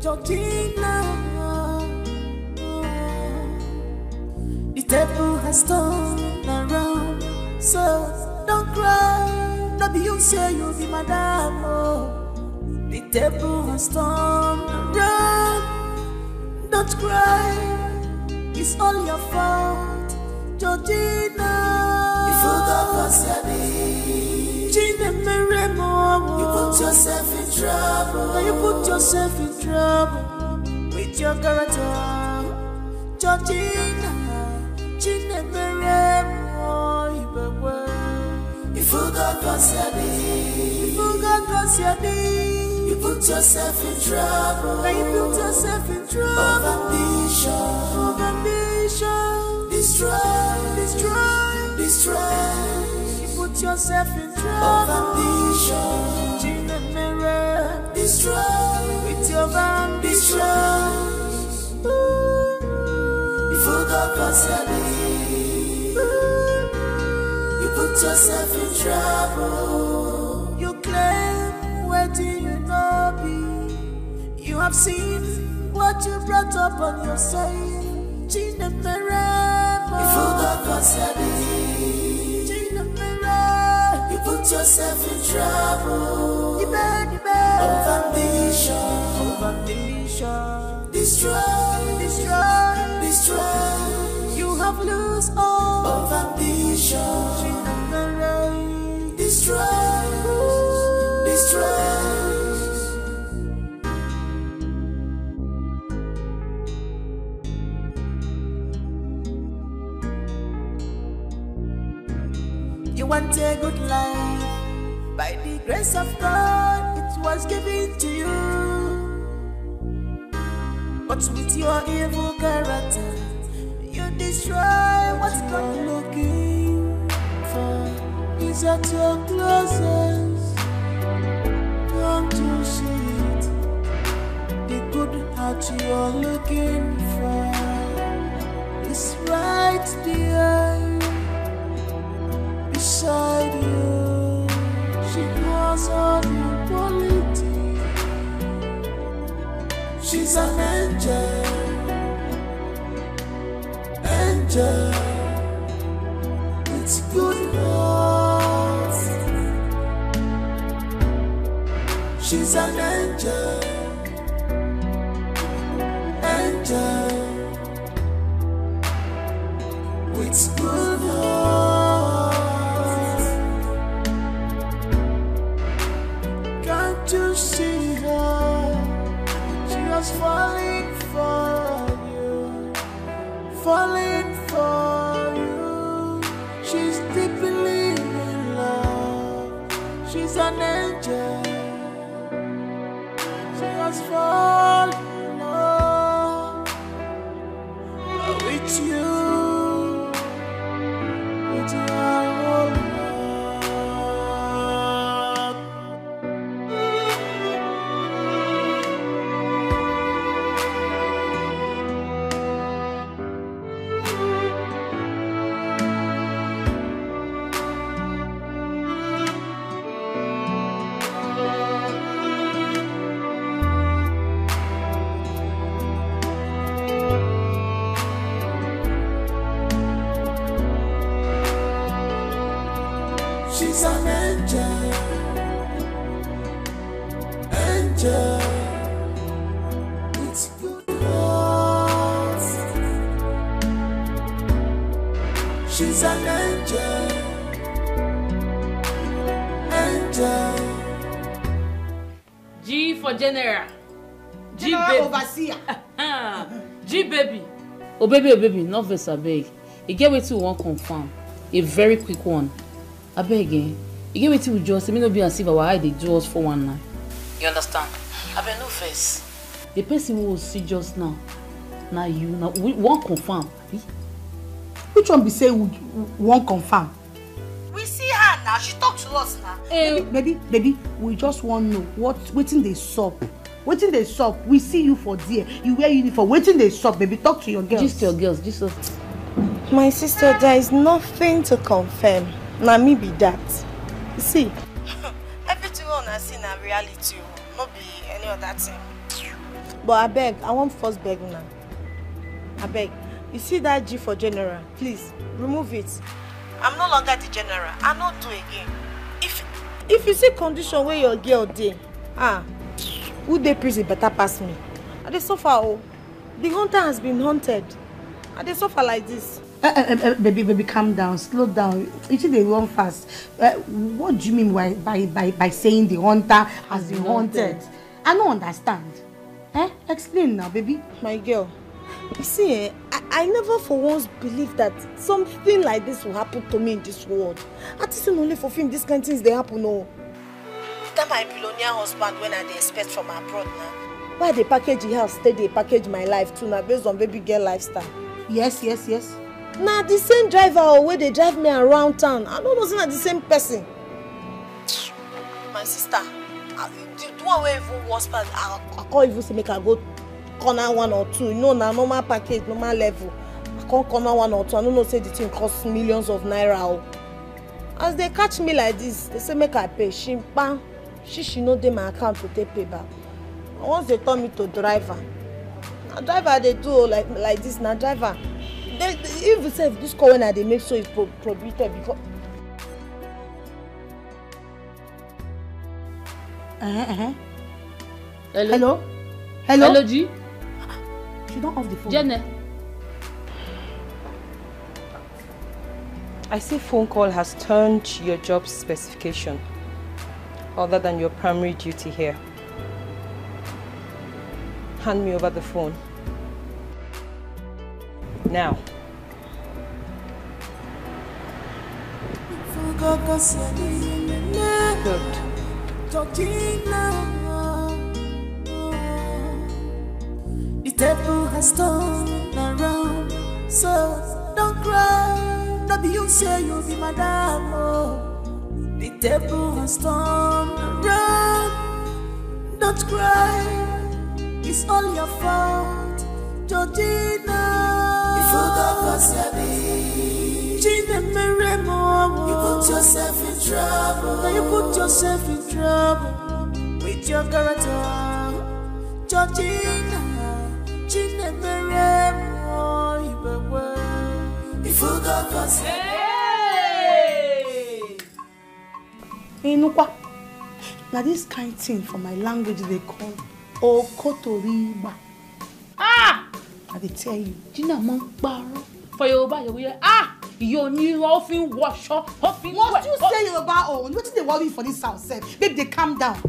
Georgina. The table has turned around, so don't cry. No be you say you be madam. Oh. The table has turned around. Don't cry. It's all your fault, Georgina. You forgot what's happening. You put yourself in trouble. You put yourself in trouble with your character, Georgina. You forgot what's happening. You forgot what's happening. You put yourself in trouble. You put yourself in trouble. Of ambition. Of ambition. Destroy. Destroy. Destroy. You put yourself in trouble. Of ambition. Destroy. With your ambition. You forgot what's happening. You put yourself in trouble. You claim where do you know be? You have seen what you brought up on yourself. You forgot what's happening. You put yourself in trouble. Of ambition. Of ambition. Destroy. Destroy. Destroy. You have lost all of ambition. Destroy. Destroy. You want a good life. By the grace of God, it was given to you. But with your evil character, you destroy what God looking for. Is at your closest. Come to see it. The good heart you're looking for is right there beside you. She has all the quality. She's an angel. Angel with good heart. She's an angel. Angel with good heart. Can't you see her? She was falling for you. Falling for you. She's deeply in love. She's an angel. She has fallen in love with you. With your whole heart. She's an angel. Angel with good heart. She's an angel. Angel. G for general. G General baby. overseer. G baby. Oh baby, not vex abeg. E get wetin we wan confirm. A very quick one. Abeg again. E get wetin we just no be as if our eye dey do us 419. You understand? Abeg no vex. The person we will see just now. Now you now we wan confirm. Which one be say we won't confirm? We see her now. She talk to us now. Baby, we just want to know waiting they sup. Waiting they sup. We see you for there. You wear uniform. Waiting they sup, baby. Talk to your girls. Just your girls. Just us. My sister, there is nothing to confirm. Now me be that. You see, everything on I see na reality, not be any other thing. But I beg, I want first beg now. I beg. You see that G for general? Please, remove it. I'm no longer the general. I not do again. If you see condition where your girl dey, who dey prison better pass me. I dey suffer, oh. The hunter has been hunted. I dey suffer like this. Baby, calm down, slow down. You think they run fast. What do you mean by saying the hunter has been haunted? I don't understand. Explain now, baby. My girl, you see, I never for once believed that something like this will happen to me in this world. I think only for film, these kind of things they happen, no. That my billionaire husband when I dey expect from abroad now. Why they package the house, they package my life too now based on baby girl lifestyle. Yes. Now the same driver where they drive me around town. I don't know, it's not the same person. My sister, the one where even worse part, I can't even say make I go corner 1 or 2. You know, now normal package, normal level. I can't corner 1 or 2. I don't know, say the thing costs millions of naira. As they catch me like this, they say make I pay. She know they my account to take pay back. And once they turn me to driver, now driver they do like this. Now driver, they even say this car when they make sure it's prohibited because. Hello, G. She don't off the phone. Jenna. I see phone call has turned your job specification other than your primary duty here. Hand me over the phone. Now. Good. The table has turned around, so don't cry. Don't be you say you'll be madam. Oh. The table has turned around, don't cry. It's all your fault, Georgina. You forgot what's happening. You put yourself in trouble. Now you put yourself in trouble with your character, Georgina. You forgot what's Hey, Nukwa. Now this kind of thing for my language they call Okotoriba. I tell you. Gina Monkbaro. For Yoruba, you will you need often wash up. Must you say Yoruba own? What is the worry for this house? Babe, they calm down.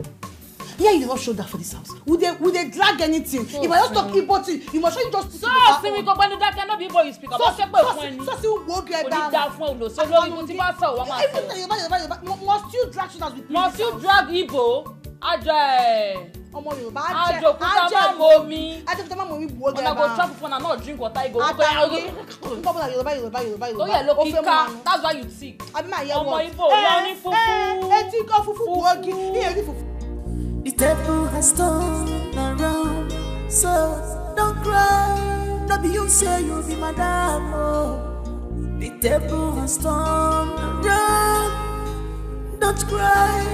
Yeah, you don't show that for this house. Would they drag anything? If I just talk Igbo, you must show just so see me go when that cannot be boy speak about so will get down. So must you drag shoulders with me? Must you drag Igbo? Ajay. Omo Yoruba mommy. Go get down. Go chop phone and not drink water. Go Yoruba. Oh yeah, look, that's why you sick. Omo Igbo, the table has turned around, so don't cry. Don't be you say you'll be madam. Oh. The table has turned around, don't cry.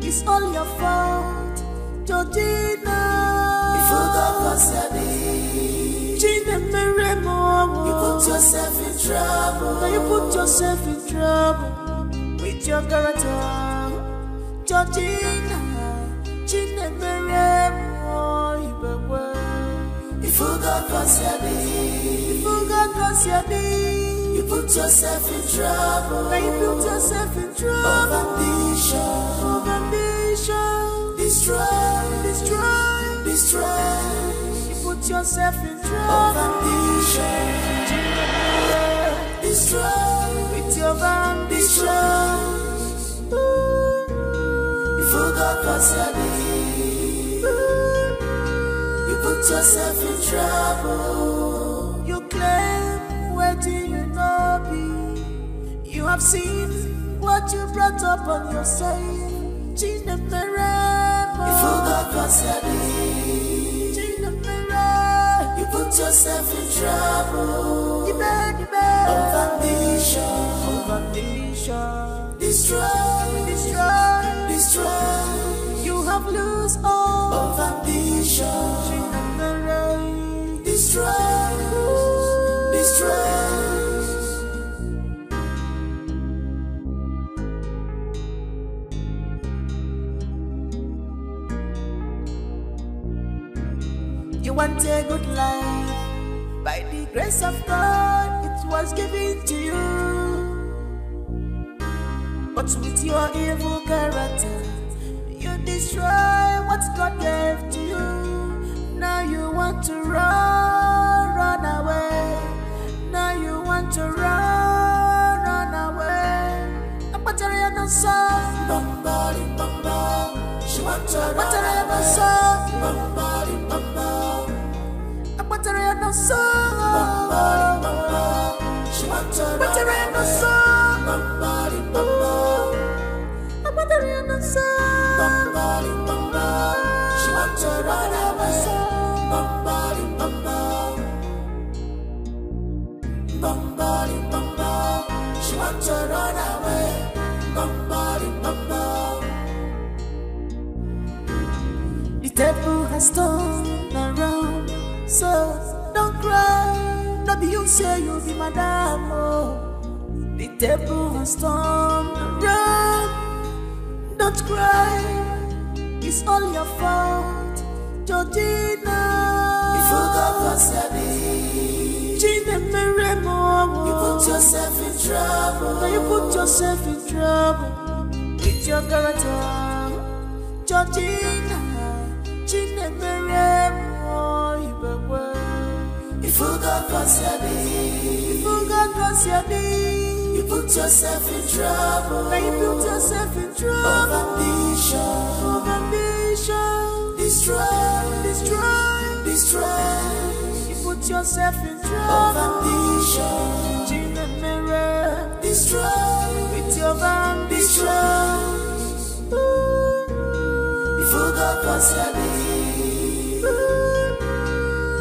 It's all your fault, Georgina. You forgot what's happening. You put yourself in trouble. Now you put yourself in trouble with your character, Georgina. You forgot what's happening. You put yourself in trouble. Now you put yourself in trouble. Of ambition. Destroy. You put yourself in trouble. Of ambition. Destroy. With your ambition. You forgot what's happening. You put yourself in trouble. You claim where do you know be? You have seen what you brought up on yourself. You forgot what's happening. You put yourself in trouble. Of ambition. Destroy. You have lost all of ambition. want a good life. By the grace of God, it was given to you. But with your evil character, you destroy what God gave to you. Now you want to run away. Now you want to run away. I'm battering on some. Bombarding, bombard. She wants to run away. Bombarding, bombard. I'm battering on some. Bombarding, bombard. She wants to run away. Bombarding, bombard. I'm battering on some. Bombarding, bombard. She wants to run away. Bombarding, bombard. Bombarding, bombard. She wants to run away. Bombarding, bombard. The table has turned around, so don't cry. Don't be you say you be madam. Oh. The table has turned around. Don't cry. It's all your fault, Georgina. You forgot what's happening. Gina Meremo. You put yourself in trouble. Now you put yourself in trouble with your character, Georgina. Gina Meremo. You forgot what's happening. You forgot what's happening. You put yourself in trouble. Now you put yourself in trouble. Of ambition. Of ambition. Destroy. Destroy. Destroy. You put yourself in trouble. Of ambition. Gina Mirror. Destroy. With your ambition. You forgot what's happening.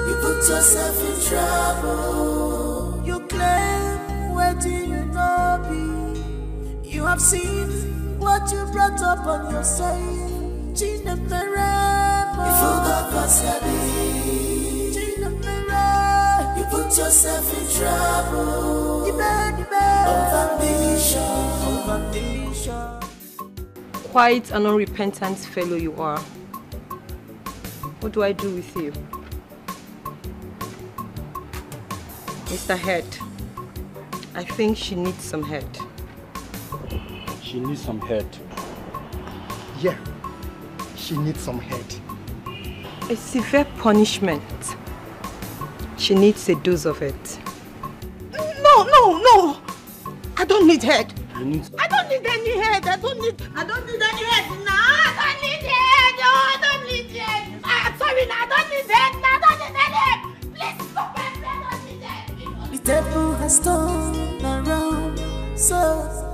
You put yourself in trouble. You claim where do you know be? You have seen what you brought up on yourself. Gina Meremo. You forgot what's happening. Gina Meremo. You put yourself in trouble. You bad. Of ambition. Of ambition. Quite an unrepentant fellow you are. What do I do with you? Mr. Head, I think she needs some head. She needs some head. Yeah, she needs some head. A severe punishment. She needs a dose of it. No. I don't need head. You need... I don't need any head. I don't need any head. No, I don't need head. No, I don't need head. I'm sorry, no, I don't need head. No, I don't need any head. Please stop it. I don't need head. The table has turned around, so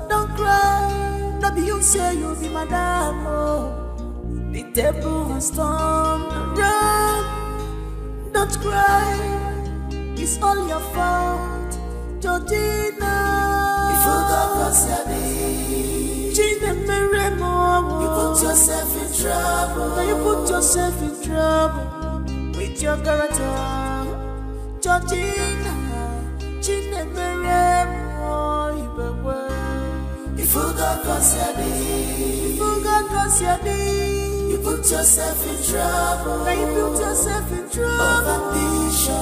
don't cry. Don't be you say you be madam. Oh. The table has turned around. Don't cry. It's all your fault, Georgina. You forgot what's happening. Gina Meremo. You put yourself in trouble. Now you put yourself in trouble with your character, Georgina. Gina Meremo. You forgot what's happening. You forgot what's happening. You put yourself in trouble. Now you put yourself in trouble. Of ambition.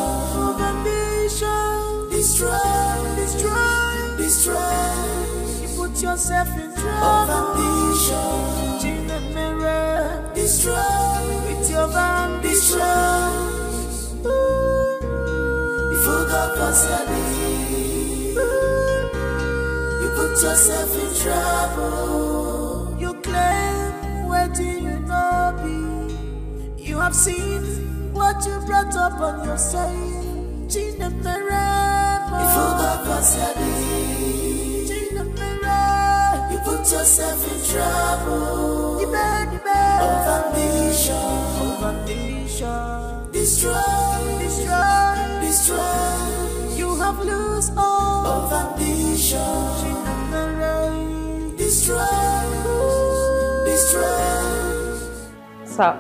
Of ambition. Destroy. Destroy. Destroy. You put yourself in trouble. Of ambition. Gina Mirror. Destroy. With your ambition. You forgot what's happening. You put yourself in trouble. You claim where do you know be? You have seen what you brought up on yourself. Gina Meremo. You forgot what's happening. Gina Meremo. You put yourself in trouble. You bad. Of ambition. Of ambition. Destroy. Destroy. Destroy. You have lost all. Of ambition. Gina Meremo. Destroy. Destroy. Sir,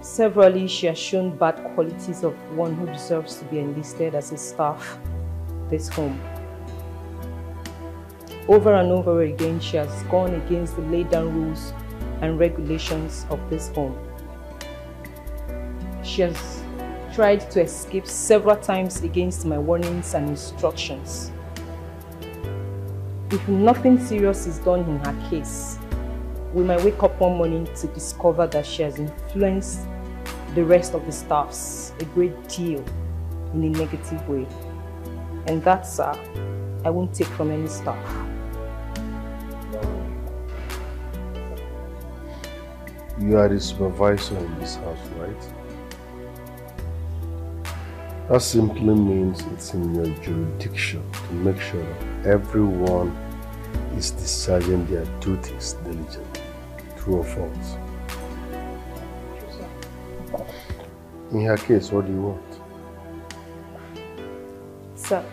severally she has shown bad qualities of one who deserves to be enlisted as a staff this home. Over and over again, she has gone against the laid down rules and regulations of this home. she has tried to escape several times against my warnings and instructions. If nothing serious is done in her case, we might wake up one morning to discover that she has influenced the rest of the staffs a great deal in a negative way. And that, sir, I won't take from any staff. You are the supervisor in this house, right? That simply means it's in your jurisdiction to make sure that everyone is discharging their duties diligently. True or false? In her case, what do you want? Sir,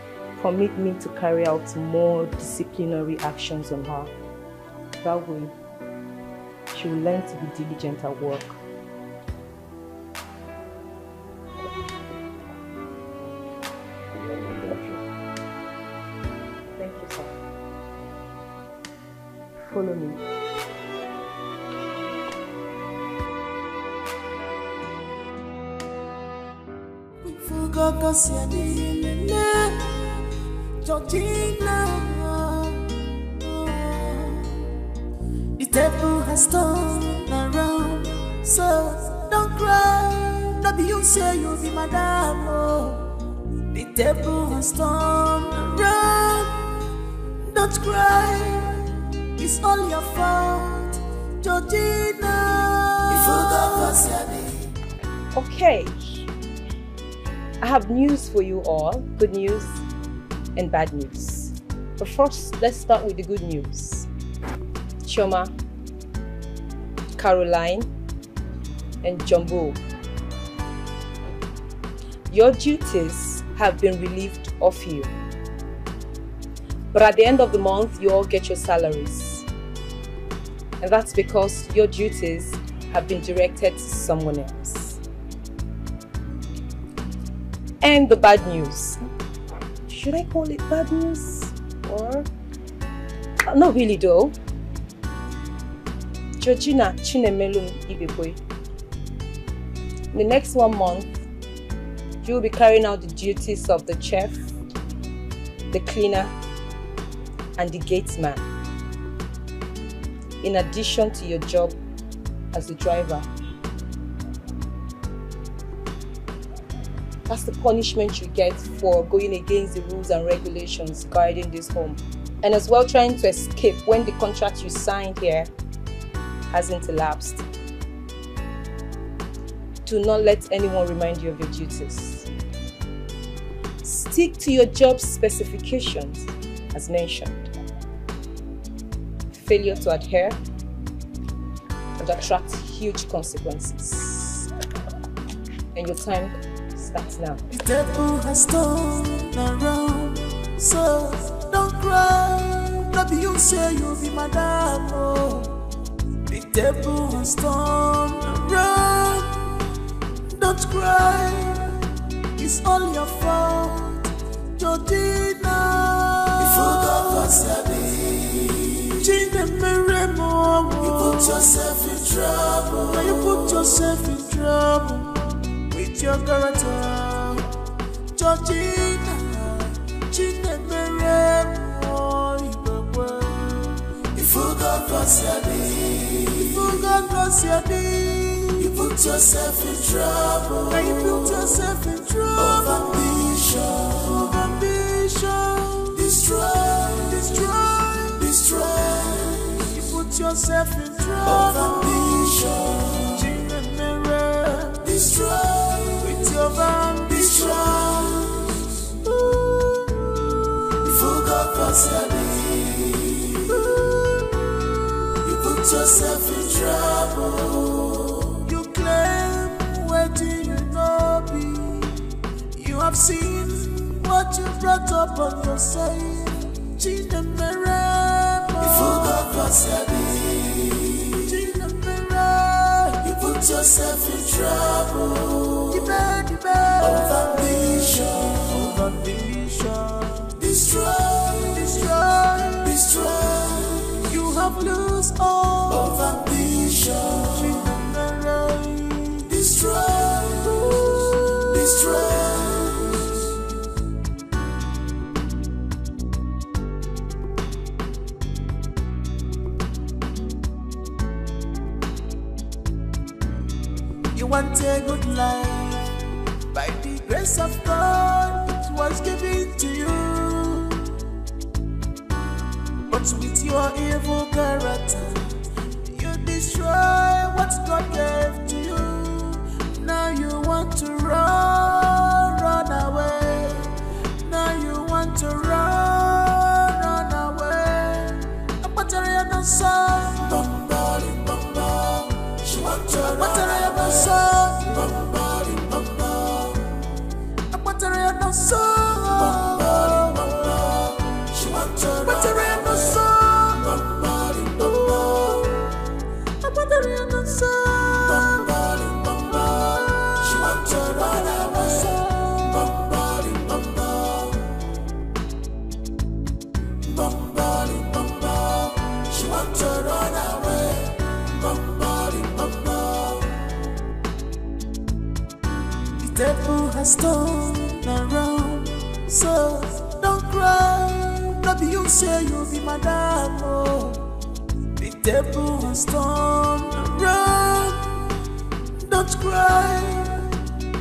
permit me to carry out more disciplinary actions on her. That way, she will learn to be diligent at work. Thank you, sir. Follow me. The table has turned around, so don't cry. Not be you say you'll be madam. Oh. The table has turned around, don't cry. It's all your fault, Georgina. Okay. I have news for you all, good news and bad news. But first, let's start with the good news. Chioma, Caroline, and Jumbo, your duties have been relieved of you. But at the end of the month, you all get your salaries. And that's because your duties have been directed to someone else. And the bad news. Should I call it bad news? Or? Not really though. Georgina Chinemelum Ibekwe. In the next 1 month, you will be carrying out the duties of the chef, the cleaner, and the gatesman. In addition to your job as the driver. That's the punishment you get for going against the rules and regulations guarding this home. And as well trying to escape when the contract you signed here hasn't elapsed. Do not let anyone remind you of your duties. Stick to your job specifications as mentioned. Failure to adhere would attract huge consequences. And your time starts now. The table has turned around, so don't cry. Not be you say you'll be madam. Oh. The table has turned around, don't cry. It's all your fault, Georgina. You put yourself in trouble. Now you put yourself in trouble with your character, Georgina. You forgot you put yourself in trouble. Now you put yourself in trouble. Of ambition, destroy. You put yourself in trouble. Of ambition, destroy with your ambition. You forgot you put yourself in trouble. You claim where do you know be? You have seen what you brought up on yourself. You put yourself in trouble. Of ambition, destroy. You have lost all of ambition. Destroy. want a good life. By the grace of God, it was given to you. But with your evil character, you destroy what God gave to you. Now you want to run away. Now you want to run away. A Batarian song, bombali bomba. She want to run away. Bombali bomba. A Batarian song, bombali bomba. She want to run away. Bombali bomba. A Batarian song, bombali bomba. She want to run away. Bombali bomba. Bombali bomba. She want to run away. Bombali bomba. The devil has turned around, so don't cry. Not be you say you'll be madam. Oh. The devil has turned around. Don't cry.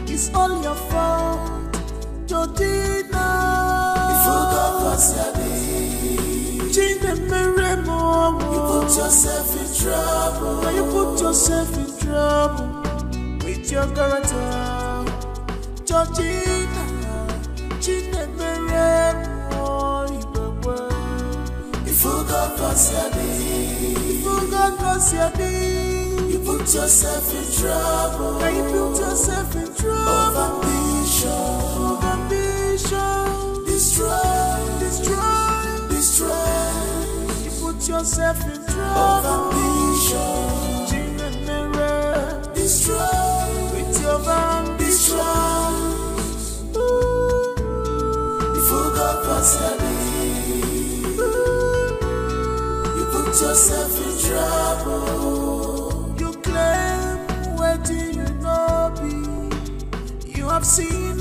It's all your fault, Georgina. If you got what's your name, you put yourself in trouble. Now you put yourself in trouble with your character, Georgina. If you got what's your name, you put yourself in trouble. Now you put yourself in trouble. Of ambition, destroy. You put yourself in trouble. Of ambition, destroy with your ambition. If you got what's your name, you put yourself in trouble. You claim where do you know be? You have seen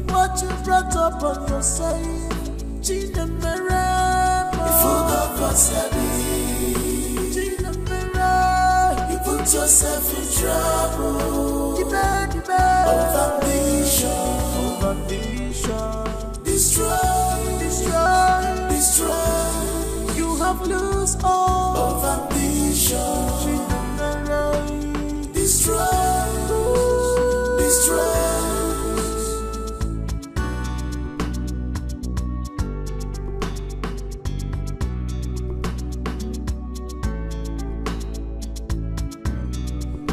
what you brought up on yourself. If you got what's your name, you put yourself in trouble. Of ambition, destroy. You have lost all of ambition. Destroy.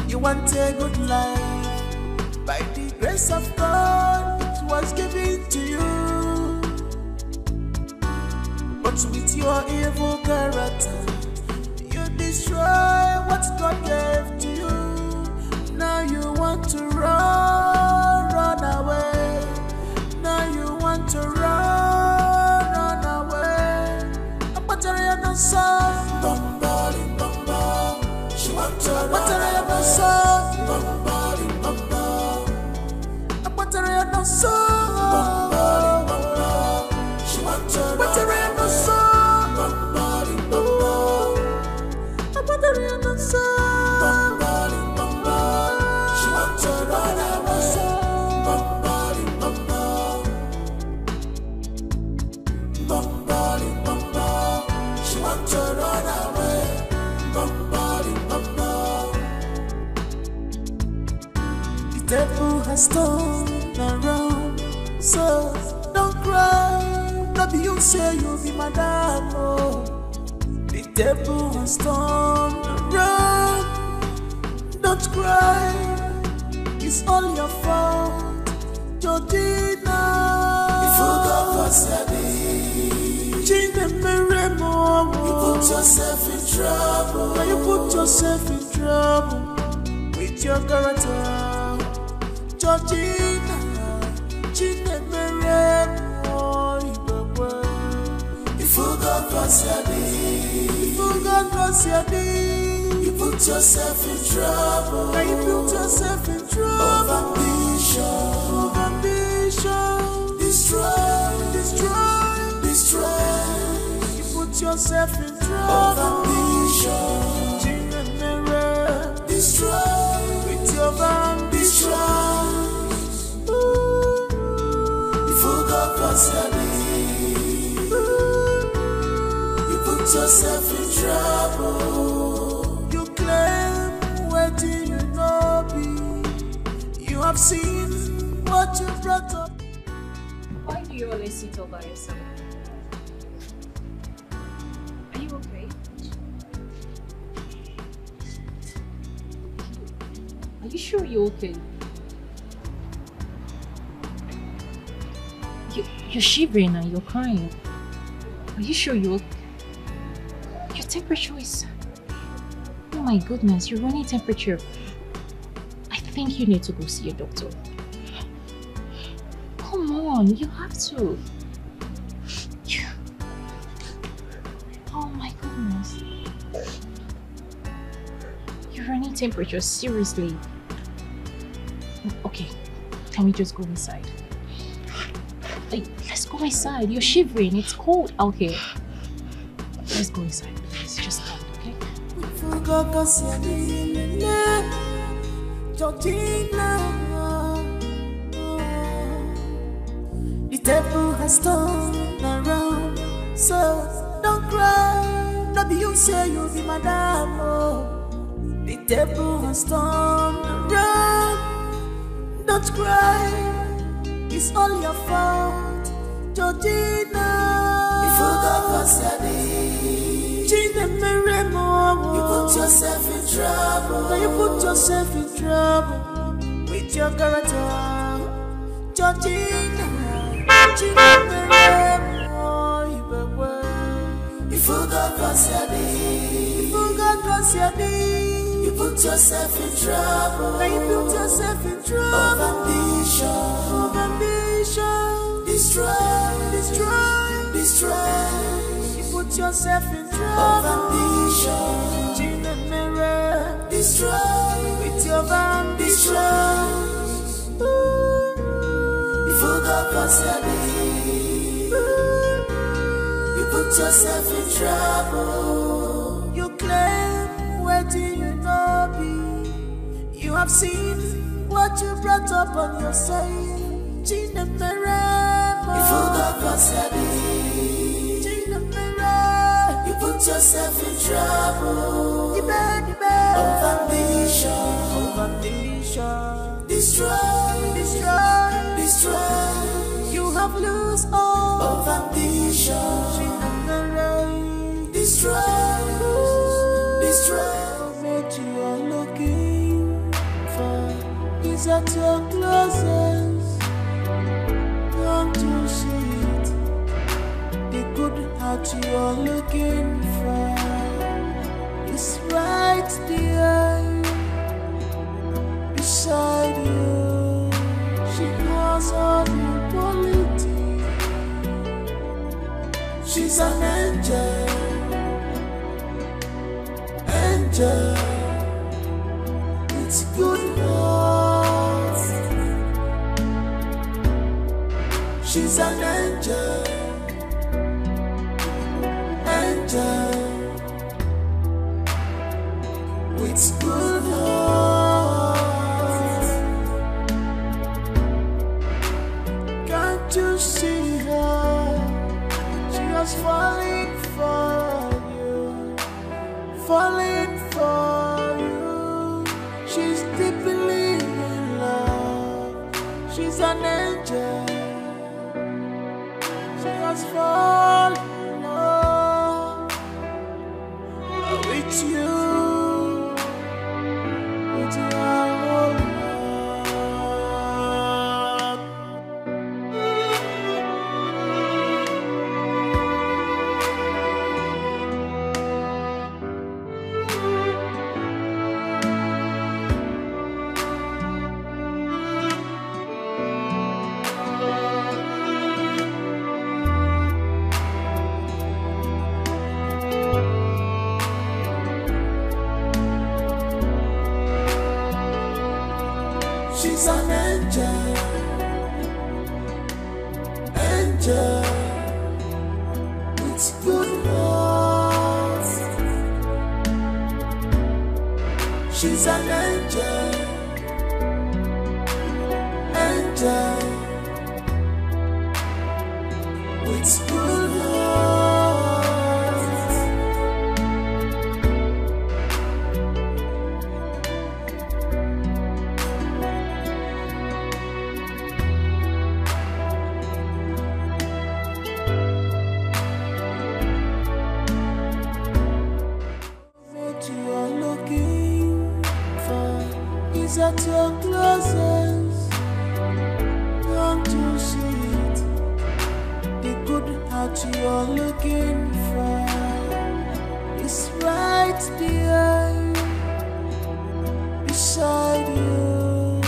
You want a good life. By the grace of God, it was given to you. But with your evil character, you destroy what God gave to you. Now you want to run away. Now you want to run away. A Batarian song, bombali bomba. She want to run away. Bombali bomba. A Batarian song, bombali bomba. She want to run away. The devil has turned around, so don't cry. Not be you say you'll be madam. Oh. The devil has turned around. Don't cry. It's all your fault, Georgina. If you got what's your name, you put yourself in trouble. Now you put yourself in trouble with your character, Georgina. If you got what's your name, you put yourself in trouble. Now you put yourself in trouble. Of ambition, destroy. You put yourself in trouble. Of ambition, destroy with your ambition. cause you put yourself in trouble. You claim what you know be. You have seen what you brought up. Why do you always sit all by yourself? Are you okay? Are you sure you're okay? You're shivering and you're crying. Are you sure you're okay? Your temperature is... Oh my goodness, you're running temperature. I think you need to go see a doctor. Come on, you have to. Oh my goodness. You're running temperature, seriously. Okay, can we just go inside? Let's go inside. You're shivering. It's cold out here. Let's go inside. Please, just come, okay? The table has turned around, so don't cry. Not you say you'll be madam. Oh. The table has turned around. Don't cry. It's all your fault, Georgina. You forgot you put yourself in trouble. Now you put yourself in trouble with your character, Georgina. You forgot you put yourself in trouble. Now you put yourself in trouble. Of ambition, destroy. You put yourself in trouble. Of ambition, destroy with your ambition. You forgot you put yourself in trouble. You claim where do you know be? You have seen what you brought up on yourself. You forgot you put yourself in trouble. Of ambition, destroy. You have lost all of ambition. Destroy. What you are looking for is at your closest. Don't you see it? The good heart you are looking for is right there beside you. She has all the quality. She's an angel. It's good heart. She's an angel. With good heart. Can't you see her? She was falling for you. Falling for you. She's deeply in love. She's an angel. She has fallen in love with you. With your whole heart. She's an angel with good heart. She's an angel with good heart. What you are looking for is at your closest. Don't you see it? The good heart you are looking for is right there beside you.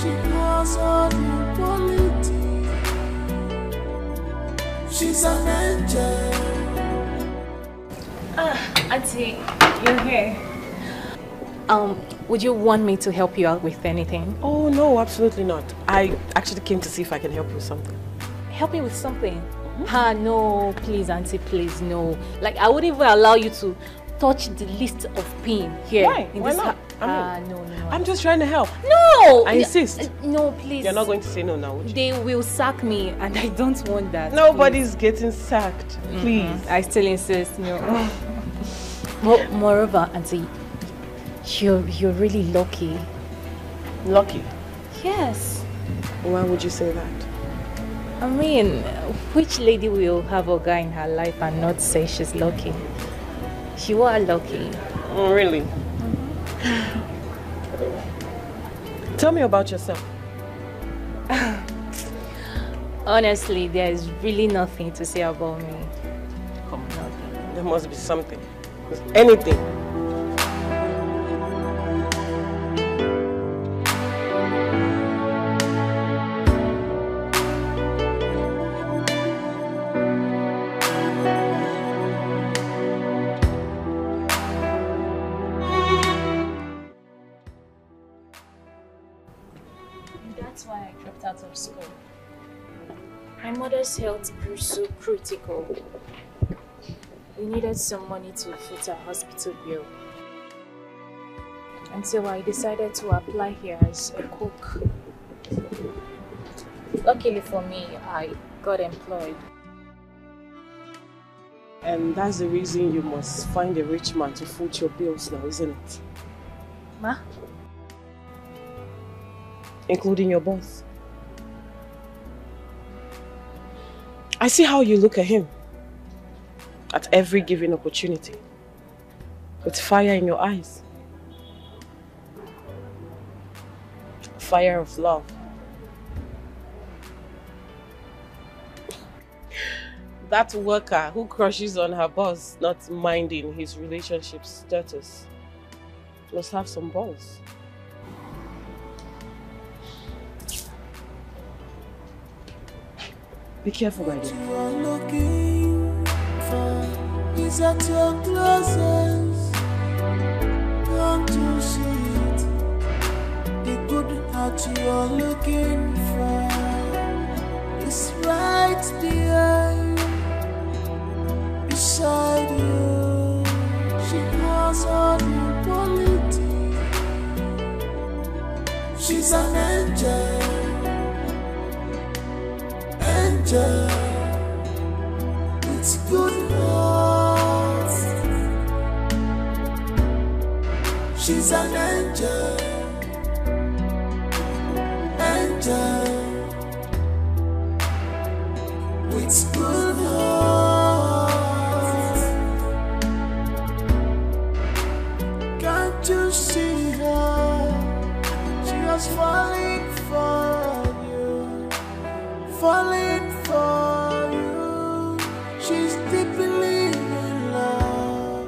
She has all the quality. She's an angel. Auntie, you're here. Would you want me to help you out with anything? Oh, no, absolutely not. I actually came to see if I can help you with something. Help me with something? No, please, Auntie, please, no. Like, I wouldn't even allow you to touch the least of pin here. Why? Why not? No. I'm just trying to help. No! I insist. No, please. You're not going to say no now, would you? They will sack me, and I don't want that. Nobody's getting sacked. Please. I still insist, no. Moreover, Auntie, you're really lucky. Lucky? Yes. Why would you say that? I mean, which lady will have a guy in her life and not say she's lucky? You are lucky. Oh, really? Tell me about yourself. Honestly, there is really nothing to say about me. Come on. There must be something. Anything. That's why I dropped out of school. My mother's health grew so critical. We needed some money to foot our hospital bill. And so I decided to apply here as a cook. Luckily for me, I got employed. And that's the reason you must find a rich man to foot your bills now, isn't it? Ma? Including your boss. I see how you look at him. At every given opportunity. With fire in your eyes. Fire of love. That worker who crushes on her boss, not minding his relationship status, must have some balls. Be careful, my dear. What you are looking for is at your closest. Don't you see it? The good heart you are looking for is right there beside you. She has all the quality. She's an angel. Angel with good heart. She's an angel. Angel with good heart. Can't you see her? She was falling for you. Falling for you. She's deeply in love.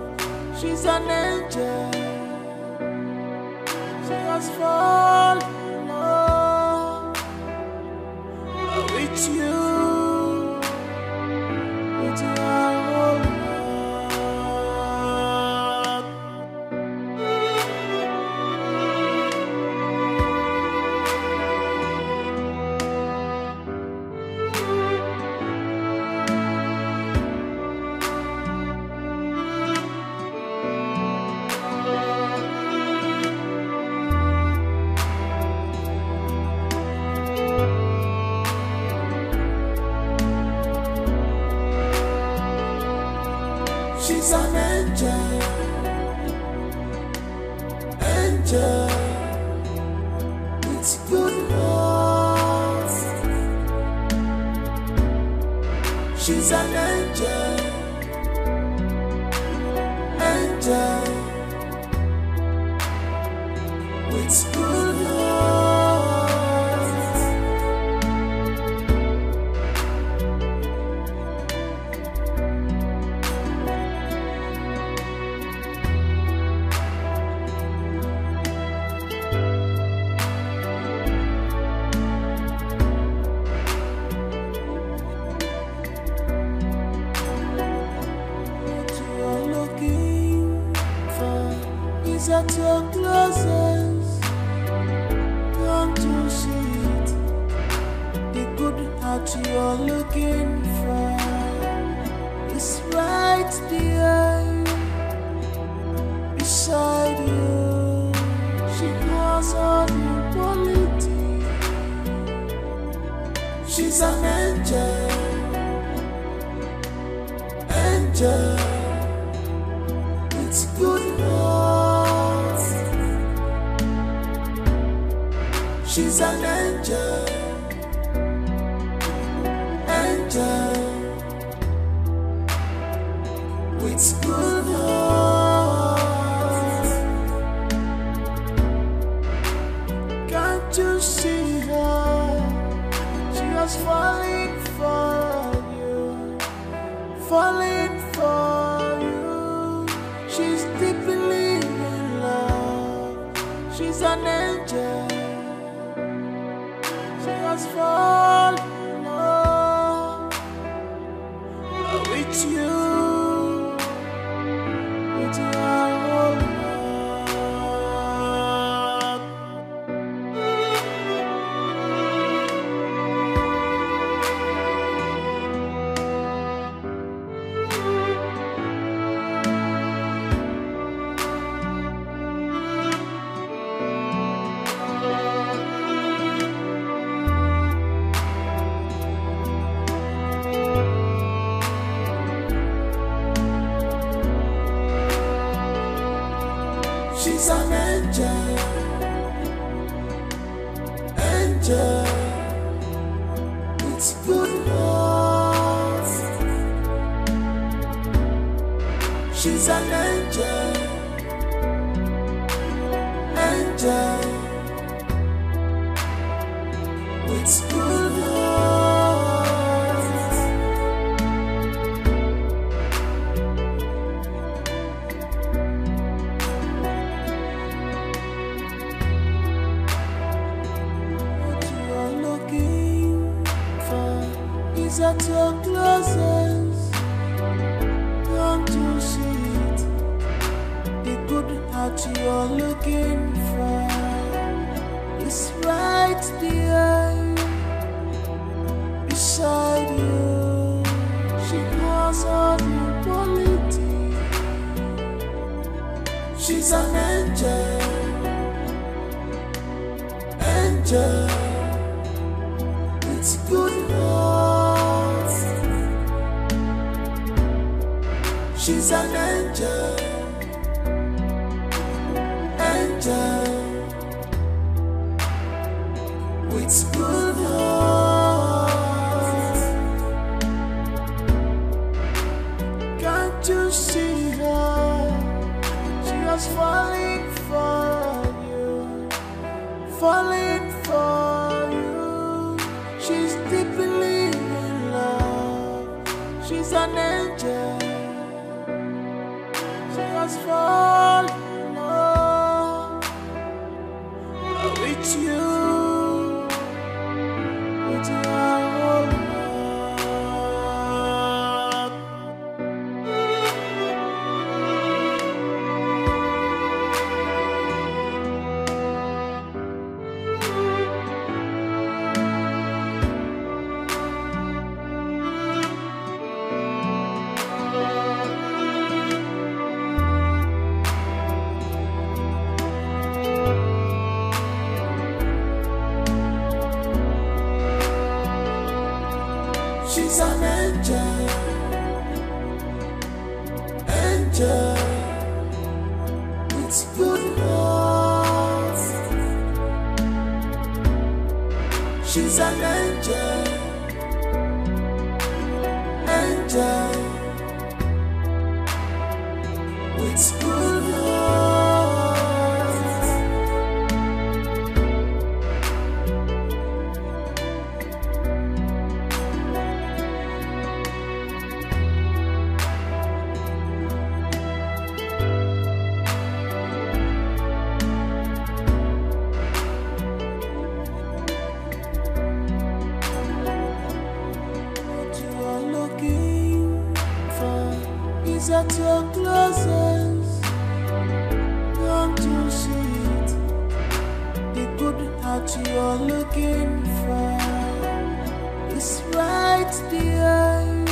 She's an angel. She has fallen in love with you. With your whole heart. She's an angel, angel with good heart. She's an angel, angel with good heart. At your closest, come to see it. The good heart you're looking for is right there beside you. She has all the quality. She's an angel, angel with good heart. She's an angel, angel with good heart. Can't you see her? She was falling for you, falling for you. She's deeply in love. She's an angel. Fall in love with you, with your whole heart. She's an angel, angel with good heart. She's an angel, angel with good heart. At your closest, come to see it. The good heart you're looking for is right there beside you. She has all the quality. She's an angel, angel with good heart. She's an angel, angel with good heart. Can't you see her? She was falling for you, falling for you. She's deeply in love. She's an angel. Just fall in love with you, with your whole heart. She's at your closest. Don't you see it? The good heart you're looking for is right there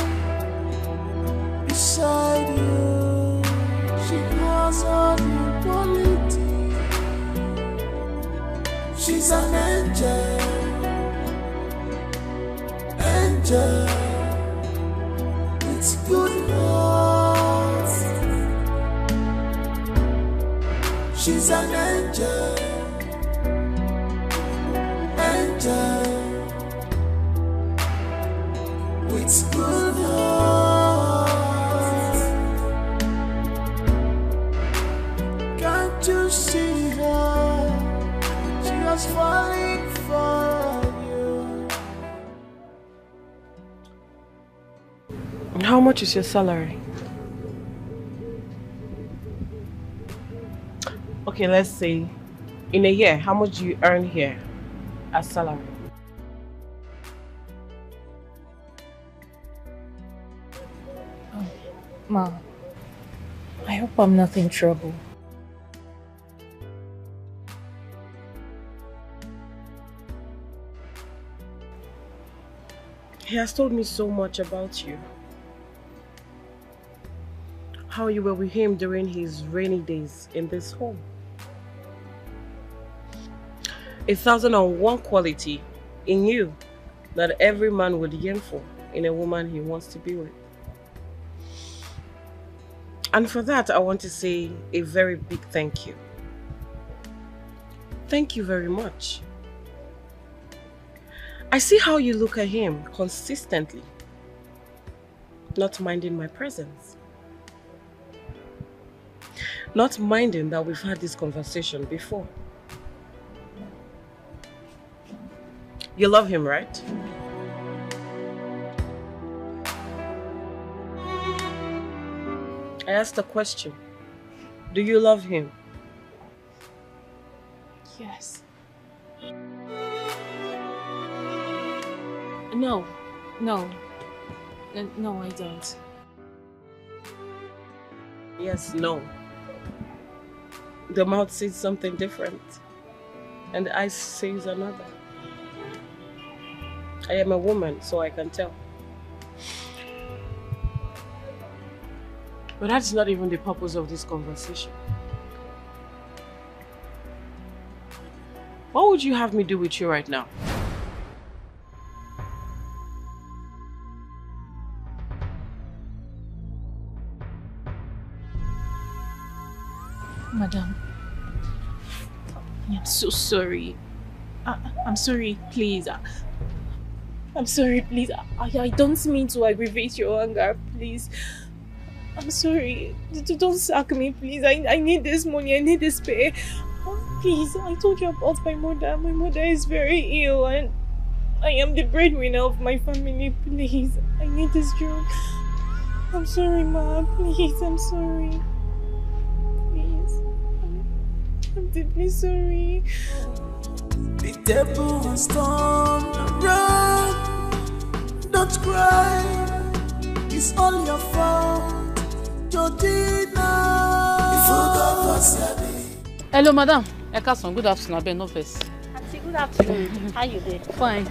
beside you. She has all the quality. She's an angel, angel with good heart. She's an angel, angel with good heart. Can't you see her? She was falling for you. And how much is your salary? Okay, let's say in a year, how much do you earn here as salary? Ma, I hope I'm not in trouble. He has told me so much about you. How you were with him during his rainy days in this home. 1,001 quality in you that every man would yearn for in a woman he wants to be with. And for that, I want to say a very big thank you. Thank you very much. I see how you look at him consistently, not minding my presence. Not minding that we've had this conversation before. You love him, right? I asked a question. Do you love him? Yes. No, I don't. Yes, no. The mouth says something different, and the eyes says another. I am a woman, so I can tell. But that's not even the purpose of this conversation. What would you have me do with you right now? Madam, I'm so sorry. I'm sorry, please. I'm sorry, please. I don't mean to aggravate your anger, please. I'm sorry. Don't sack me, please. I need this money. I need this pay. Please, I told you about my mother. My mother is very ill and I am the breadwinner of my family. Please, I need this job. I'm sorry, Ma. Please, I'm sorry. Please. I'm deeply sorry. The table has turned around. Don't cry. It's all your fault. Hello, madam. Ekason, good afternoon. Abeg, no vex. Auntie, good afternoon. How you doing? Fine.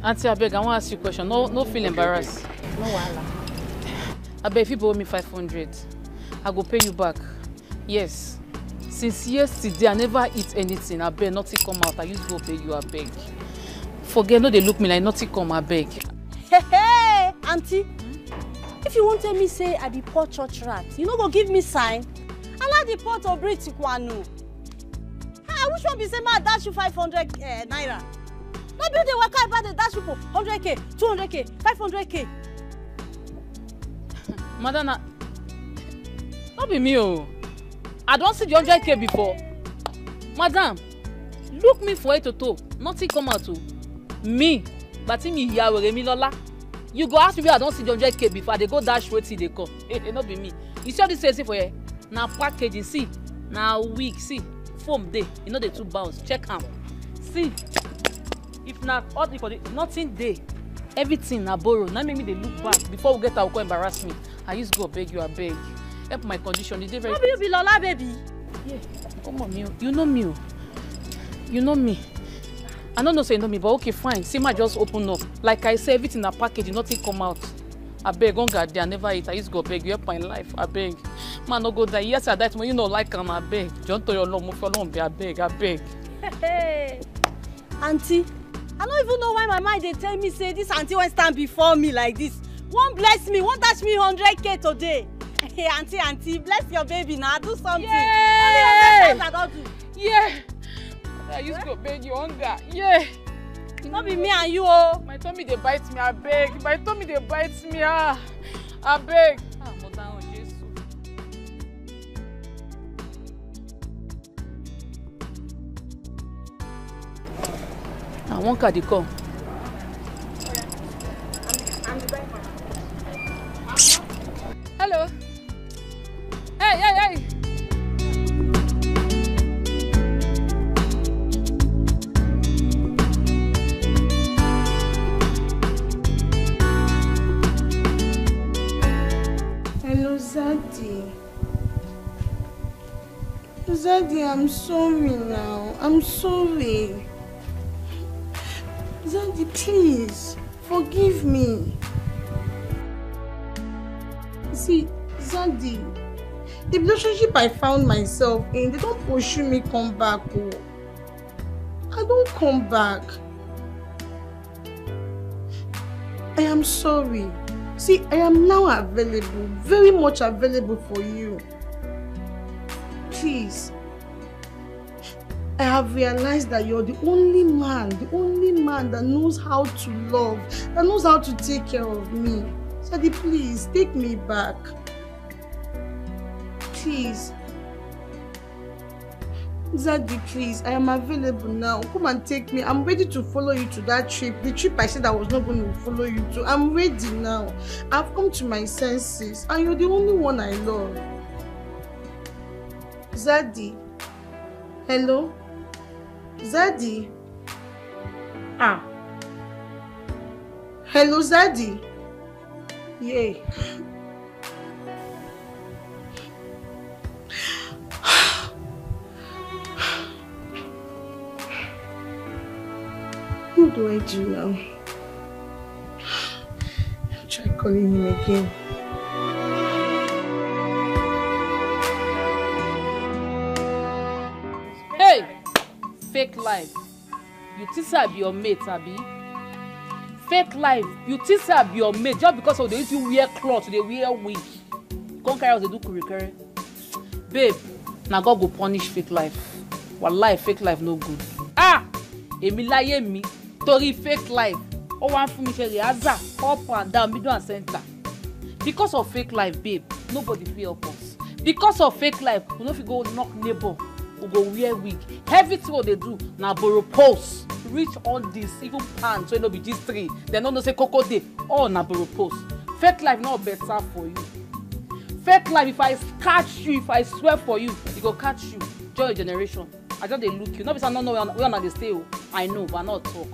Auntie, abeg, I want to ask you a question. No feel embarrassed. No wahala. Abeg, if you borrow me 500, I go pay you back. Yes. Since yesterday, I never eat anything. Abeg, nothing come out. I used to go pay you. Abeg. Forget, no, they look me like nothing come. Abeg. Hey, auntie. If you won't tell me say I be poor church rat, you no go give me sign. Allow the pot to breathe Tikwanu. Ah, which one be say ma dash you 500 naira? No be the waka about the dash you for 100k, 200k, 500k. Madam, not be me oh. I don't see the 100k before. Madam, look me for it to toe. Nothing come out to me. But me here with me Lola. You go ask me I don't see the 100k before they go dash wetin they come. Not be me. You see all this say for here? Now packaging, see. Now week, see. Foam day. You know the two bounce. Check am. See. If not all the nothing day. Everything na borrow. Now make me they look back before we get our go embarrass me. I used to go beg you, I beg. Help my condition. Is it very? Maybe you be Lola, baby. Yeah. Come on, you know me. You know me. I don't know say you know me, but okay, fine. See, my just open up. Like I say, everything in a package, nothing come out. I beg, on God, I never eat. I used to go beg you help my life. I beg. Man, no go die. Yes, I died tomorrow. You know, like I beg. Don't tell your Lord, move along. I beg. Hey, auntie, I don't even know why my mind they tell me say this auntie won't stand before me like this. Won't bless me, won't touch me 100K today. Hey, auntie, bless your baby now. Do something. Yeah. Only 100,000 I don't do. Yeah. I used to go beg you on that. Yeah. It not be me and you, oh. My tummy they bite me, I beg. My tummy they bite me, I beg. Mother, Jesus. I want card to come. Hello. Hey. Hello, Zaddy. Zaddy, I'm sorry now. I'm sorry. Zaddy, please, forgive me. See, Zaddy, the relationship I found myself in, they don't pursue me come back. Oh. I don't come back. I am sorry. See, I am now available, very much available for you. Please. I have realized that you're the only man that knows how to love, that knows how to take care of me. Sadie, please, take me back. Please. Zaddy, please, I am available now. Come and take me. I'm ready to follow you to that trip. The trip I said I was not going to follow you to. I'm ready now. I've come to my senses and you're the only one I love. Zaddy. Hello? Zaddy? Hello, Zaddy? Yay. What do I do now? Try calling him again. Hey! Fake life. You think I be your mate, Abi? Fake life. You think I be your mate just because of the way you wear clothes, they wear wig. Come carry out they do curry. Babe, now God go punish fake life. Wallahi, fake life no good. Èmi láyé mi. Tori fake life. Oh, one for me Aza, up and down, middle and center. Because of fake life, babe, nobody feel help us. Because of fake life, we know if you go knock neighbor, we go wear wig. Everything what they do, now borrow post. Reach all this, even pants, so it no be these three. They don't know say Coco Day. Oh, now borrow post. Fake life not better for you. Fake life, if I catch you, if I swear for you, it go catch you. Joy generation. I just they look you. Not because I don't know where they stay. I know, but not talk.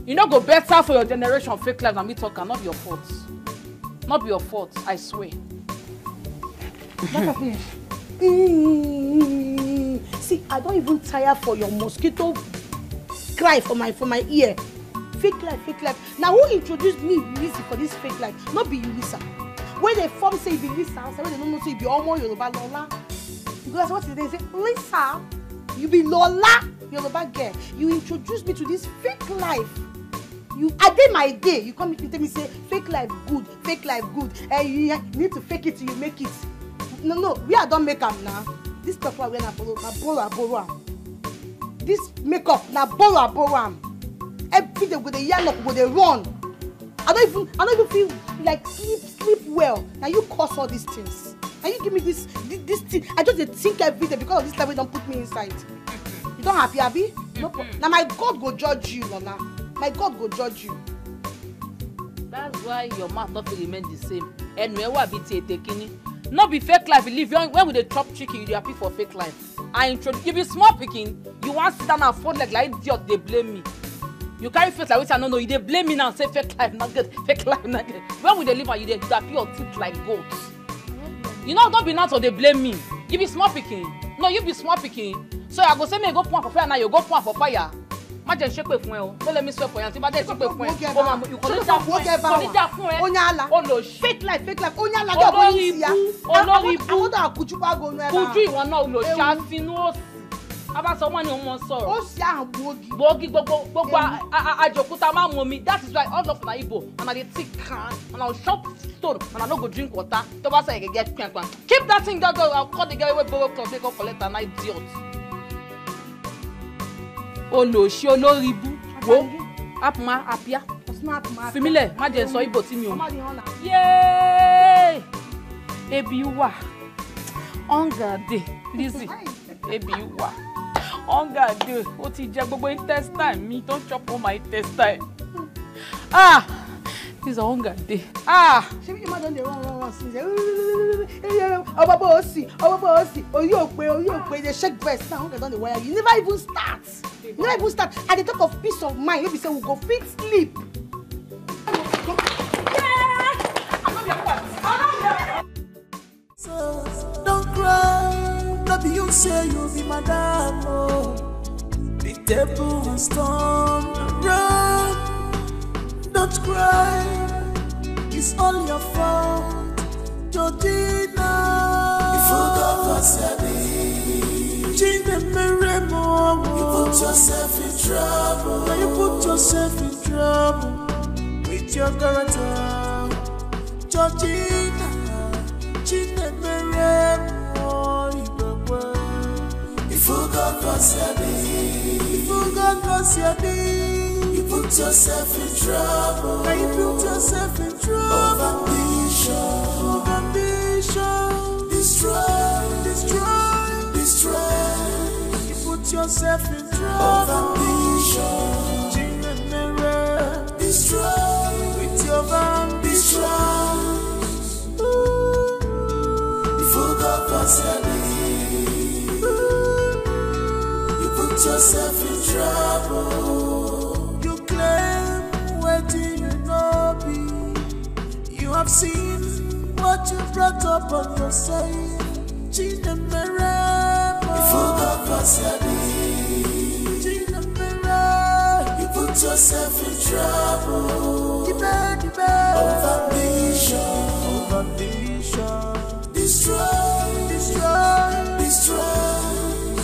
You know go better for your generation. Fake life than me talk and not be your fault. Not be your fault, I swear. See, I don't even tire for your mosquito cry for my ear. Fake life. Now who introduced me, Lisa, for this fake life? Not be you, Lisa. When they form say you be Lisa, when they don't know say you be Omo Yoruba Lola. Because what did they say? Lisa, you be Lola Yoruba girl. You introduced me to this fake life. I did my day. You come to tell me say fake life good. You need to fake it till you make it. No, we are don't make them now. This stuff we're na borrow. This makeup na borrow. Every day with the yarn up, with the run. I don't even feel like sleep well. Now you cause all these things. Now you give me this thing. I just think every day because of this time you don't put me inside. You don't happy, Abi? No. Now my God go judge you, Lona. My God go judge you. That's why your mouth not will remain the same. And where will be taking? Not be fake life. You live when we dey chop chicken, you dey happy for fake life. I introduce you be small picking. You want sit down and fold like idiot, they blame me. You carry face like which I don't know. You dey blame me now. Say fake life not good. Fake life not good. When we dey live and you dey appear your teeth like goats. You know, don't be now so they blame me. You be small picking. No, you be small picking. So I go say me go point for fire now. You go point for fire. Imagine shake with me. Don't let me swear for you. See, but shake with me. You collect that phone. Collect that phone. Onyala. Oh no. Fake life. Onyala. Olórí ibú. Kuju ìwọ náà lo ṣàfínú òsì. Aba so wọ́n ní wọ́n sọ̀rọ̀. Ó ṣe an bogi. Bogi gbogbo ajokuta ma mo mi. That is why all of na Igbo and I dey take can and I will shop stone and I no go drink water. To ba say get kwan. Keep that thing that go. I'll call the girl wey borrow clothes they go collect an idiot. Olóṣì olórí ibú. Wo apma apia. Fimile má jẹ́ sọ Igbo tí mi o. Yay! Ebi wà. Hunger dey. Lizzy. Ebi wà. Hunger dey. Ó ti jẹ gbogbo intestine mi. Don't chop all my intestine. Ah! This is a hunger day. Ah! She be don dey run since. Obobo osi. Oyo pe dey shake breast now. Hunger don dey wire. You never even start. At the talk of peace of mind, maybe say we go fit sleep. So don't cry. No be you say you be madam. Oh, the table and storm run. Don't cry. It's all your fault, Georgina. You forgot what's happening. Gina Meremo. You put yourself in trouble. Now you put yourself in trouble with your character, Georgina. Gina Meremo. You forgot what's happening. You forgot what's happening. You put yourself in trouble. Now you put yourself in trouble. Of ambition. Destroy. You put yourself in trouble. Of ambition. Destroy. With your ambition. You forgot what's happening. You put yourself in trouble. You claim what you know be. You have seen what you brought up on yourself. Gina Meremo. You forgot what's happening. Gina Meremo. You put yourself in trouble. You bad. Of ambition. Destroy.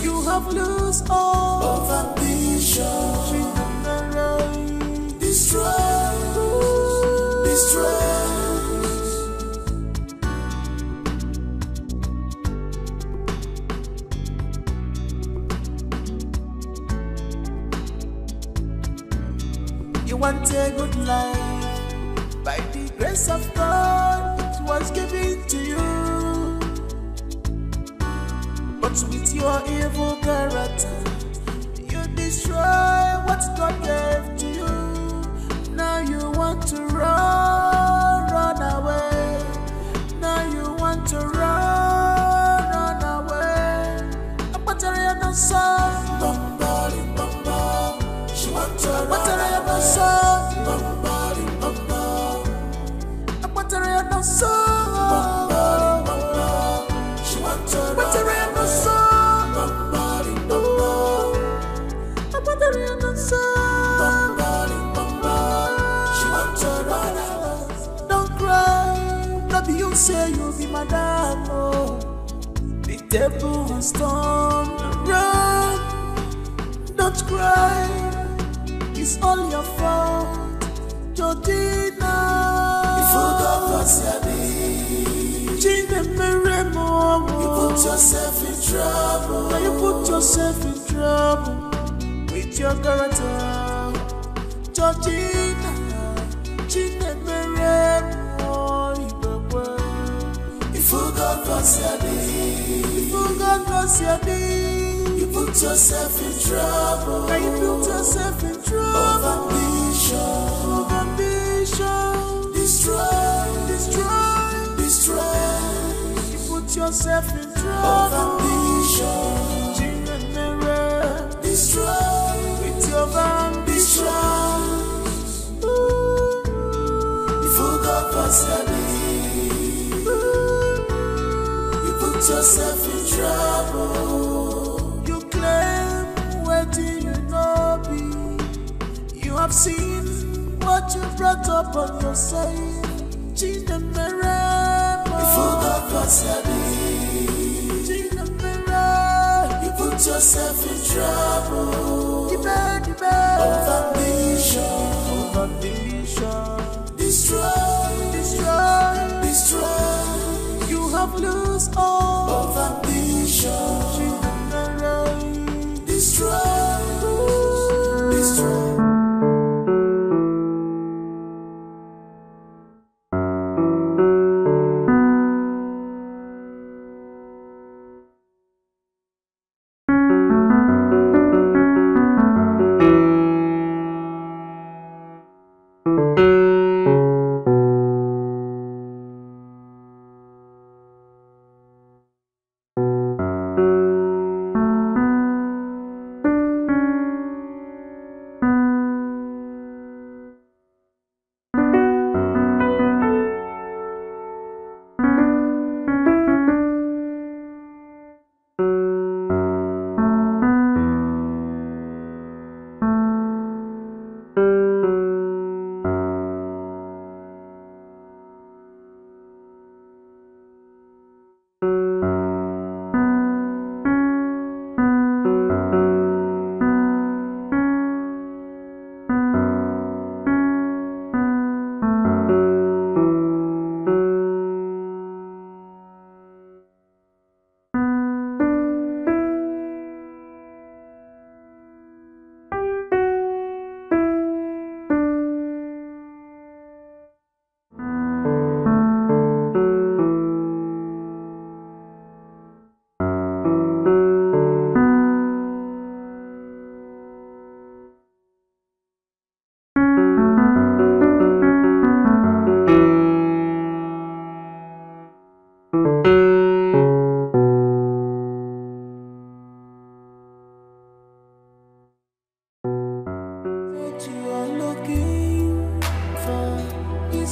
You have lost all of ambition. Destroy. You want a good life. By the grace of God, it was given to you. But with your evil character, you destroy what God gave to you. Now you want to run away. Now you want to run away. Apatariana son, bombarding. She wants to run away. Apatariana son, bombarding. Apatariana son, bombarding. She wants to run away. Don't cry, no be you say you be madam. Oh, the table and storm run. Don't cry, it's all your fault, Georgina. You forgot what's happening. Gina Meremo. You put yourself in trouble. Now you put yourself in trouble with your character, Georgina. Gina Meremo. You forgot what's happening. You put yourself in trouble. Now you put yourself in trouble. Of ambition. Destroy. You put yourself in trouble. Of ambition. Destroy. With your ambition. You put yourself in trouble. You claim waiting you know be. You have seen what you brought up on yourself. Change the mirror. Before God was change the mirror. You put yourself in trouble. Debate. Of ambition. Destroy. You have lost all of ambition. Destroy.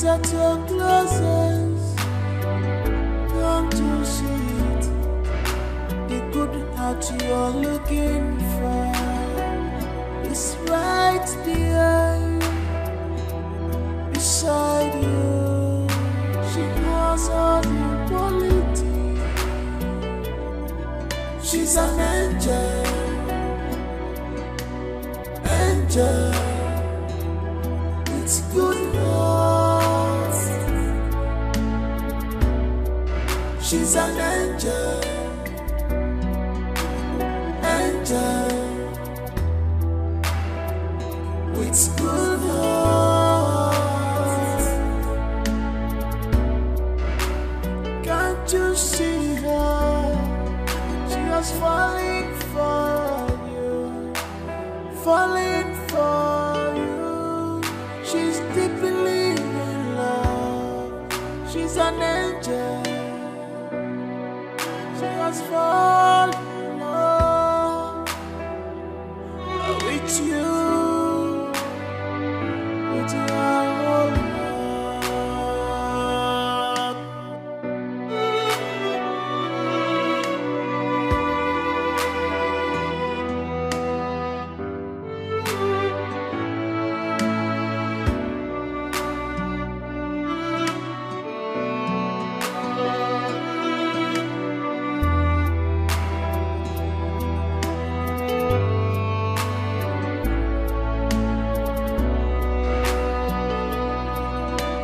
At your closest, come to see it. The good heart you're looking for is right there beside you. She has all the quality. She's an angel with good heart. She's an angel with good heart. Can't you see her? She was falling for you. She's deeply in love. She's an angel. Fall in love with you, with your whole heart.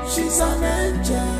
She's an angel.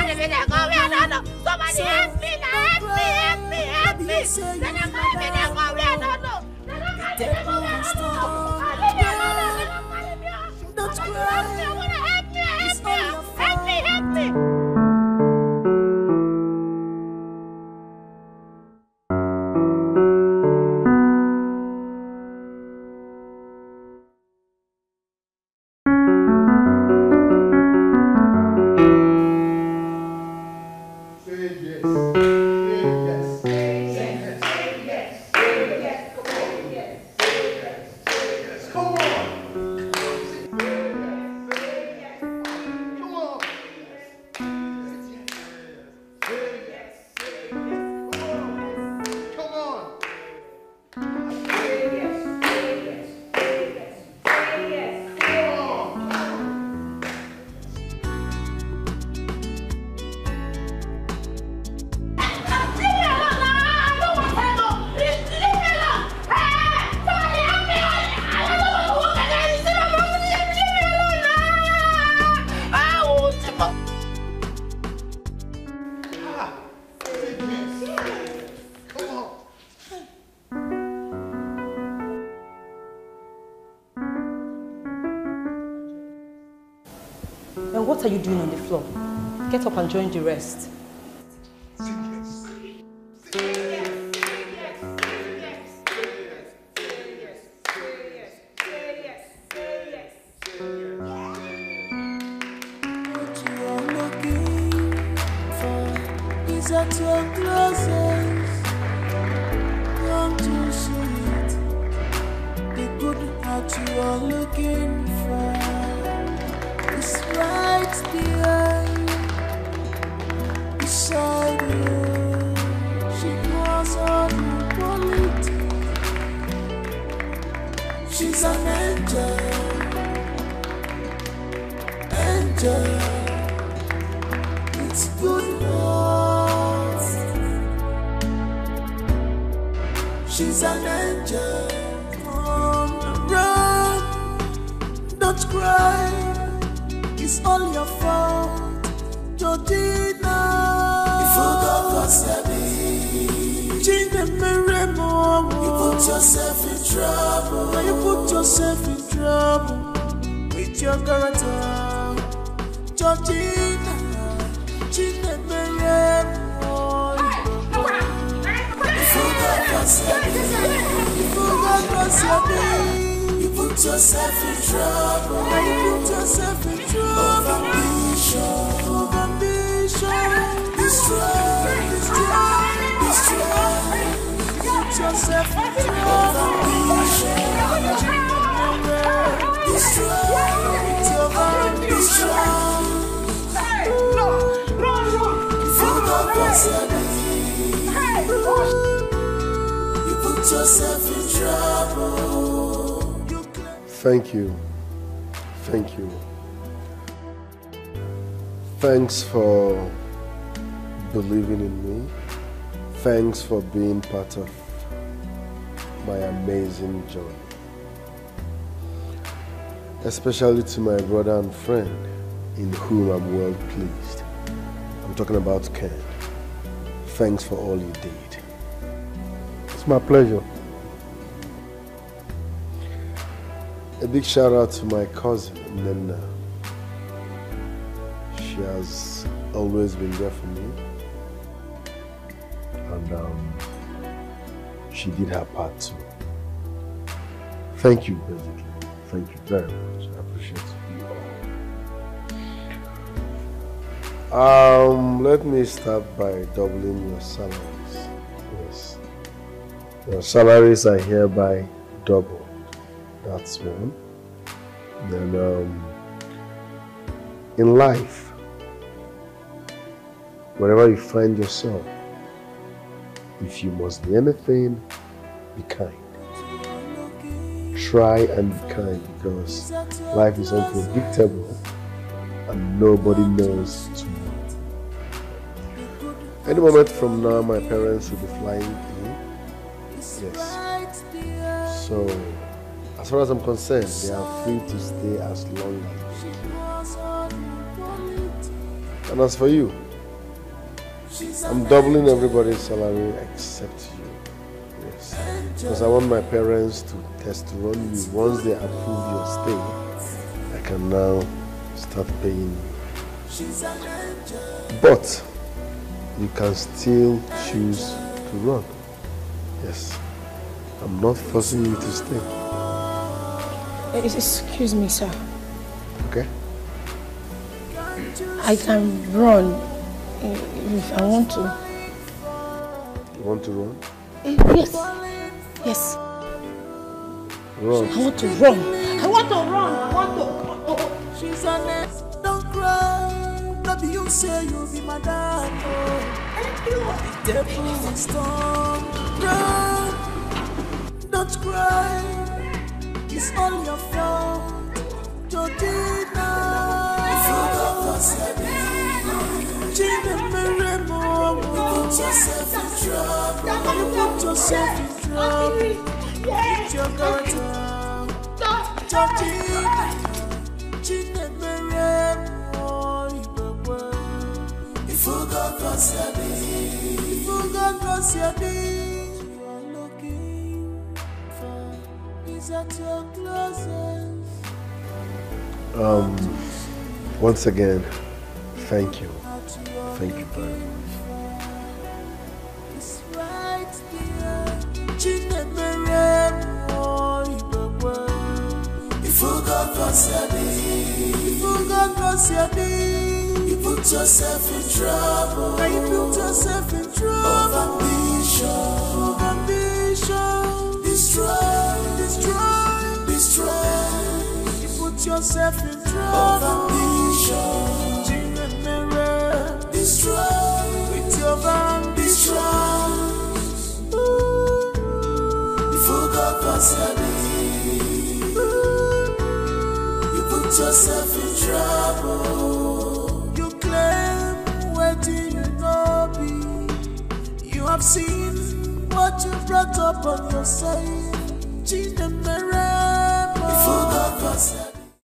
Somebody help me now, help me. Don't cry. Help me. And what are you doing on the floor? Get up and join the rest. At your closest, come to see it. The good heart you are looking for is right behind, beside you. She knows all the quality. She's an angel. It's good love. She's an angel. On the run, don't cry. It's all your fault, Georgina. You put yourself in trouble. You put yourself in trouble with your character, Georgina. You put yourself in trouble. Of ambition. Destroy. Put yourself in trouble. You put yourself in trouble. Thank you. Thanks for believing in me. Thanks for being part of my amazing journey. Especially to my brother and friend, in whom I'm well pleased. I'm talking about Ken. Thanks for all you did. It's my pleasure. A big shout out to my cousin, Neva. She has always been there for me. And she did her part too. Thank you, basically. Thank you very much. I appreciate you all. Let me start by doubling your salaries. Yes. Your salaries are hereby doubled. That's one. Then in life, wherever you find yourself, if you must be anything, be kind. Try and be kind, because life is unpredictable and nobody knows tomorrow. Any moment from now, my parents will be flying in. Yes. So, as far as I'm concerned, they are free to stay as long as they can. And as for you, I'm doubling everybody's salary except you. Yes. Because I want my parents to test run you. Once they approve your stay, I can now start paying you. But you can still choose to run. Yes. I'm not forcing you to stay. Excuse me, sir. Okay? I can run if I want to. You want to run? Yes. Yes. Run. I want to run. I want to run. I want to. She's honest, don't cry. Not you say you'll be my dad. Thank you. The devil is strong. Run. Don't cry. It's all your fault. Georgina. If you don't pass your Gina Meremo. You put yourself in trouble. You put yourself in trouble. It's your daughter. Georgina. Gina Meremo. If you don't pass your if you don't pass your at your closest. Once again, thank you. Thank you very much. It's right there. If you got you put yourself in trouble. Now you put yourself in trouble. Of ambition. Destroy. You put yourself in trouble. Of ambition. Destroy. With your ambition. You forgot you put yourself in trouble. You claim where do you know be? You have seen what you brought up on your side. You forgot